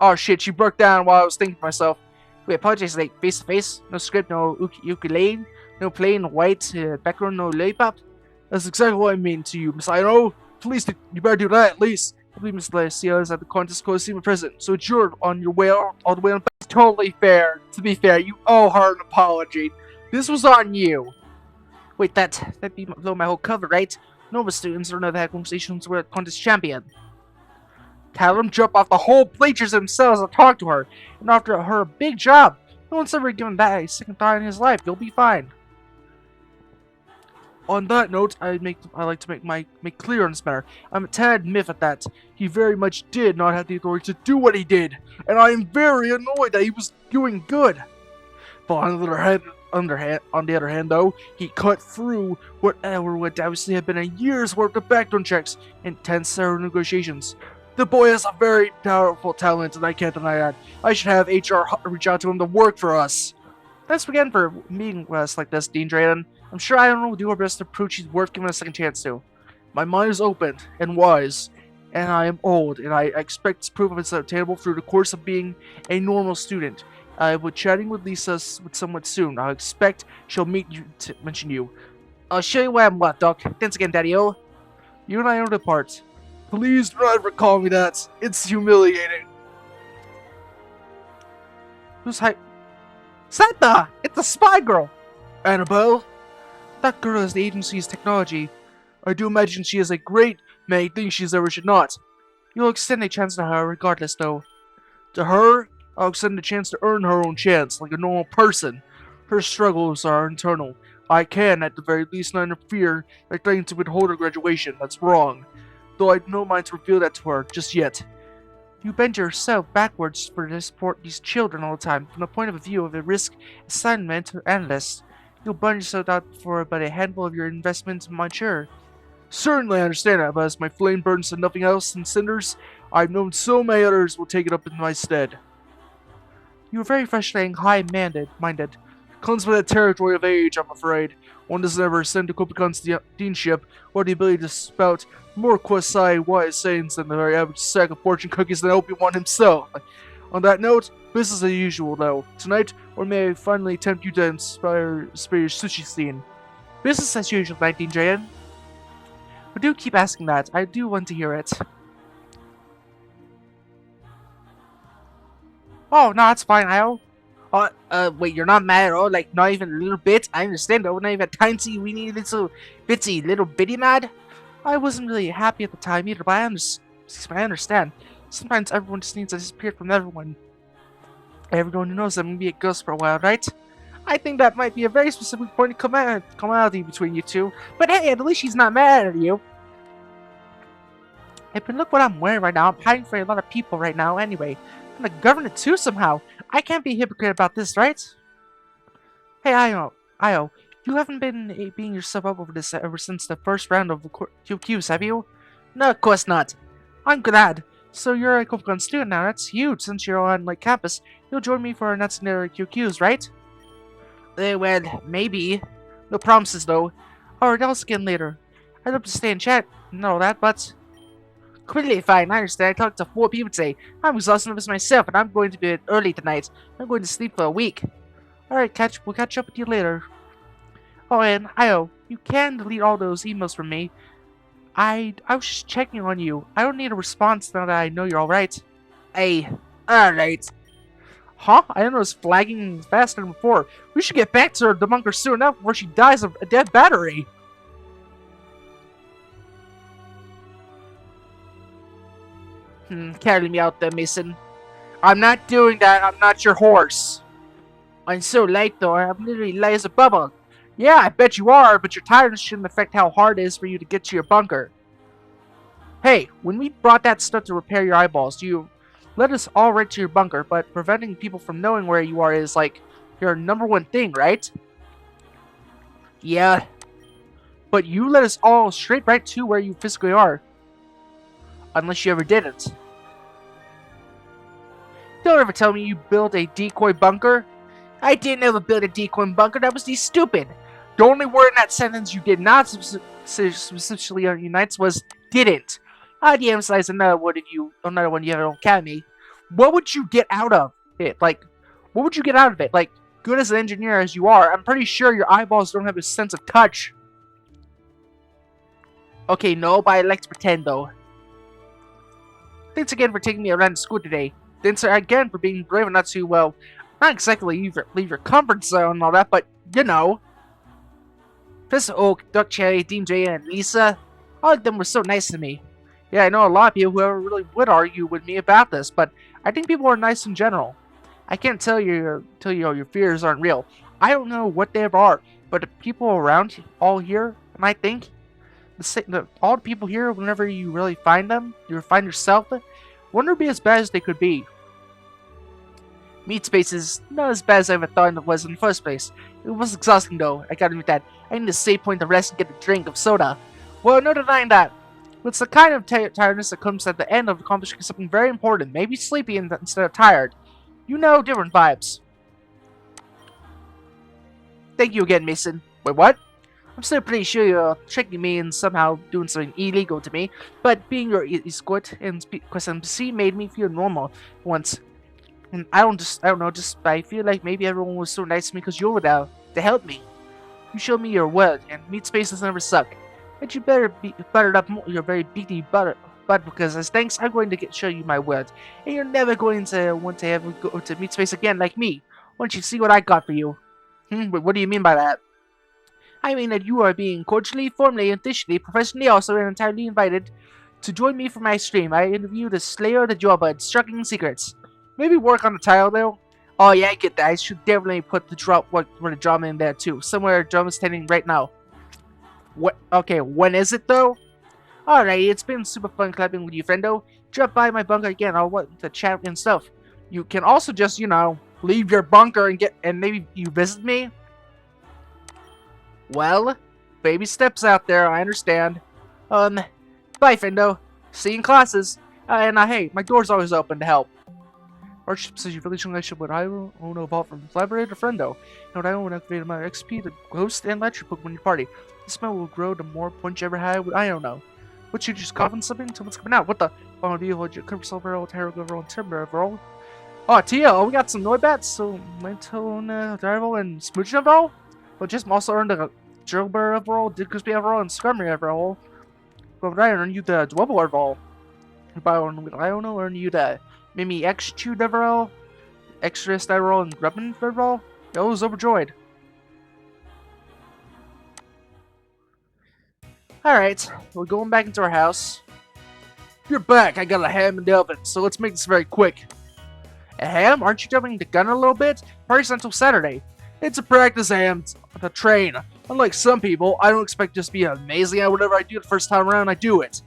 Oh shit, she broke down while I was thinking to myself. Wait, apologize, like face to face, no script, no ukulele, no plain white background, no lollipop. That's exactly what I mean to you, Miss Ino. Please, you better do that at least. I believe Miss Lacia is at the contest Coliseum present, so it's you're on your way all the way on back. Totally fair. To be fair, you owe her an apology. This was on you. Wait, that'd be below my whole cover, right? Nova students are never had conversations with a contest champion. Tell them jump off the whole bleachers themselves and talk to her, and after her a big job. No one's ever given that a second thought in his life. You'll be fine. On that note, I like to make clear on this matter. I'm a tad miffed at that. He very much did not have the authority to do what he did, and I am very annoyed that he was doing good. But on the other hand, though, he cut through whatever would obviously have been a year's worth of background checks and tense negotiations. The boy has a very powerful talent, and I can't deny that. I should have HR reach out to him to work for us. Thanks again for meeting with us like this, Dean Drayden. I'm sure I don't know do our best to prove she's worth giving a second chance to. My mind is open and wise, and I am old, and I expect proof of it's obtainable through the course of being a normal student. I will be chatting with Lisa somewhat soon. I expect she'll meet you to mention you. I'll show you where I'm what, Doc. Thanks again, Daddy-O. You and I know the parts. Please do not ever call me that. It's humiliating. Who's Santa! It's the spy girl! Annabelle? That girl is the agency's technology. I do imagine she has a great many things she ever should not. You'll extend a chance to her regardless, though. To her, I'll extend a chance to earn her own chance, like a normal person. Her struggles are internal. I can, at the very least, not interfere by threatening to withhold her graduation. That's wrong. Though I have no mind to reveal that to her, just yet. You bend yourself backwards to support these children all the time, from the point of view of a risk assignment analyst. You'll burn yourself out for but a handful of your investments mature. Certainly I understand that, but as my flame burns to nothing else than cinders, I've known so many others will take it up in my stead. You are very frustrating, high-minded. Comes with the territory of age, I'm afraid. One doesn't ever ascend to Copicon's deanship, or the ability to spout more quasi-wise sayings than the very average sack of fortune cookies than Obi-Wan himself. On that note, business as usual, though. Tonight, or may I finally tempt you to inspire your sushi scene. Business as usual, 19 Jayan. But do keep asking that. I do want to hear it. Oh, no, that's fine, Io. Wait, you're not mad at all? Like, not even a little bit? I understand, though. Not even a tiny, weeny, little bitty mad? I wasn't really happy at the time either, but I understand. Sometimes everyone just needs to disappear from everyone. Everyone who knows them can be a ghost for a while, right? I think that might be a very specific point of commonality between you two. But hey, at least she's not mad at you. Hey, but look what I'm wearing right now. I'm hiding from a lot of people right now anyway. I'm the governor too somehow. I can't be a hypocrite about this, right? Hey, Io, you haven't been beating yourself up over this ever since the first round of QQs, have you? No, of course not. I'm glad. So you're a Kopicon student now. That's huge. Since you're on campus, you'll join me for our next QQs, right? Well, maybe. No promises though. Alright, I'll see you again later. I'd love to stay and chat and all that, but Completely fine, I understand. I talked to 4 people today. I'm exhausted of this myself, and I'm going to bed early tonight. I'm going to sleep for a week. Alright, we'll catch up with you later. Oh, and Io, you can delete all those emails from me. I was just checking on you. I don't need a response now that I know you're alright. Hey, alright. Huh? I don't know it's flagging faster than before. We should get back to the bunker soon enough before she dies of a dead battery. Carry me out there, Mason. I'm not doing that. I'm not your horse. I'm so light, though. I'm literally light as a bubble. Yeah, I bet you are, but your tiredness shouldn't affect how hard it is for you to get to your bunker. Hey, when we brought that stuff to repair your eyeballs, you led us all right to your bunker, but preventing people from knowing where you are is, like, your #1 thing, right? Yeah. But you led us all straight right to where you physically are. Unless you ever didn't. Don't ever tell me you built a decoy bunker. I didn't ever build a decoy bunker. That was stupid. The only word in that sentence you did not specifically unites was didn't. I'd emphasize another one you have on Academy. What would you get out of it? Like, what would you get out of it? Like, good as an engineer as you are, I'm pretty sure your eyeballs don't have a sense of touch. Okay, no, but I like to pretend though. Thanks again for taking me around to school today. Thanks again for being brave enough to, well, not exactly leave your comfort zone and all that, but, you know. Professor Oak, Duck Cherry, Dean J, and Lisa, all of them were so nice to me. Yeah, I know a lot of people who really would argue with me about this, but I think people are nice in general. I can't tell you your fears aren't real. I don't know what they ever are, but the people around all here, and I think, all the people here, whenever you really find them, you find yourself, wouldn't be as bad as they could be. Meat space is not as bad as I ever thought it was in the first place. It was exhausting though, I gotta admit that. I need to save point to rest and get a drink of soda. Well, no denying that. It's the kind of tiredness that comes at the end of accomplishing something very important. Maybe sleepy instead of tired. You know, different vibes. Thank you again, Mason. Wait, what? I'm still pretty sure you're tricking me and somehow doing something illegal to me, but being your escort and QuestMC made me feel normal once. And I don't know, I feel like maybe everyone was so nice to me because you were there to help me. You showed me your word, and meat spaces never suck. But you better be buttered up more, your very beady butt, because as thanks, I'm going to show you my word. And you're never going to want to ever go to meat space again like me, once you see what I got for you. But what do you mean by that? I mean that you are being cordially, formally, officially, professionally, also and entirely invited to join me for my stream. I interview the Slayer of the Jawbud, Striking Secrets. Maybe work on the title though. Oh yeah, I get that. I should definitely put the drama in there too. Somewhere drama's standing right now. What? Okay, when is it though? Alright, it's been super fun clapping with you, friendo. Drop by my bunker again. I'll want to chat and stuff. You can also just, you know, leave your bunker and maybe you visit me. Well, baby steps out there, I understand. Bye, friendo. See you in classes. And hey, my door's always open to help. Archbishop says you really strong relationship with I own a vault from collaborator friendo. Note I own activated my XP, the ghost, and electric Pokemon party. This smell will grow the more punch you ever had with I don't know. What you just coughing something until what's coming out? What the? Oh, do you hold your Cooper Silver, Tarot Overall, and Timber Overall? Oh, Tio, we got some Noibats, so Mentone, Darvel, and Smoochie Overall? But just also earned a Gerber Overall, Crispy Overall, and Scrummy Overall. But I earned you the Dwebble Overall. I don't know, earn you the Mimi X2 Overall, Extra Overall, and Grubbin Overall. I was overjoyed. Alright, we're going back into our house. You're back, I got a ham in the oven, so let's make this very quick. A ham? Aren't you jumping the gun a little bit? Party's until Saturday. It's a practice ham to train. Unlike some people, I don't expect just to be amazing at whatever I do the first time around I do it.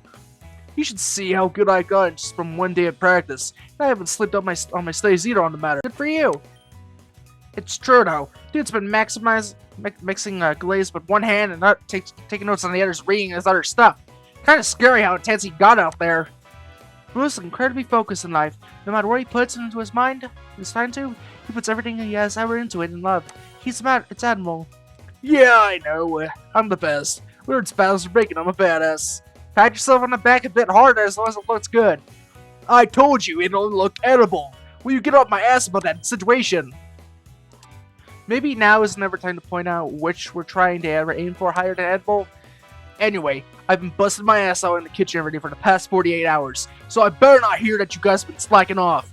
You should see how good I got just from one day of practice. I haven't slipped on my studies either on the matter. Good for you. It's true though. Dude's been mixing glaze with one hand and not taking notes on the other's reading his other stuff. Kind of scary how intense he got out there. Bruce is incredibly focused in life. No matter what he puts into his mind, his time to, he puts everything he has ever into it in love. It's admirable. Yeah, I know. I'm the best. Words battles are breaking. I'm a badass. Pat yourself on the back a bit harder as long as it looks good. I told you it'll look edible. Will you get off my ass about that situation? Maybe now is never time to point out which we're trying to ever aim for higher than edible. Anyway, I've been busting my ass out in the kitchen every day for the past 48 hours, so I better not hear that you guys have been slacking off.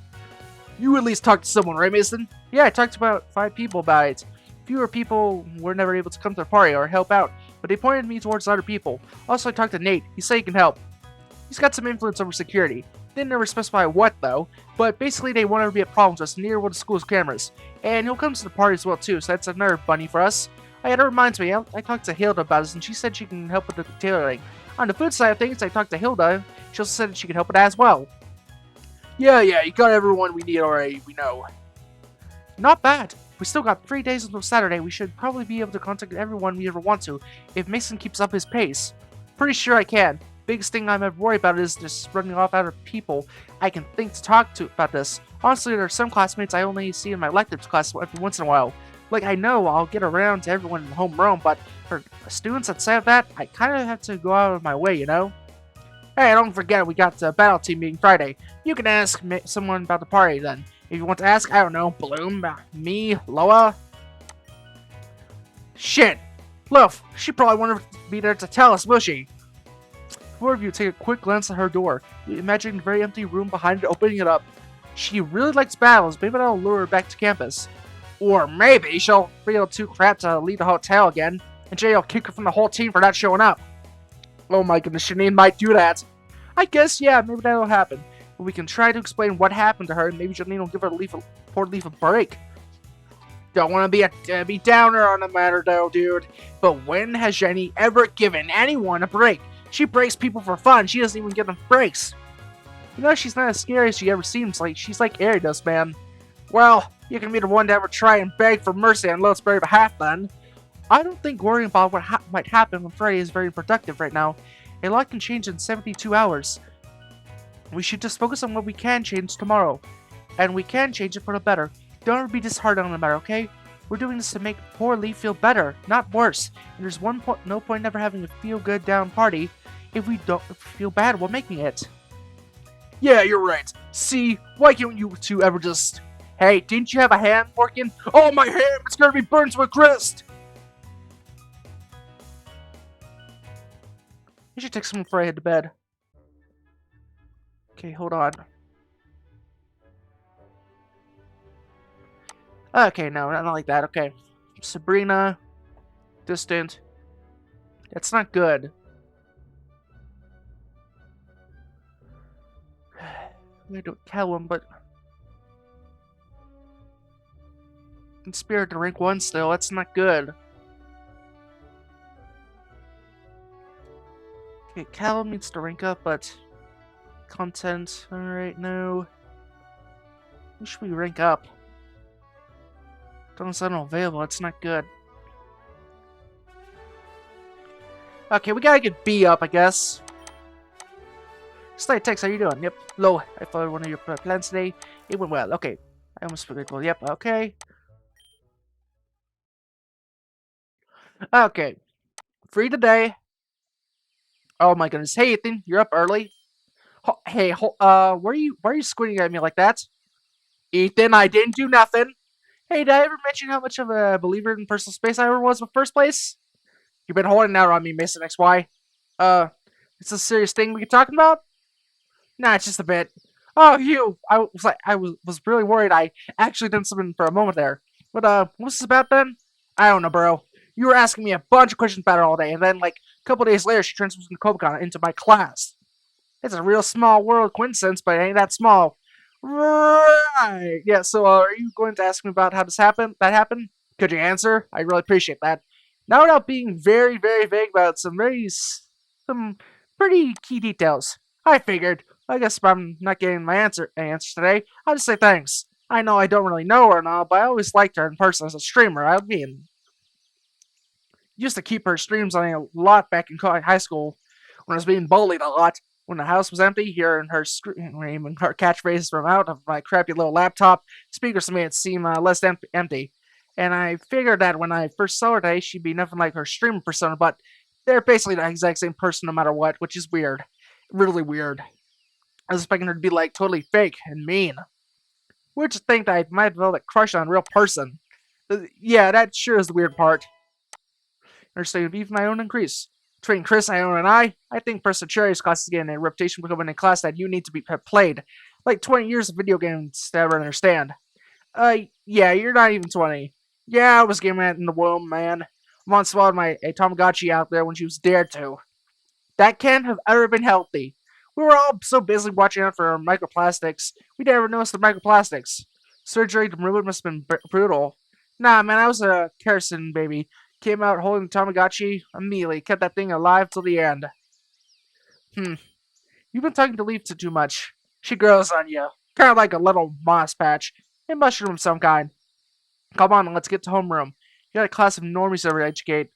You at least talked to someone, right, Mason? Yeah, I talked to about 5 people about it. Fewer people were never able to come to the party or help out, but they pointed me towards other people. Also, I talked to Nate. He said he can help. He's got some influence over security. Didn't ever specify what, though, but basically they won't ever be a problem to us near one of the school's cameras. And he'll come to the party as well, too, so that's another bunny for us. That reminds me, I talked to Hilda about this, and she said she can help with the tailoring. On the food side of things, I talked to Hilda. She also said that she could help with that as well. Yeah, you got everyone we need already, we know. Not bad. We still got 3 days until Saturday. We should probably be able to contact everyone we ever want to, if Mason keeps up his pace. Pretty sure I can. Biggest thing I'm ever worried about is just running off out of people I can think to talk to about this. Honestly, there are some classmates I only see in my electives class every once in a while. Like, I know I'll get around to everyone in homeroom, but for students that say that, I kind of have to go out of my way, you know? Hey, don't forget we got the battle team meeting Friday. You can ask someone about the party then. If you want to ask, I don't know, Bloom, me, Loa. Shit! Luff, she probably won't be there to tell us, will she? 4 of you take a quick glance at her door. You imagine a very empty room behind it, opening it up. She really likes battles. Maybe that'll lure her back to campus. Or maybe she'll feel too crap to leave the hotel again, and Jay will kick her from the whole team for not showing up. Oh my goodness, Shanine might do that. I guess, yeah, maybe that'll happen. But we can try to explain what happened to her, and maybe Janine will give her poor leaf a break. Don't want to be a Debbie Downer on the matter, though, dude. But when has Jenny ever given anyone a break? She breaks people for fun. She doesn't even give them breaks. You know, she's not as scary as she ever seems. Like, she's like Aridos, man. Well, you can be the one to ever try and beg for mercy on Lotusberry's behalf, then. I don't think worrying about what might happen when Friday is very productive right now. A lot can change in 72 hours. We should just focus on what we can change tomorrow. And we can change it for the better. Don't ever be disheartened on the matter, okay? We're doing this to make poor Lee feel better, not worse. And there's no point never having a feel-good down party if we don't feel bad while making it. Yeah, you're right. See, why can't you two ever just... Hey, didn't you have a ham working? Oh, my ham! It's gonna be burned to a crisp! I should take someone before I head to bed. Okay, hold on. Okay, no, not like that. Okay. Sabrina. Distant. That's not good. I don't tell him, but... In spirit to rank 1 still, that's not good. Okay, Callum needs to rank up, but... Content, alright, no. Who should we rank up? Don't sound available, it's not good. Okay, we gotta get B up, I guess. Slide text, how you doing? Yep, low. I followed one of your plans today. It went well, okay. I almost forgot. Well, yep, okay. Okay. Free today. Oh my goodness. Hey, Ethan, you're up early. Hey, why are you squinting at me like that? Ethan, I didn't do nothing. Hey, did I ever mention how much of a believer in personal space I ever was in the first place? You've been holding out on me, Mason XY. It's a serious thing we can talk about? Nah, it's just a bit. Oh, you! I was really worried. I actually did something for a moment there. But what's this about then? I don't know, bro. You were asking me a bunch of questions about her all day, and then like a couple days later, she transfers from Cobacon into my class. It's a real small world coincidence, but it ain't that small. Right. Yeah. So, are you going to ask me about how that happened? Could you answer? I really appreciate that. Now, without being very, very vague about some pretty key details. I figured. I guess if I'm not getting my answers today, I'll just say thanks. I know I don't really know her and all, but I always liked her in person as a streamer. I mean, used to keep her streams on a lot back in high school when I was being bullied a lot. When the house was empty, hearing her scream and her catchphrases from out of my crappy little laptop speakers made it seem less empty. And I figured that when I first saw her today, she'd be nothing like her streamer persona, but They're basically the exact same person no matter what, which is weird. Really weird. I was expecting her to be like totally fake and mean. Weird to think that I might develop a crush on a real person. Yeah, that sure is the weird part. Understanding of even my own increase. Between Chris, Iona, and I think Professor Cherry's class is getting a reputation for becoming a class that you need to be played. Like 20 years of video games to ever understand. Yeah, you're not even 20. Yeah, I was gaming it in the womb, man. Mom swallowed a Tamagotchi out there when she was dared to. That can't have ever been healthy. We were all so busy watching out for microplastics, we never noticed the microplastics. Surgery to remove it must have been brutal. Nah, man, I was a kerosene baby. Came out holding the Tamagotchi immediately, kept that thing alive till the end. You've been talking to Leaf too much. She grows on you. Kind of like a little moss patch. A mushroom of some kind. Come on, let's get to homeroom. You got a class of normies to educate.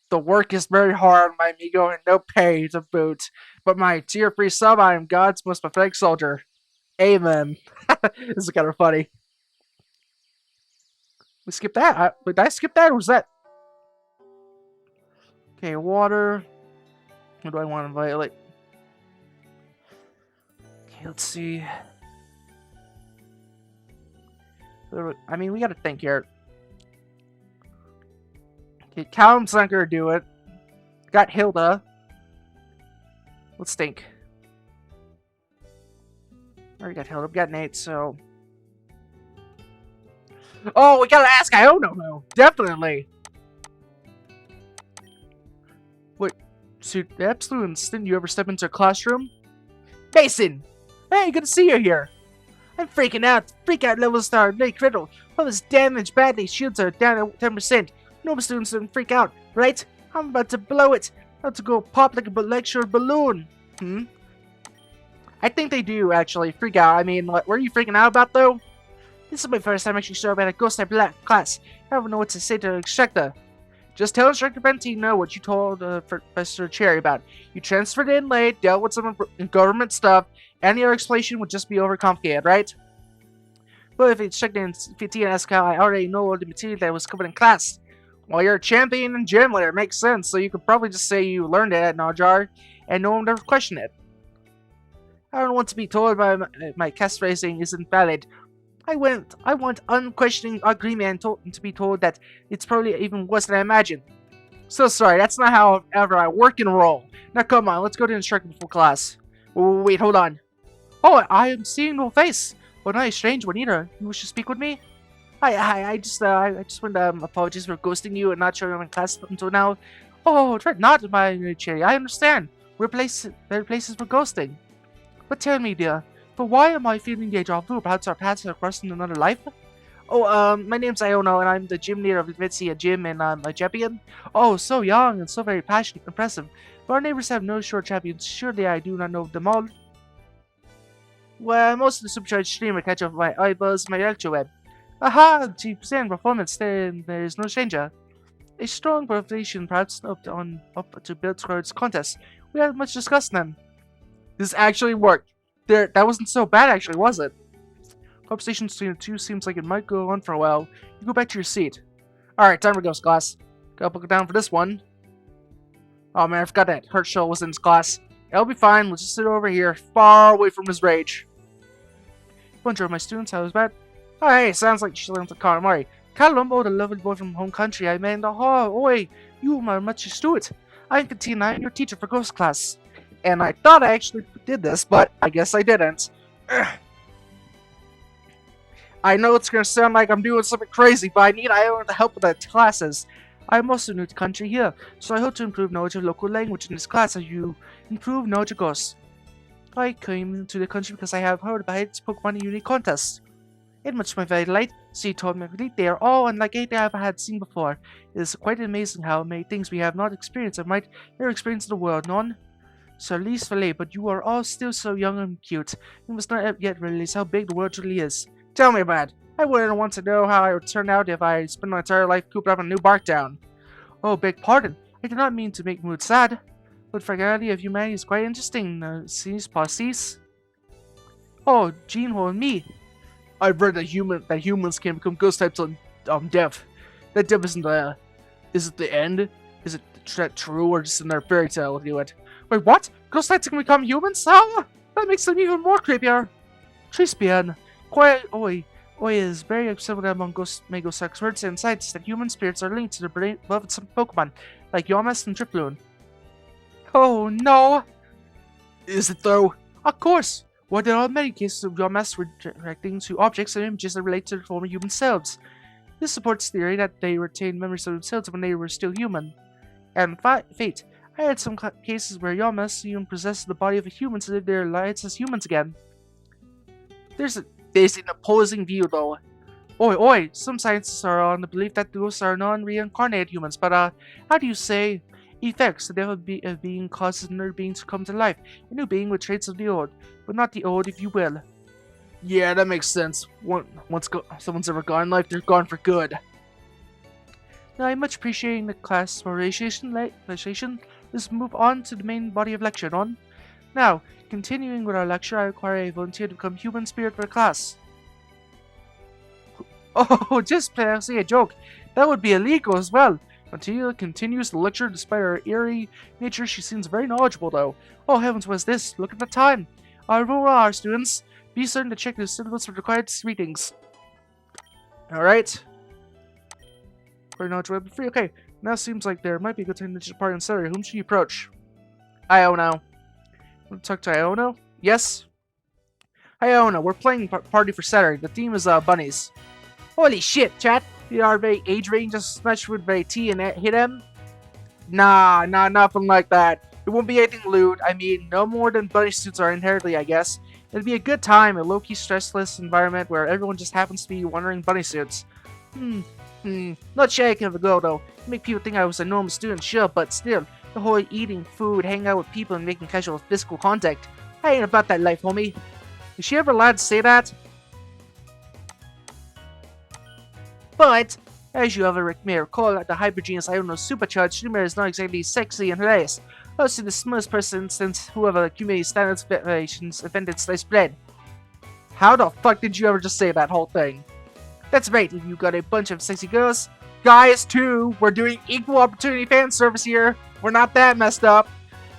The work is very hard, my amigo, and no pay to boot. But my tier-free sub, I am God's most pathetic soldier. Amen. This is kind of funny. We skipped that. Did I skip that, or was that? Okay, water. What do I want to violate? Okay, let's see. I mean, we gotta think here. Okay, Callum's not gonna do it. Got Hilda. Let's think. Already got Hilda. We got Nate, so. Oh, we gotta ask Iona, no. Definitely. Wait, so absolute instant you ever step into a classroom? Mason! Hey, good to see you here. I'm freaking out. Freak out levels are really critical. All this damage badly. Shields are down at 10%. Normal students don't freak out, right? I'm about to blow it. I'm about to go pop like a lecture balloon. I think they do actually freak out. I mean, what were you freaking out about though? This is my first time actually showing up at a ghost type class. I don't know what to say to the instructor. Just tell Instructor Bentino what you told Professor Cherry about. You transferred in late, dealt with some government stuff. Any other explanation would just be overcomplicated, right? But if it's checked in 15 and ask how I already know all the material that was covered in class. Well, you're a champion and gym leader, it makes sense, so you could probably just say you learned it at Najar, and no one would ever question it. I don't want to be told my cast raising isn't valid. I want unquestioning agreement and to be told that it's probably even worse than I imagined. So sorry, that's not how ever I work and roll. Now come on, let's go to instructor before class. Wait, hold on. Oh, I am seeing no face. But not a strange one either. You wish to speak with me? I just want to apologize for ghosting you and not showing up in class until now. Oh, try not my Cherry. I understand. There are places for ghosting. But tell me, dear, but why am I feeling deja vu? Perhaps our paths are crossed in another life? Oh, my name's Iona, and I'm the gym leader of Vitsia Gym, and I'm a champion. Oh, so young and so very passionate and impressive. But our neighbors have no short champions. Surely I do not know them all. Well, most of the supercharged streamer catch up my eyeballs and my electroweb. Aha! 2% performance, then there is no stranger. A strong motivation, perhaps up to build towards contest. We haven't much discussed then. This actually worked. That wasn't so bad, actually, was it? Conversation between the two seems like it might go on for a while. You go back to your seat. Alright, time for ghost class. Gotta buckle down for this one. Oh man, I forgot that Herschel was in his class. It'll be fine, we'll just sit over here, far away from his rage. Bonjour, my students, how was that? Oh, hey, sounds like she learned to Karamari. Callum, the lovely boy from home country, I mean, oi, you are much astute. I'm Katina, I'm your teacher for ghost class. And I thought I actually did this, but I guess I didn't. I know it's gonna sound like I'm doing something crazy, but I need Iona to help with the classes. I'm also new to country here, so I hope to improve knowledge of local language in this class as you improve knowledge of ghosts. I came to the country because I have heard about its Pokemon unique contest. It much my very delight, she told me they are all unlike anything I ever had seen before. It is quite amazing how many things we have not experienced and might ever experience in the world, none. So least Valet, but you are all still so young and cute. You must not yet realize how big the world really is. Tell me about it. I wouldn't want to know how I would turn out if I spent my entire life cooped up in a new bark town. Oh, beg pardon. I did not mean to make mood sad. But fragility of humanity is quite interesting, sees posses. Oh, Gene-Ho and me. I've read that humans can become ghost types on death. That death isn't is it the end? Is it true or just another fairy tale to do it? Wait, what? Ghost knights can become humans? Huh? That makes them even more creepier. Trispian, quiet oi. Oi is very accepted among ghost magos experts and scientists that human spirits are linked to the beloved Pokemon, like Yamas and Drifloon. Oh no! Is it though? Of course! Well, there are many cases of Yamas reacting to objects and images that relate to their former human selves. This supports the theory that they retained memories of themselves when they were still human. And fate, I had some cases where Yamas even possessed the body of a human to live their lives as humans again. There's an opposing view though. Oi, some scientists are on the belief that ghosts are non-reincarnated humans, but how do you say effects? The death of a being causes another being to come to life, a new being with traits of the old, but not the old, if you will. Yeah, that makes sense. Once someone's ever gone in life, they're gone for good. Now, I'm much appreciating the class for relaxation. Let's move on to the main body of lecture on. Now, continuing with our lecture, I require a volunteer to become human spirit for the class. Oh, just say a joke. That would be illegal as well. Matilda continues the lecture. Despite her eerie nature, she seems very knowledgeable though. Oh heavens, what is this? Look at the time. Our students. Be certain to check the syllabus for required readings. Alright. Very knowledgeable, free. Okay, now seems like there might be a good time to depart on Saturday. Whom should you approach? Iono. Want to talk to Iono? Yes? Hi Iono, we're playing party for Saturday. The theme is bunnies. Holy shit, chat! Our age range just matched with T and hit him? Nah, nothing like that. It won't be anything lewd. I mean, no more than bunny suits are inherently, I guess. It'd be a good time, a low-key stressless environment where everyone just happens to be wondering bunny suits. Not shaking of a go though. Make people think I was a normal student, sure, but still, the whole eating food, hanging out with people, and making casual physical contact. I ain't about that life, homie. Is she ever allowed to say that? But, as you may recall, the hypergenius Iono supercharged Lumiere is not exactly sexy and hilarious. Also, the smallest person since whoever accumulated standards variations invented sliced bread. How the fuck did you ever just say that whole thing? That's right, if you got a bunch of sexy girls. Guys, too, we're doing equal opportunity fan service here. We're not that messed up.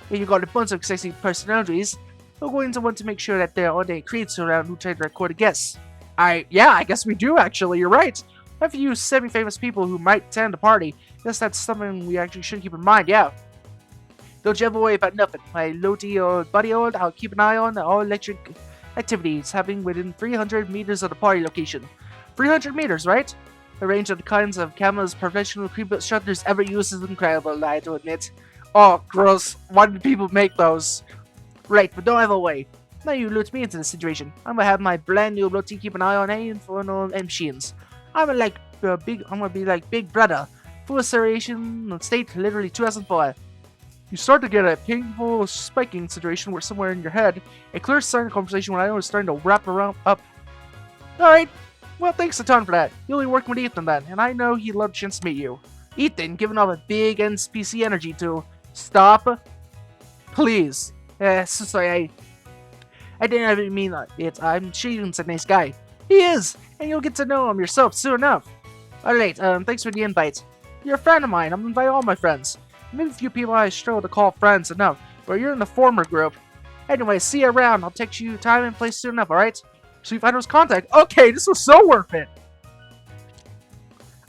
If you got a bunch of sexy personalities, we're going to want to make sure that there aren't any creeps around who try to record a guest. Yeah, I guess we do actually, you're right. I have a few semi-famous people who might attend the party. Guess that's something we actually should keep in mind, yeah. Don't you ever worry about nothing. My low-T old buddy old, I'll keep an eye on all electric activities happening within 300 meters of the party location. 300 meters, right? The range of the kinds of cameras professional creep shutters ever used is incredible, I have to admit. Oh, gross. Why did people make those? Right, but don't ever worry. Now you loot me into this situation. I'm gonna have my brand new low-T keep an eye on any infernal machines. I'm gonna be like Big Brother. Full acceleration state literally 2004. You start to get a painful spiking situation where somewhere in your head, a clear sign of conversation when I was starting to wrap around up. Alright, well thanks a ton for that. You'll be working with Ethan then, and I know he'd love a chance to meet you. Ethan, giving off a big NPC energy too. Stop. Please. So sorry, I didn't even mean it. I'm sure Ethan's a nice guy. He is, and you'll get to know him yourself soon enough. Alright, thanks for the invite. You're a friend of mine. I'm inviting all my friends. Maybe a few people I struggle to call friends enough, but you're in the former group. Anyway, see you around. I'll text you time and place soon enough, alright? So you find us contact. Okay, this was so worth it.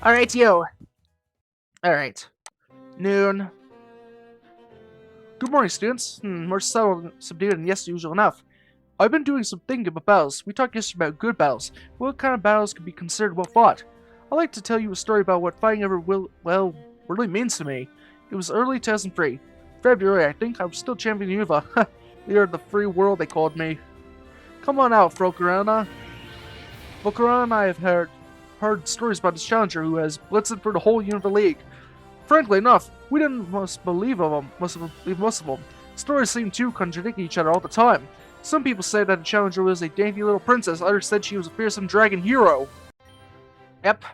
Alright, yo. Alright. Noon. Good morning, students. More subdued than yes, usual enough. I've been doing some thinking about battles. We talked yesterday about good battles. What kind of battles could be considered well fought? I'd like to tell you a story about what fighting ever really means to me. It was early 2003. February, I think. I was still champion Unova. Leader of the free world, they called me. Come on out, Volcarona. Volcarona and I have heard stories about this challenger who has blitzed for the whole Unova League. Frankly enough, we didn't believe most of them. Stories seem to contradict each other all the time. Some people say that the challenger was a dainty little princess, others said she was a fearsome dragon hero. Yep.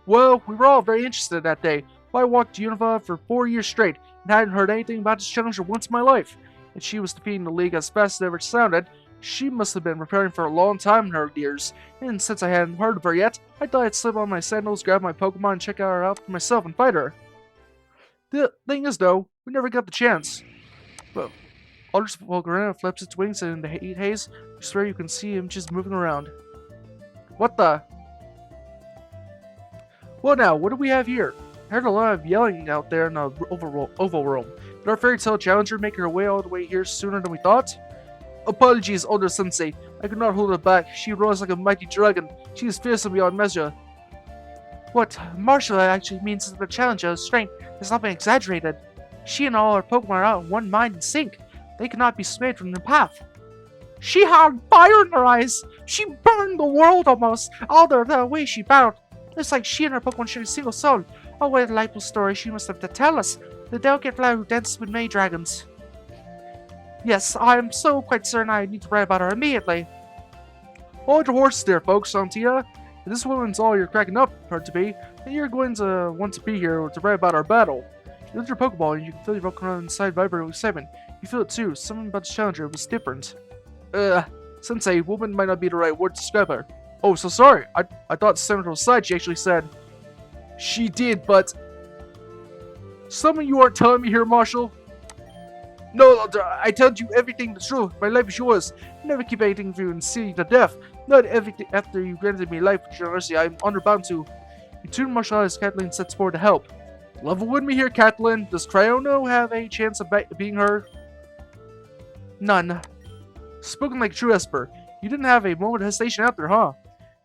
Well, we were all very interested that day. I walked to Unova for 4 years straight, and hadn't heard anything about this challenger once in my life. And she was defeating the league as fast as it ever sounded. She must have been preparing for a long time in her years, and since I hadn't heard of her yet, I thought I'd slip on my sandals, grab my Pokemon, and check her out for myself and fight her. The thing is, though, we never got the chance. But Alder's Volcarona flaps its wings and in the heat haze, I swear you can see him just moving around. What the? Well now, what do we have here? I heard a lot of yelling out there in the oval room. Did our fairy tale challenger make her way all the way here sooner than we thought? Apologies, Alder Sensei. I could not hold her back. She roars like a mighty dragon. She is fearsome beyond measure. What Marshall actually means is the challenger's strength has not been exaggerated. She and all her Pokemon are out in one mind and sync. They cannot be swayed from their path. She had fire in her eyes. She burned the world almost. Alder, the way she battled. It's like she and her Pokemon shared a single soul. Oh, what a delightful story she must have to tell us. The delicate flower who dances with May dragons. Yes, I am so quite certain I need to write about her immediately. Hold your horses there, folks, Santia. If this woman's all you're cracking up her to be, then you're going to want to be here to write about our battle. You lift your Pokeball and you can feel your Pokemon inside vibrate with excitement. You feel it too. Something about the challenger was different. Sensei, woman might not be the right word to describe her. Oh, so sorry. I thought sentimental side she actually said. She did, but... Something you aren't telling me here, Marshall? No, I told you everything that's true. My life is yours. Never keep anything from you and see to death. Not everything after you granted me life with generosity. I'm underbound to. You tune martial arts, Kathleen sets forward to help. Level with me here, Kathleen. Does Cryono have a chance of being heard? None. Spoken like a true Esper. You didn't have a moment of hesitation out there, huh?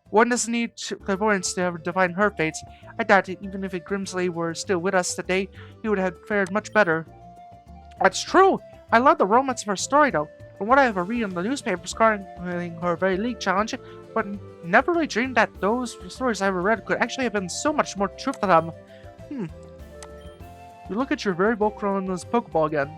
One doesn't need clairvoyance to ever divine her fates. I doubt it, even if Grimsley were still with us today, he would have fared much better. That's true! I love the romance of her story, though. From what I ever read in the newspapers regarding her very league challenge, but never really dreamed that those stories I ever read could actually have been so much more truth to them. You look at your very Volcarona's Pokeball again.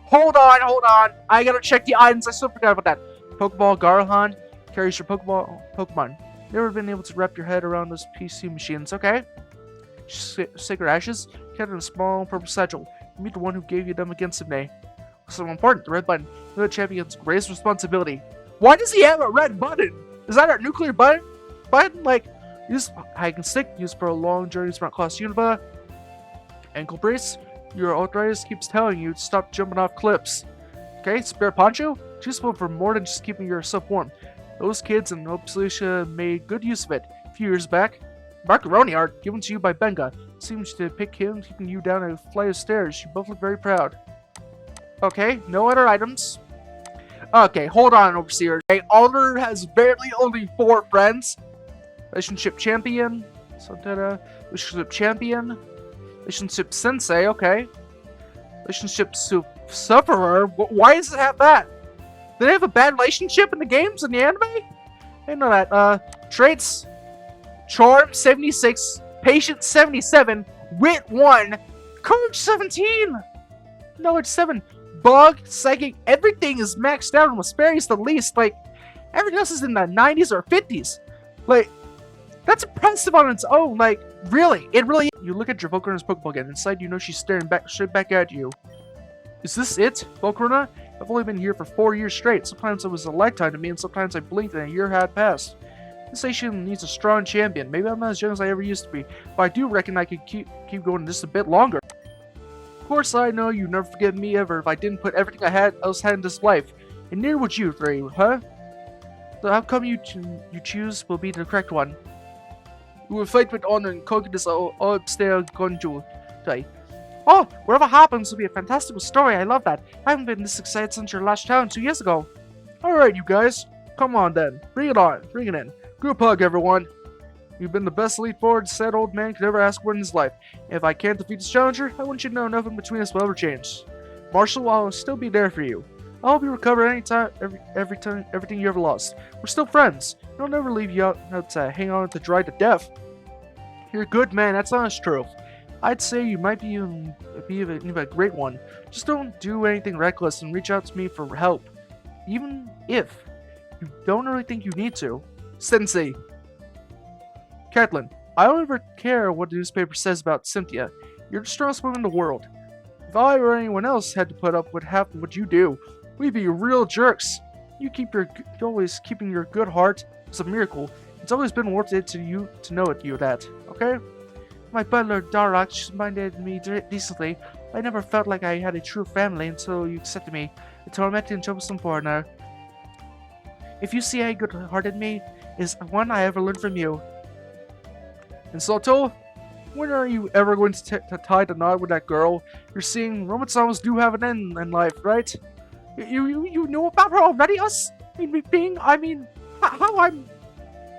Hold on! I gotta check the items, I still forgot about that. Pokeball Garhan carries your Pokemon. Never been able to wrap your head around those PC machines, okay? Sacred Ashes, kept in a small purple satchel. Meet the one who gave you them against him, Nay. So important, the red button. The champion's greatest responsibility. Why does he have a red button? Is that our nuclear button? Like, use hide and stick, use for long journeys around Class Unova. Ankle brace. Your arthritis keeps telling you to stop jumping off cliffs. Okay, spare poncho. Useful for more than just keeping yourself warm. Those kids in Nova Scotia made good use of it a few years back. Macaroni art given to you by Benga. Seems to pick him, keeping you down a flight of stairs. You both look very proud. Okay, no other items. Okay, hold on, Overseer. Okay, Alder has barely only 4 friends. Relationship champion. Santana. Relationship champion. Relationship sensei, okay. Relationship sufferer. Why does it have that? Do they have a bad relationship in the games, in the anime? I didn't know that. Traits. Charm 76. Patience 77. Wit 1. Courage 17. Knowledge 7. Bug, psychic, everything is maxed out and Wisperius the least. Like, everything else is in the 90s or 50s. Like, that's impressive on its own. Like, really, it really. You look at your Volcarona's Pokeball again. Inside, you know she's staring straight back at you. Is this it, Volcarona? I've only been here for 4 years straight. Sometimes it was a lifetime to me, and sometimes I blinked and a year had passed. This station needs a strong champion. Maybe I'm not as young as I ever used to be, but I do reckon I could keep going just a bit longer. Of course, I know you'd never forgive me ever if I didn't put everything else had in this life, and neither would you three, huh? The outcome you choose will be the correct one. We will fight with honor and conquer this upstairs Gonju today. Oh, whatever happens will be a fantastical story. I love that. I haven't been this excited since your last challenge 2 years ago. Alright, you guys. Come on then. Bring it on. Bring it in. Group hug, everyone. You've been the best Elite Four said old man could ever ask for in his life. If I can't defeat this challenger, I want you to know nothing between us will ever change. Marshall, I'll still be there for you. I'll help you recover anytime, everything you ever lost. We're still friends. I'll never leave you out to hang on to dry to death. You're a good man, that's honest truth. I'd say you might be even a great one. Just don't do anything reckless and reach out to me for help. Even if you don't really think you need to. Sensei. Catelyn, I don't ever care what the newspaper says about Cynthia. You're the strongest woman in the world. If I or anyone else had to put up with half of what you do, we'd be real jerks. You're always keeping your good heart. It's a miracle. It's always been worth it to you to know it, that, okay? My butler, Darak, just minded me decently. I never felt like I had a true family until you accepted me, a tormenting and troublesome foreigner. If you see how good-hearted me, is one I ever learned from you. And Soto, when are you ever going to tie the knot with that girl? You're seeing romance novels do have an end in life, right? You know about her already, us? How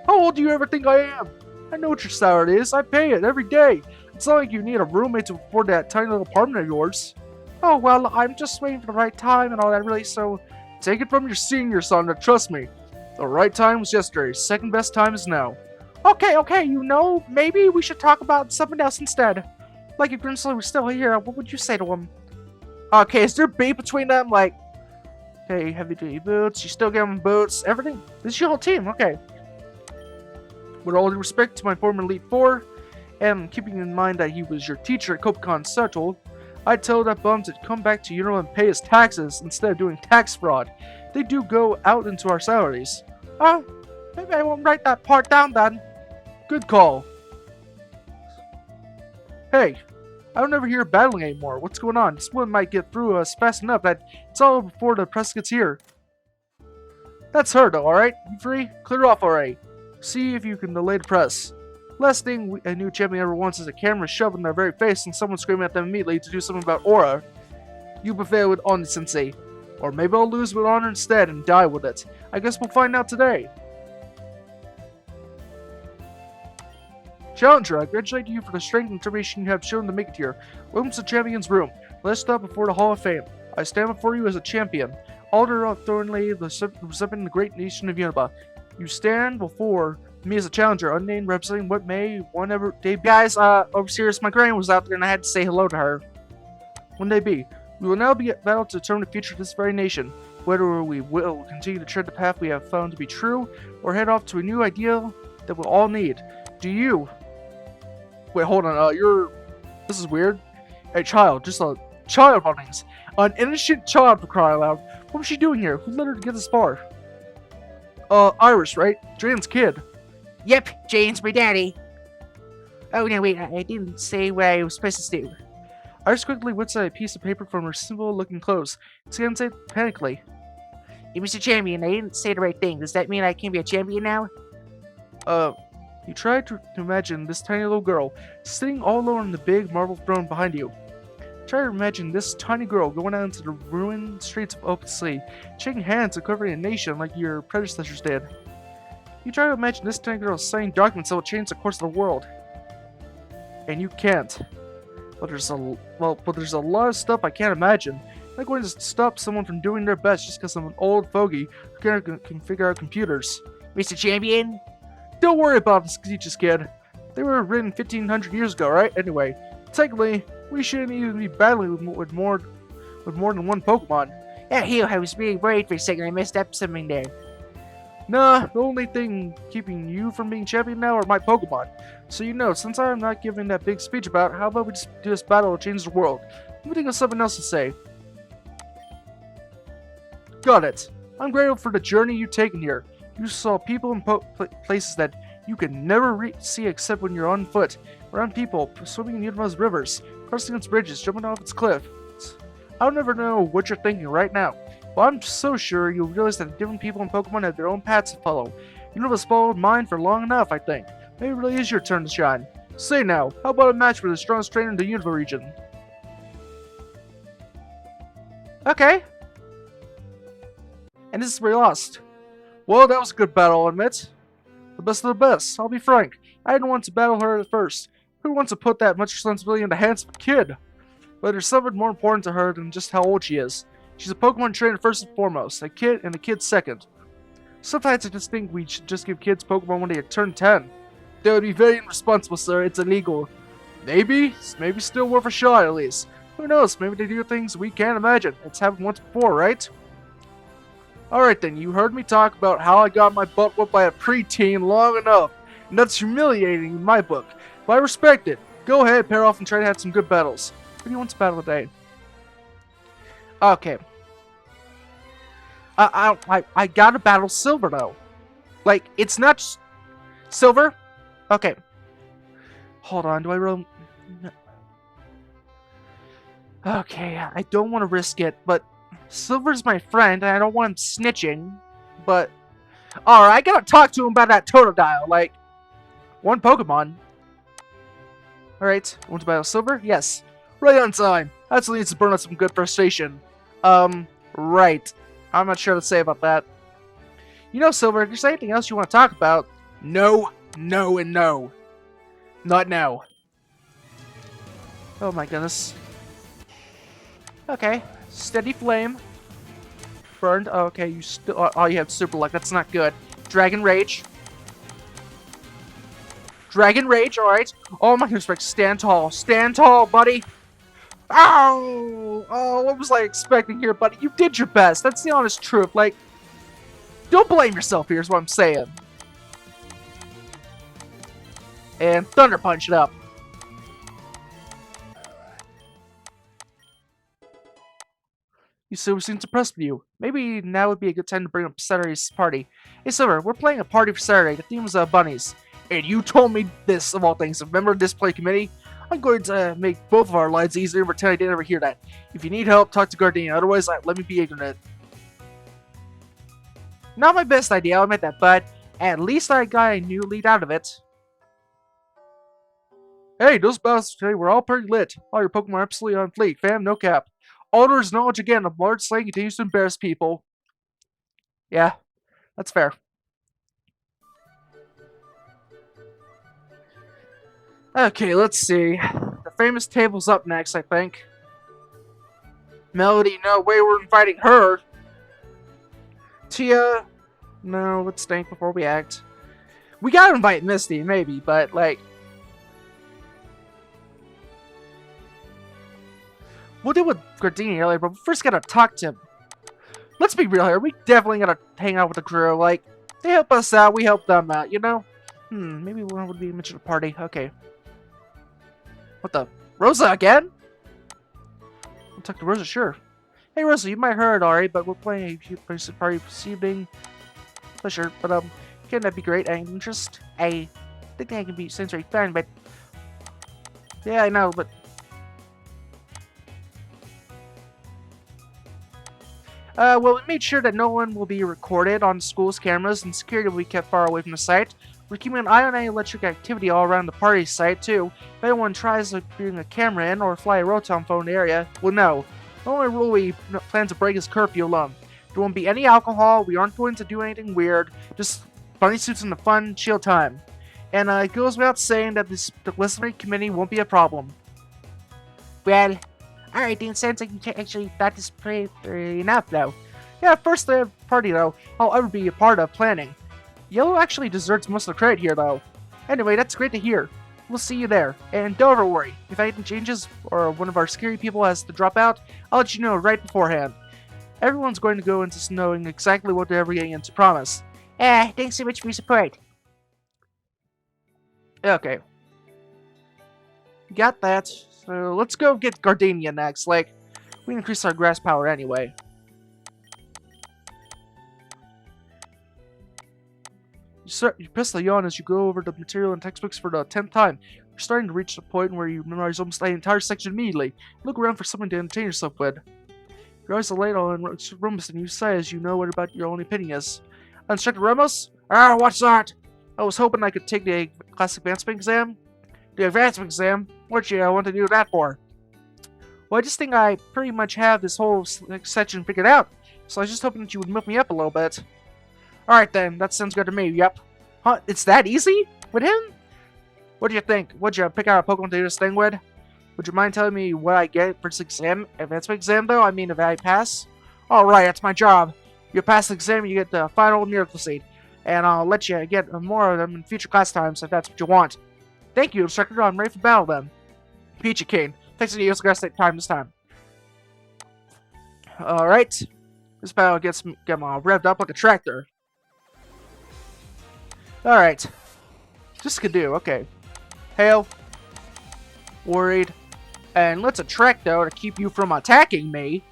old do you ever think I am? I know what your salary is. I pay it every day. It's not like you need a roommate to afford that tiny little apartment of yours. Oh, well, I'm just waiting for the right time and all that, really, so take it from your senior son, but trust me. The right time was yesterday. Second best time is now. Okay, maybe we should talk about something else instead. Like, if Grimsley was still here, what would you say to him? Okay, is there beef between them? Like, okay, heavy-duty boots, you still give him boots, everything? This is your whole team, okay. With all due respect to my former Elite Four, and keeping in mind that he was your teacher at Copacon Settle, I'd tell that bum to come back to Uno and pay his taxes instead of doing tax fraud. They do go out into our salaries. Oh, maybe I won't write that part down then. Good call. Hey, I don't ever hear battling anymore. What's going on? This one might get through us fast enough that it's all before the press gets here. That's her though, alright? You free? Clear off already. See if you can delay the press. Last thing a new champion ever wants is a camera shoved in their very face and someone screaming at them immediately to do something about Aura. You prevail with honor, Sensei. Or maybe I'll lose with honor instead and die with it. I guess we'll find out today. Challenger, I congratulate you for the strength and determination you have shown to make it here. Welcome to the Champion's Room. Let's stop before the Hall of Fame. I stand before you as a champion. Alder Thornley, representing the great nation of Unova. You stand before me as a challenger, unnamed, representing what may one ever day be. Guys, Overseers, my granny was out there and I had to say hello to her. One day be. We will now be at battle to determine the future of this very nation. Whether we will continue to tread the path we have found to be true, or head off to a new ideal that we'll all need. Do you... Wait, hold on, This is weird. A child, just a child runnings. An innocent child, for crying out loud. What was she doing here? Who let her get this far? Iris, right? Jane's kid. Yep, Jane's my daddy. Oh, no, wait, I didn't say what I was supposed to do. Iris quickly whips out a piece of paper from her simple-looking clothes. Scans it panically. Hey, Mr. Champion, I didn't say the right thing. Does that mean I can be a champion now? You tried to imagine this tiny little girl sitting all alone on the big marble throne behind you. Try to imagine this tiny girl going out into the ruined streets of Open Sea, shaking hands and covering a nation like your predecessors did. You try to imagine this tiny girl signing documents that will change the course of the world. And you can't. But there's a lot of stuff I can't imagine. I'm not going to stop someone from doing their best just because I'm an old fogey who can figure out computers. Mr. Champion? Don't worry about the speeches, kid. They were written 1500 years ago, right? Anyway, technically, we shouldn't even be battling with more than one Pokemon. Yeah, Hugh, I was really worried for a second I messed up something there. Nah, the only thing keeping you from being champion now are my Pokemon. So you know, since I'm not giving that big speech about, how about we just do this battle to change the world? Let me think of something else to say. Got it. I'm grateful for the journey you've taken here. You saw people and places that you can never see except when you're on foot. Around people, swimming in Unova's rivers, crossing its bridges, jumping off its cliffs. I'll never know what you're thinking right now, but I'm so sure you'll realize that different people in Pokemon have their own paths to follow. Unova's followed mine for long enough, I think. Maybe it really is your turn to shine. Say now, how about a match with the strongest trainer in the Unova region? Okay. And this is where we lost. Well, that was a good battle, I'll admit. The best of the best, I'll be frank. I didn't want to battle her at first. Who wants to put that much responsibility in the hands of a kid? But there's something more important to her than just how old she is. She's a Pokemon trainer first and foremost, a kid and a kid second. Sometimes I just think we should just give kids Pokemon when they turn 10. That would be very irresponsible, sir. It's illegal. Maybe still worth a shot at least. Who knows, maybe they do things we can't imagine. It's happened once before, right? Alright then, you heard me talk about how I got my butt whooped by a preteen long enough. And that's humiliating in my book. But I respect it. Go ahead, pair off and try to have some good battles. Who do you want to battle today? Okay. I gotta battle Silver though. Like, it's not just... Silver? Okay. Hold on, do I roll? Okay, I don't want to risk it, but Silver's my friend, and I don't want him snitching. But alright, I gotta talk to him about that Totodile. Like, one Pokemon. Alright, want to battle Silver? Yes. Right on time. That's what needs to burn out some good frustration. Right. I'm not sure what to say about that. You know, Silver, if there's anything else you want to talk about, no, no, and no. Not now. Oh my goodness. Okay, steady flame. Burned. Oh, okay, you still. Oh, you have super luck. That's not good. Dragon Rage. Dragon Rage. All right. Oh my goodness, Rex. Stand tall. Stand tall, buddy. Ow! Oh, what was I expecting here, buddy? You did your best. That's the honest truth. Like, don't blame yourself here, is what I'm saying. And Thunder Punch it up. You Silver seems impressed with you. Maybe now would be a good time to bring up Saturday's party. Hey Silver, we're playing a party for Saturday. The theme is bunnies. And you told me this, of all things. Remember display committee? I'm going to make both of our lives easier and pretend I didn't ever hear that. If you need help, talk to Gardenia. Otherwise, let me be ignorant. Not my best idea, I'll admit that, but at least I got a new lead out of it. Hey, those battles today were all pretty lit. All your Pokemon are absolutely on fleek, fam, no cap. Alder's knowledge again of large slang continues to embarrass people. Yeah, that's fair. Okay, let's see. The famous table's up next, I think. Melody, no way we're inviting her. Tia, no, let's think before we act. We gotta invite Misty, maybe, but like... We'll deal with Gardenia earlier, but we first gotta talk to him. Let's be real here, we definitely gotta hang out with the crew. Like, they help us out, we help them out, you know? Maybe one would be mentioned at a party. Okay. What the? Rosa again? I'll talk to Rosa, sure. Hey Rosa, you might have heard already, but we're playing a party this evening. For sure, but can that be great? And interest? I think I can be sensory fun, but yeah, I know, but well, we made sure that no one will be recorded on school's cameras, and security will be kept far away from the site. We're keeping an eye on any electric activity all around the party site, too. If anyone tries to bring a camera in or fly a Rotom phone in the area, we'll know. The only rule we plan to break is curfew alone. There won't be any alcohol, we aren't going to do anything weird, just bunny suits and a fun, chill time. And it goes without saying that the listening committee won't be a problem. Well, alright, then sounds like you actually thought this pretty enough, though. Yeah, first day of party, though, I'll ever be a part of planning. Yellow actually deserves most of the credit here, though. Anyway, that's great to hear. We'll see you there. And don't ever worry. If anything changes, or one of our scary people has to drop out, I'll let you know right beforehand. Everyone's going to go into knowing exactly what they're ever getting into, promise. Thanks so much for your support. Okay. Got that. So let's go get Gardenia next. Like, we increase our grass power anyway. You press the yawn as you go over the material and textbooks for the 10th time. You're starting to reach the point where you memorize almost the entire section immediately. Look around for something to entertain yourself with. Your eyes are laid on Ramos, and you sigh as you know what about your own opinion is. Instructor Ramos? What's that? I was hoping I could take the class advancement exam. The advancement exam? What you want to do that for? Well, I just think I pretty much have this whole section figured out, so I was just hoping that you would move me up a little bit. Alright then, that sounds good to me, yep. Huh, it's that easy? With him? What do you think? Would you pick out a Pokemon to do this thing with? Would you mind telling me what I get for this exam? Advancement exam though? I mean, if I pass? Alright, that's my job. You pass the exam, you get the final Miracle Seed. And I'll let you get more of them in future class times if that's what you want. Thank you, Instructor. I'm ready for battle then. Peachy Kane. Thanks to you, it's gonna take time this time. Alright. This battle gets me revved up like a tractor. Alright. This could do, okay. Hail. Worried. And let's attract though to keep you from attacking me.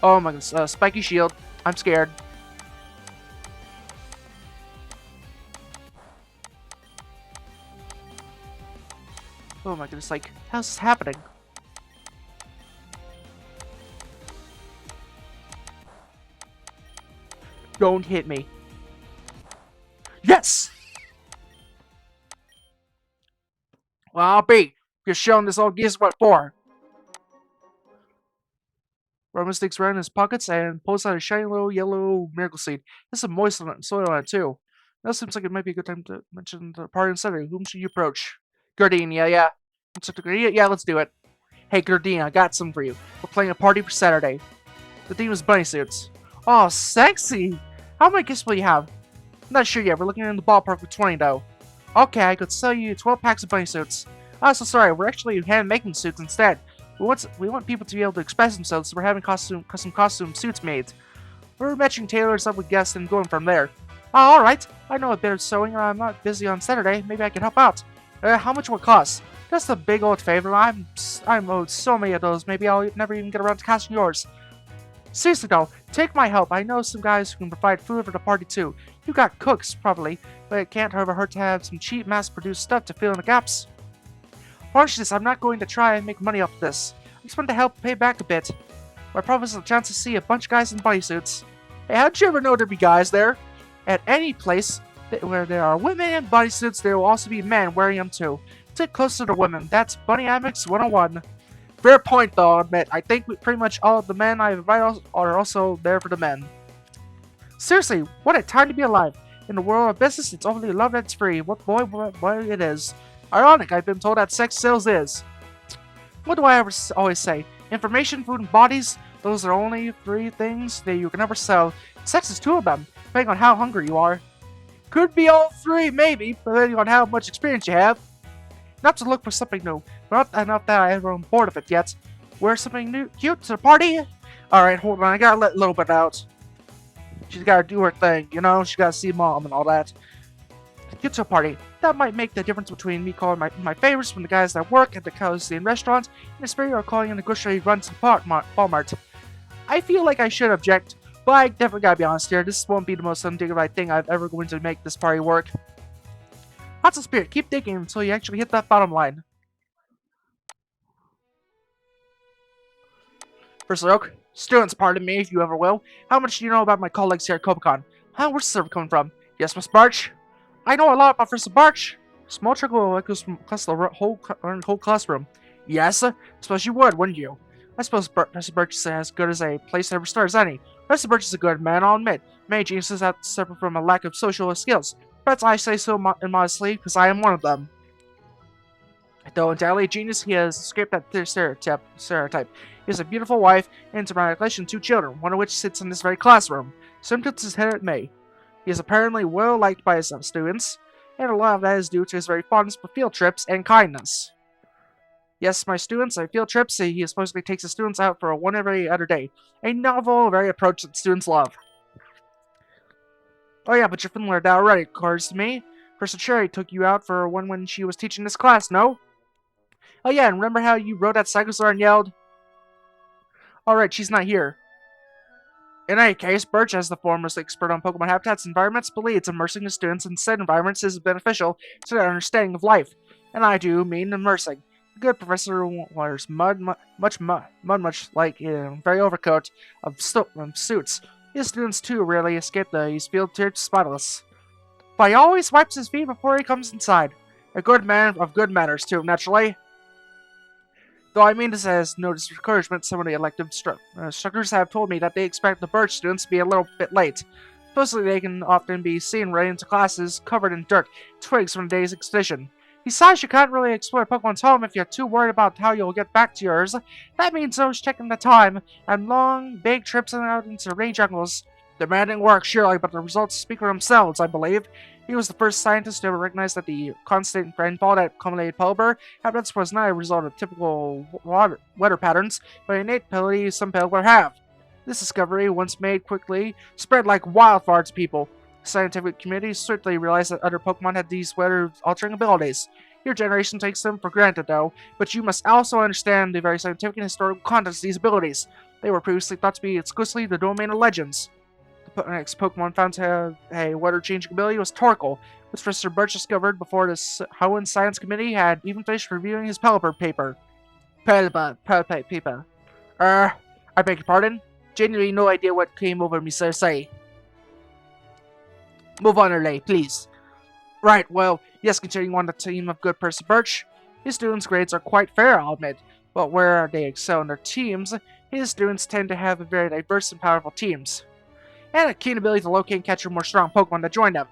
Oh my goodness, spiky shield. I'm scared. Oh my goodness, like, how's this happening? Don't hit me. Yes! Well, I'll be. You're showing this old geese what for. Rowan sticks around in his pockets and pulls out a shiny little yellow miracle seed. There's some moist soil on it, too. That seems like it might be a good time to mention the party on Saturday. Whom should you approach? Gardenia, yeah. Yeah, let's do it. Hey, Gardenia, I got some for you. We're playing a party for Saturday. The theme is bunny suits. Oh, sexy! How many gifts will you have? I'm not sure yet. We're looking in the ballpark for 20, though. Okay, I could sell you 12 packs of bunny suits. Oh, so sorry. We're actually hand-making suits instead. We want people to be able to express themselves, so we're having custom costume suits made. We're matching tailors up with guests and going from there. Oh, alright. I know a bit of sewing, and I'm not busy on Saturday. Maybe I can help out. How much will it cost? Just a big old favor. I'm owed so many of those. Maybe I'll never even get around to casting yours. Seriously though, take my help. I know some guys who can provide food for the party too. You got cooks, probably, but it can't ever hurt to have some cheap, mass-produced stuff to fill in the gaps. Harshness, I'm not going to try and make money off this. I just want to help pay back a bit. My promise is a chance to see a bunch of guys in bodysuits. Hey, how'd you ever know there'd be guys there? At any place where there are women in bodysuits, there will also be men wearing them too. Sit closer to women. That's Bunnyamics 101. Fair point, though, I'll admit. I think pretty much all of the men I've invited are also there for the men. Seriously, what a time to be alive. In the world of business, it's only love that's free. What boy it is. Ironic, I've been told that sex sales is. What do I always say? Information, food, and bodies, those are only 3 things that you can ever sell. Sex is 2 of them, depending on how hungry you are. Could be all 3, maybe, depending on how much experience you have. Not to look for something new, but not enough that I am bored of it yet. Wear something new, cute to the party? Alright, hold on, I gotta let a little bit out. She's gotta do her thing, you know? She gotta see mom and all that. Get to a party. That might make the difference between me calling my favorites from the guys that work at the Coliseum restaurant and the spirit or calling in the grocery runs to the Walmart. I feel like I should object, but I definitely gotta be honest here. This won't be the most undignified thing I've ever going to make this party work. Lots of spirit. Keep digging until you actually hit that bottom line. First Oak, students, pardon me if you ever will. How much do you know about my colleagues here at Copacon? Huh? Where's the server coming from? Yes, Miss Barch? I know a lot about Professor Barch. Small trickle echoes across the whole classroom. Yes, I suppose you would, wouldn't you? I suppose Professor Barch is as good as a place ever starts, any. Professor Barch is a good man, I'll admit. Many geniuses have to suffer from a lack of social skills. But I say so modestly, because I am one of them. Though entirely a genius, he has escaped that stereotype. He has a beautiful wife, and to my recollection, 2 children, one of which sits in this very classroom. Some tilts his head at me. He is apparently well liked by his students, and a lot of that is due to his very fondness for field trips and kindness. Yes, my students, on field trips, he supposedly takes his students out for one every other day. A novel, very approach that students love. Oh yeah, but you're familiar with that already, according to me. Professor Cherry took you out for one when she was teaching this class, no? Oh yeah, and remember how you rode that Cyclosaur and yelled? Alright, she's not here. In any case, Birch, as the foremost expert on Pokemon habitats and environments, believes immersing the students in said environments is beneficial to their understanding of life. And I do mean immersing. The good professor wears much like a very overcoat of suits. His students, too, rarely escape these field trips spotless. But he always wipes his feet before he comes inside. A good man of good manners, too, naturally. Though I mean this as no discouragement, some of the elective instructors have told me that they expect the Birch students to be a little bit late. Supposedly they can often be seen running into classes covered in dirt, twigs from the day's expedition. Besides, you can't really explore Pokemon's home if you're too worried about how you'll get back to yours. That means those checking the time, and long, big trips out into rain jungles. Demanding work, surely, but the results speak for themselves, I believe. He was the first scientist to ever recognize that the constant rainfall that accumulated polar bear habits was not a result of typical weather patterns, but an innate ability some polar bear have. This discovery, once made quickly, spread like wildfire to people. The scientific community certainly realized that other Pokemon had these weather-altering abilities. Your generation takes them for granted, though, but you must also understand the very scientific and historical context of these abilities. They were previously thought to be exclusively the domain of legends. The next Pokemon found to have a water-changing ability was Torkoal, which Professor Birch discovered before the Hoenn Science Committee had even finished reviewing his Pelipper paper. Pelipper paper. I beg your pardon? Genuinely no idea what came over me, sir. Say. Move on, Erlay, please. Right, well, yes, considering on the team of good Professor Birch, his students' grades are quite fair, I'll admit, but where they excel in their teams, his students tend to have very diverse and powerful teams, and a keen ability to locate and capture more strong Pokemon that join them.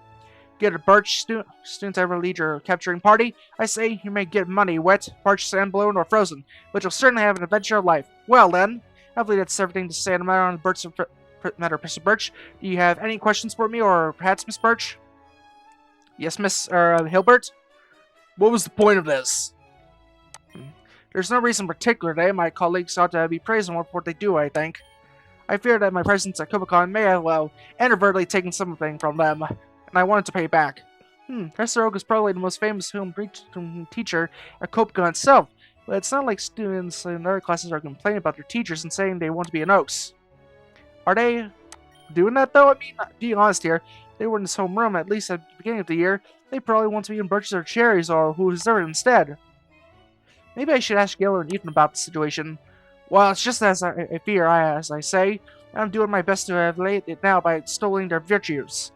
Get a Birch students ever lead your capturing party? I say you may get money, wet, parched, sandblown, or frozen, but you'll certainly have an adventure of life. Well then, I believe that's everything to say on the matter on the matter, Professor Birch. Do you have any questions for me, or perhaps Miss Birch? Yes, Miss Hilbert? What was the point of this? There's no reason in particular today. My colleagues ought to be praised more for what they do, I think. I fear that my presence at Kubicon may have, well, inadvertently taken something from them, and I wanted to pay back. Professor Oak is probably the most famous film teacher at Kubicon itself, but it's not like students in other classes are complaining about their teachers and saying they want to be an Oaks. Are they doing that, though? I mean, being honest here, they were in his homeroom, at least at the beginning of the year, they probably want to be in Birches or Cherries, or who deserve it instead. Maybe I should ask Gaylor and Ethan about the situation. Well, it's just as I fear, as I say, I'm doing my best to have laid it now by extolling their virtues.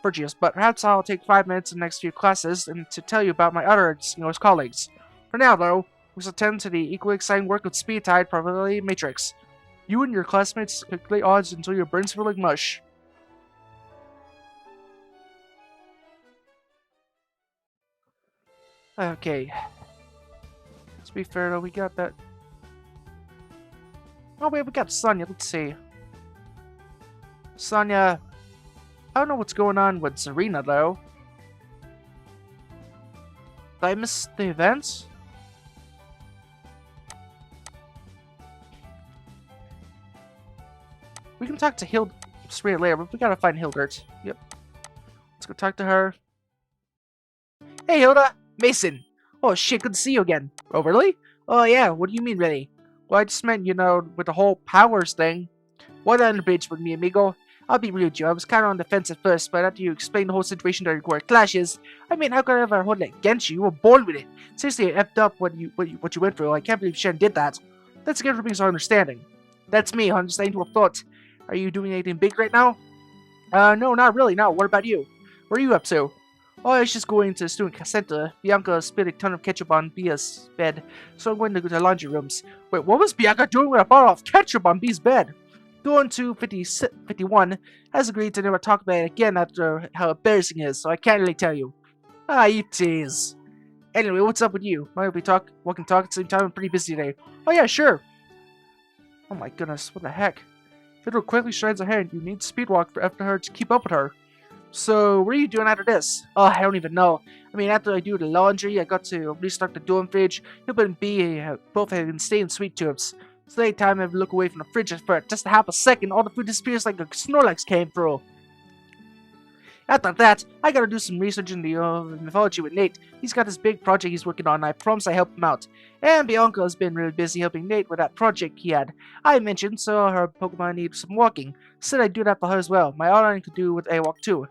But perhaps I'll take 5 minutes in the next few classes and to tell you about my other distinguished colleagues. For now, though, we shall attend to the equally exciting work of Speed Tide Probability Matrix. You and your classmates calculate odds until your brains feel like mush. Okay. To be fair, though, we got that. Oh, wait, we got Sonya. Let's see. Sonya. I don't know what's going on with Serena, though. Did I miss the events? We can talk to Serena later, but we gotta find Hildert. Yep. Let's go talk to her. Hey, Hilda! Mason! Oh shit, good to see you again. Oh, really? Oh yeah, what do you mean, really? Well, I just meant, you know, with the whole powers thing. Why not on the bridge with me, amigo? I'll be real with you, I was kind of on the fence at first, but after you explained the whole situation during our clashes, I mean, how could I ever hold it against you? You were born with it. Seriously, I effed up what you went through. I can't believe Shen did that. Let's get everything's our understanding. That's me, understanding to a thought. Are you doing anything big right now? No, not really, no. What about you? What are you up to? Oh, I was just going to the student center. Bianca spilled a ton of ketchup on Bia's bed, so I'm going to go to the laundry rooms. Wait, what was Bianca doing with a bottle of ketchup on B's bed? Going to 51 has agreed to never talk about it again after how embarrassing it is, so I can't really tell you. Ah, you tease. Anyway, what's up with you? Might we walk and talk at the same time? I'm pretty busy today. Oh yeah, sure. Oh my goodness, what the heck? Fiddle quickly strides ahead. You need speed walk after her to keep up with her. So, what are you doing after this? Oh, I don't even know. I mean, after I do the laundry, I got to restock the dorm fridge. Hilbert and B both have been staying sweet tubes. So every time I look away from the fridge for just a half a second, all the food disappears like a Snorlax came through. After that, I gotta do some research in the mythology with Nate. He's got this big project he's working on, and I promise I help him out. And Bianca has been really busy helping Nate with that project he had. I mentioned, so her Pokemon need some walking. Said I'd do that for her as well. My online could do with a walk too.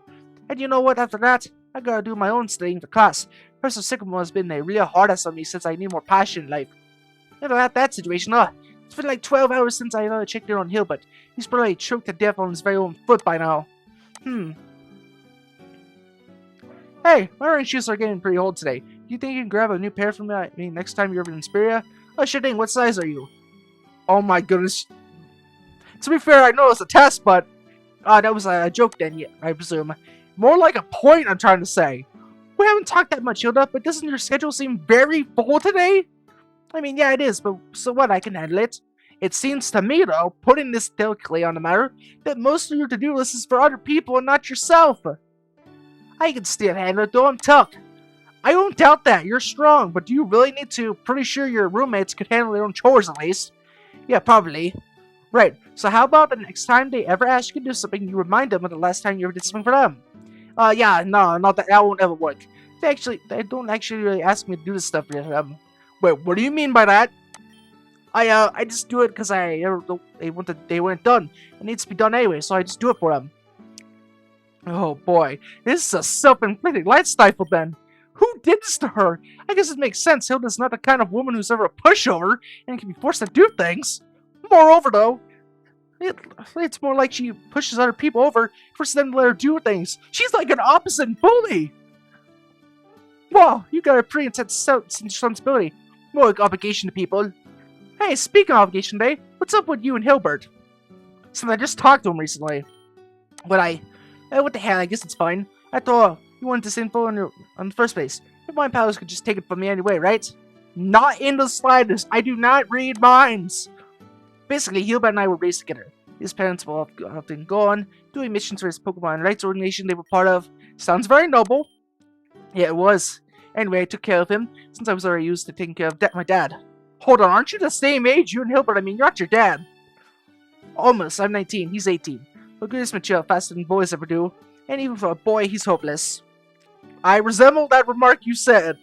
And you know what, after that, I gotta do my own studying for class. Professor Sycamore has been a real hard ass on me since I need more passion in life. You know, that situation, it's been like 12 hours since I checked in on Hilbert. He's probably choked to death on his very own foot by now. Hey, my orange shoes are getting pretty old today. Do you think you can grab a new pair from me next time you're over in Speria? Oh, sure thing. What size are you? Oh my goodness. To be fair, I know it's a test, but that was a joke then, I presume. More like a point, I'm trying to say. We haven't talked that much, Hilda, but doesn't your schedule seem very full today? I mean, yeah, it is, but so what? I can handle it. It seems to me, though, putting this delicately on the matter, that most of your to-do list is for other people and not yourself. I can still handle it, though I'm tough. I don't doubt that. You're strong, but do you really need to? Pretty sure your roommates could handle their own chores, at least. Yeah, probably. Right, so how about the next time they ever ask you to do something, you remind them of the last time you ever did something for them? Yeah, no, not that won't ever work. They don't actually really ask me to do this stuff for them. Wait, what do you mean by that? I just do it because they weren't done. It needs to be done anyway, so I just do it for them. Oh boy, this is a self-inflicted light stifle then. Who did this to her? I guess it makes sense. Hilda's not the kind of woman who's ever a pushover and can be forced to do things. Moreover, though, it's more like she pushes other people over, forces them to let her do things. She's like an opposite bully. Wow, you got a pretty intense responsibility. More like obligation to people. Hey, speaking of obligation day, what's up with you and Hilbert? Since I just talked to him recently. But what the hell, I guess it's fine. After all, you wanted this info in the first place. If my pals could just take it from me anyway, right? Not in the slightest. I do not read minds. Basically, Hilbert and I were raised together. His parents were often gone, doing missions for his Pokemon rights organization they were part of. Sounds very noble. Yeah, it was. Anyway, I took care of him, since I was already used to taking care of my dad. Hold on, aren't you the same age? You and Hilbert, I mean, you're not your dad. Almost. I'm 19. He's 18. But goodness mature faster than boys ever do. And even for a boy, he's hopeless. I resemble that remark you said.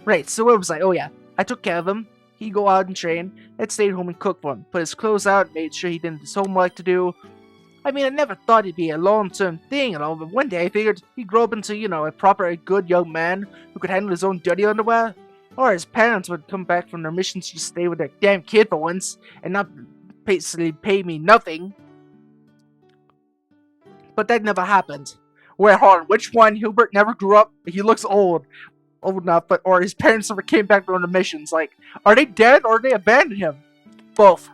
Right, so where was I? Oh yeah, I took care of him. He'd go out and train. I'd stay home and cook for him. Put his clothes out, made sure he didn't have his homework to do. I mean, I never thought it'd be a long-term thing at all, but one day I figured he'd grow up into, a proper good young man who could handle his own dirty underwear. Or his parents would come back from their missions to stay with their damn kid for once and not basically pay me nothing. But that never happened. Wait, hold on, which one? Hilbert never grew up? He looks old enough, or his parents never came back from their missions. Like, are they dead or they abandoned him? Both.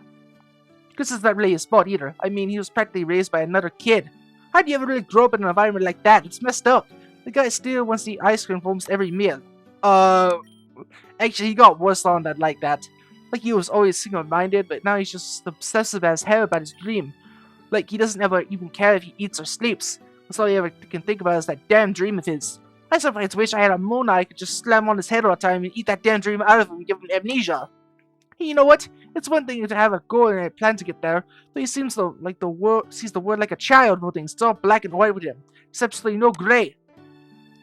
Because it's not really his fault either. I mean, he was practically raised by another kid. How do you ever really grow up in an environment like that? It's messed up. The guy still wants to eat ice cream for almost every meal. Actually, he got worse on that like that. Like, he was always single-minded, but now he's just obsessive as hell about his dream. Like, he doesn't ever even care if he eats or sleeps. That's all he ever can think about is that damn dream of his. I sometimes wish I had a moon I could just slam on his head all the time and eat that damn dream out of him and give him amnesia. Hey, you know what? It's one thing to have a goal and a plan to get there, but he seems to like the world sees the world like a child with things. It's all black and white with him. There's absolutely no gray.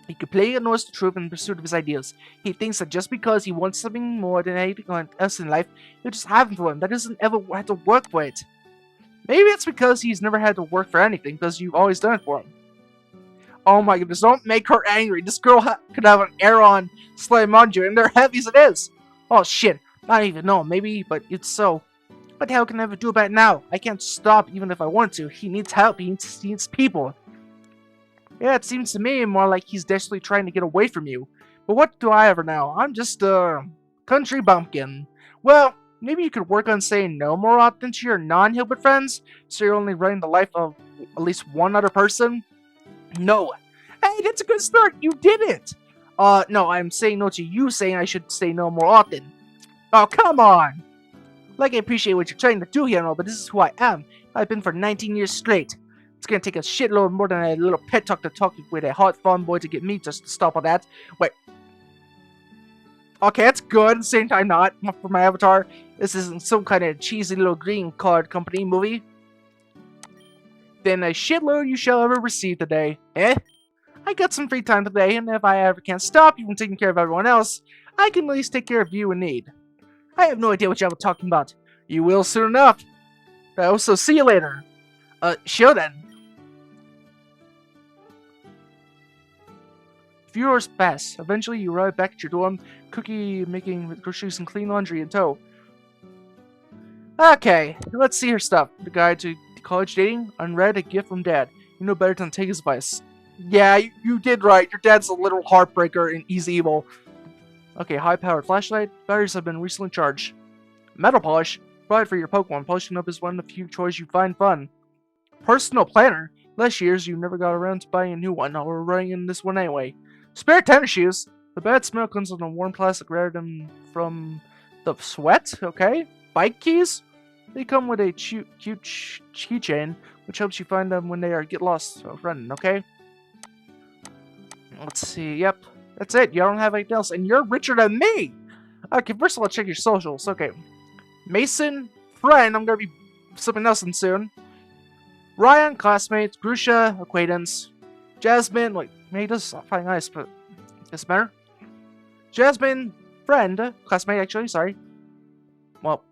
He completely ignores the truth in pursuit of his ideals. He thinks that just because he wants something more than anything else in life, it'll just happen for him. That doesn't ever have to work for it. Maybe it's because he's never had to work for anything, because you've always done it for him. Oh my goodness, don't make her angry. This girl could have an Aeron slime on you, and they're heavy as it is. Oh shit, I don't even know, maybe, but it's so. What the hell can I ever do about it now? I can't stop even if I want to. He needs help, he needs people. Yeah, it seems to me more like he's desperately trying to get away from you. But what do I ever know? I'm just a country bumpkin. Well, maybe you could work on saying no more often to your non-Hilbert friends, so you're only running the life of at least one other person? No. Hey, that's a good start. You did it. No, I'm saying no to you saying I should say no more often. Oh, come on. Like, I appreciate what you're trying to do here and all, but this is who I am. I've been for 19 years straight. It's gonna take a shitload more than a little pet talk to talk with a hot farm boy to get me just to stop all that. Wait. Okay, that's good. At the same time, not. For my avatar, this isn't some kind of cheesy little green card company movie. Then a shitload you shall ever receive today. Eh? I got some free time today, and if I ever can't stop you from taking care of everyone else, I can at least take care of you in need. I have no idea what y'all were talking about. You will soon enough. So see you later. Sure then. A few hours pass. Eventually, you arrive back at your dorm, Cookie making groceries and clean laundry in tow. Okay, let's see her stuff. The guide to college dating, unread, a gift from Dad. You know better than to take his advice. Yeah, you did right. Your dad's a little heartbreaker and he's evil. Okay, high-powered flashlight. Batteries have been recently charged. Metal polish. Provide for your Pokemon. Polishing up is one of the few chores you find fun. Personal planner. Last year's you never got around to buying a new one. We're running in this one anyway. Spare tennis shoes. The bad smell comes from the warm plastic rather than from the sweat. Okay. Bike keys. They come with a cute keychain, which helps you find them when they get lost running. Okay. Let's see. Yep. That's it. You don't have anything else, and you're richer than me. Okay. First of all, check your socials. Okay. Mason, friend. I'm gonna be something else soon. Ryan, classmate. Grusha, acquaintance. Jasmine, like, he does find nice, but doesn't matter. Jasmine, friend, classmate, actually, sorry. Well,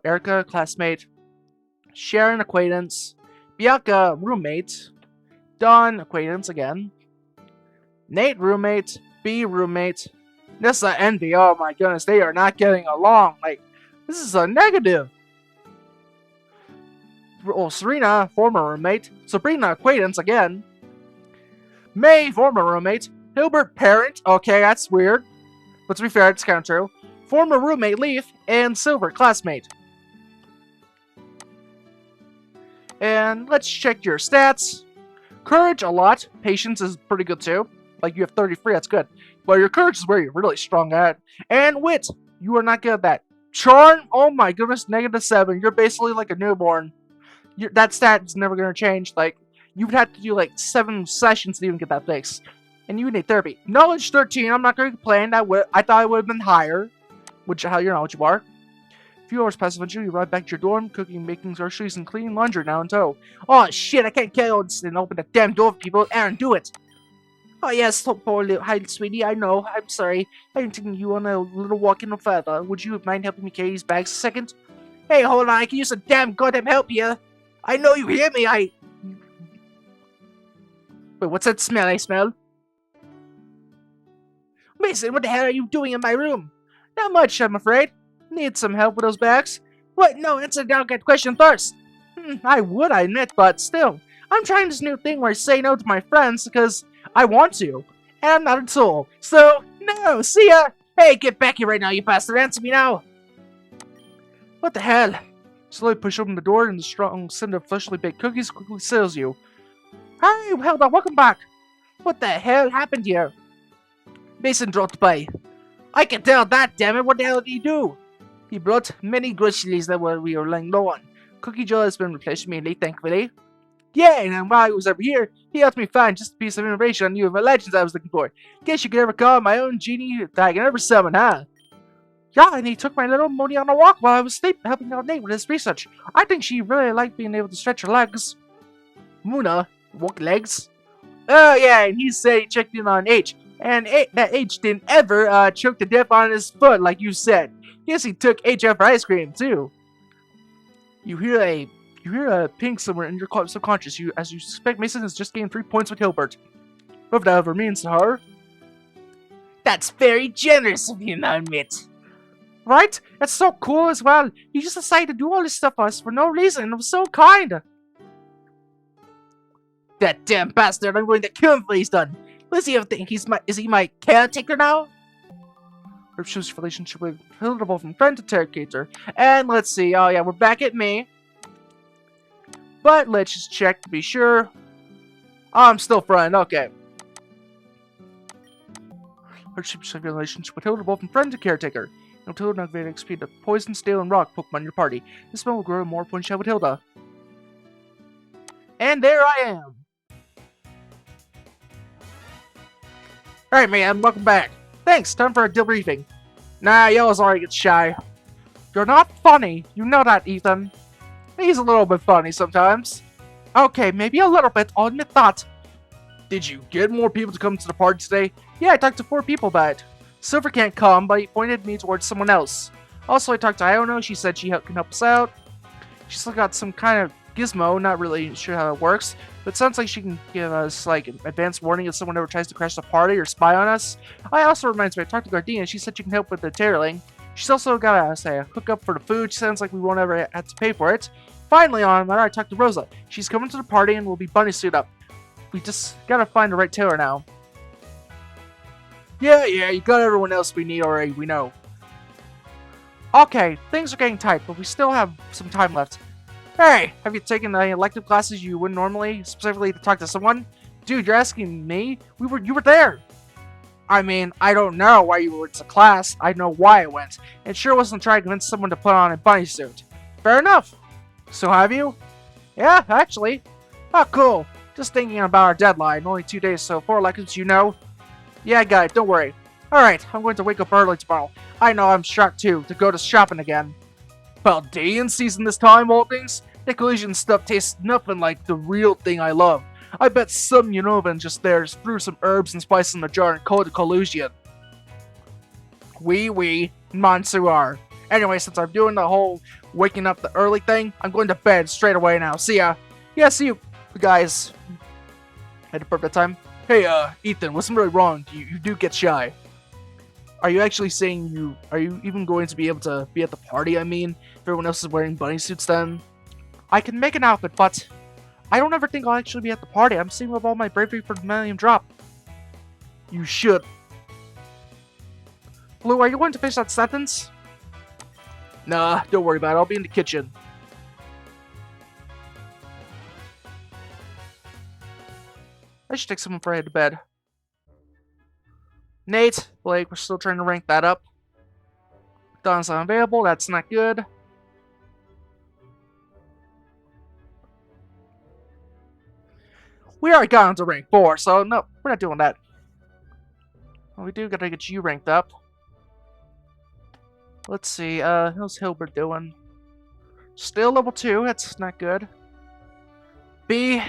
Erica, classmate. Sharon, acquaintance. Bianca, roommate. Done. Acquaintance again. Nate, roommate. B, roommate. Nessa, envy. Oh my goodness, they are not getting along. Like, this is a negative. Oh, Serena, former roommate. Sabrina, acquaintance again. May, former roommate. Hilbert, parent. Okay, that's weird. But to be fair, it's kind of true. Former roommate, Leaf. And Silver, classmate. And let's check your stats. Courage, a lot. Patience is pretty good too. Like, you have 33, that's good. But your courage is where you're really strong at. And wit, you are not good at that. Charm, oh my goodness, -7. You're basically like a newborn. That stat is never going to change. Like, you would have to do like 7 sessions to even get that fixed. And you need therapy. Knowledge 13, I'm not going to complain. I thought it would have been higher. Which, how your knowledge you are. A few hours pass eventually, you ride back to your dorm, cooking, making groceries, and cleaning laundry now in tow. Oh shit, I can't kill and open the damn door for people. Aaron, do it! Oh yes, so poor little, hi sweetie, I know, I'm sorry. I'm taking you on a little walk in the further. Would you mind helping me carry these bags a second? Hey, hold on, I can use some damn goddamn help here. I know you hear me, Wait, what's that smell I smell? Mason, what the hell are you doing in my room? Not much, I'm afraid. Need some help with those bags? What? No, answer the delicate question first. I would, I admit, but still. I'm trying this new thing where I say no to my friends because I want to. And I'm not a soul. So, no, see ya! Hey, get back here right now, you bastard! Answer me now! What the hell? Slowly push open the door and the strong scent of freshly baked cookies quickly settles you. Hey, hold on, welcome back! What the hell happened here? Mason dropped by. I can tell that, damn it! What the hell did he do? He brought many groceries that we were laying low on. Cookie jar has been replaced immediately, thankfully. Yeah, and while he was over here, he helped me find just a piece of information on you and the legends I was looking for. Guess you could ever call my own genie that I can ever summon, huh? Yeah, and he took my little Moni on a walk while I was asleep, helping out Nate with his research. I think she really liked being able to stretch her legs. Muna, walk legs? Oh yeah, and he said he checked in on H. And that H didn't ever choke to death on his foot, like you said. Guess he took H out for ice cream, too. You hear a ping somewhere in your subconscious. As you suspect, Mason has just gained 3 points with Hilbert. Whatever that ever means to her. That's very generous of you, I admit. Right? That's so cool as well. You just decided to do all this stuff for us for no reason. It was so kind. That damn bastard! I'm going to kill him for what he's done. Does he ever think is he my caretaker now? Shows relationship with Hildebrand from friend to interrogator. And let's see. Oh yeah, we're back at me. But let's just check to be sure. Oh, I'm still friend. Okay. Relationship with Hildebrand from friend to caretaker. Until not very XP to poison, steel, and rock Pokemon in your party. This spell will grow more points out with Hilda. And there I am. Alright, man, welcome back. Thanks, time for a debriefing. Nah, Yellow's already gets shy. You're not funny. You know that, Ethan. He's a little bit funny sometimes. Okay, maybe a little bit, I'll admit that. Did you get more people to come to the party today? Yeah, I talked to 4 people about it. Silver can't come, but he pointed me towards someone else. Also, I talked to Iono, she said she can help us out. She's still got some kind of gizmo, not really sure how it works. But it sounds like she can give us, like, advance warning if someone ever tries to crash the party or spy on us. I also reminds me, I talked to Gardenia, she said she can help with the tailing. She's also got a hookup for the food. She sounds like we won't ever have to pay for it. Finally, on I talked to Rosa. She's coming to the party and will be bunny suit up. We just gotta find the right tailor now. Yeah, you got everyone else we need already, we know. Okay, things are getting tight, but we still have some time left. Hey, have you taken the elective classes you wouldn't normally, specifically to talk to someone? Dude, you're asking me? You were there. I mean, I don't know why you went to class. I know why I went. It sure wasn't trying to convince someone to put on a bunny suit. Fair enough. So have you? Yeah, actually. Oh, cool. Just thinking about our deadline. Only 2 days, so 4 electives, you know. Yeah, I got it. Don't worry. Alright, I'm going to wake up early tomorrow. I know I'm shocked too, to go to shopping again. Paldean season this time, all things? The collision stuff tastes nothing like the real thing I love. I bet some Unovan just there threw some herbs and spices in the jar and called it collusion. Oui, Mansuar. Anyway, since I'm doing the whole waking up the early thing, I'm going to bed straight away now. See ya. Yeah, see you guys. Had a perfect time. Hey, Ethan, what's really wrong? You do get shy. Are you actually saying are you even going to be able to be at the party, I mean? If everyone else is wearing bunny suits then? I can make an outfit, but I don't ever think I'll actually be at the party. I'm saving up all my bravery for the Millennium Drop. You should. Blue, are you going to finish that sentence? Nah, don't worry about it. I'll be in the kitchen. I should take someone before I head to bed. Nate, Blake, we're still trying to rank that up. Don's unavailable. That's not good. We already got into rank 4, so no, we're not doing that. Well, we do gotta get you ranked up. Let's see, how's Hilbert doing? Still level 2, that's not good. B,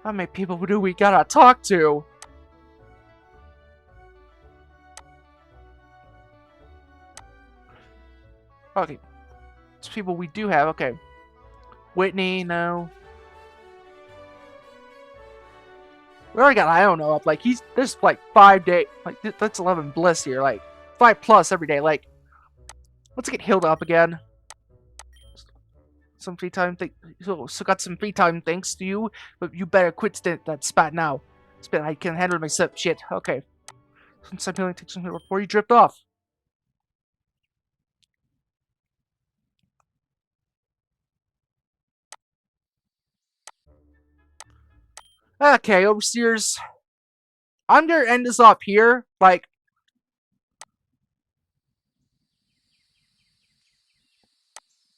how many people do we gotta talk to? Okay, it's people we do have, okay. Whitney, no. We already got Iono up, like, there's like 5 days, like, that's 11 bliss here, like, 5+ every day, like, let's get healed up again. Some free time, so got some free time thanks to you, but you better quit that spat now. Spit, I can handle myself, shit, okay. Some healing takes some before you drift off. Okay, overseers. I'm gonna end this off here, like,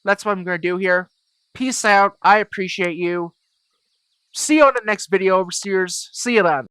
that's what I'm gonna do here. Peace out, I appreciate you. See you on the next video, overseers. See you then.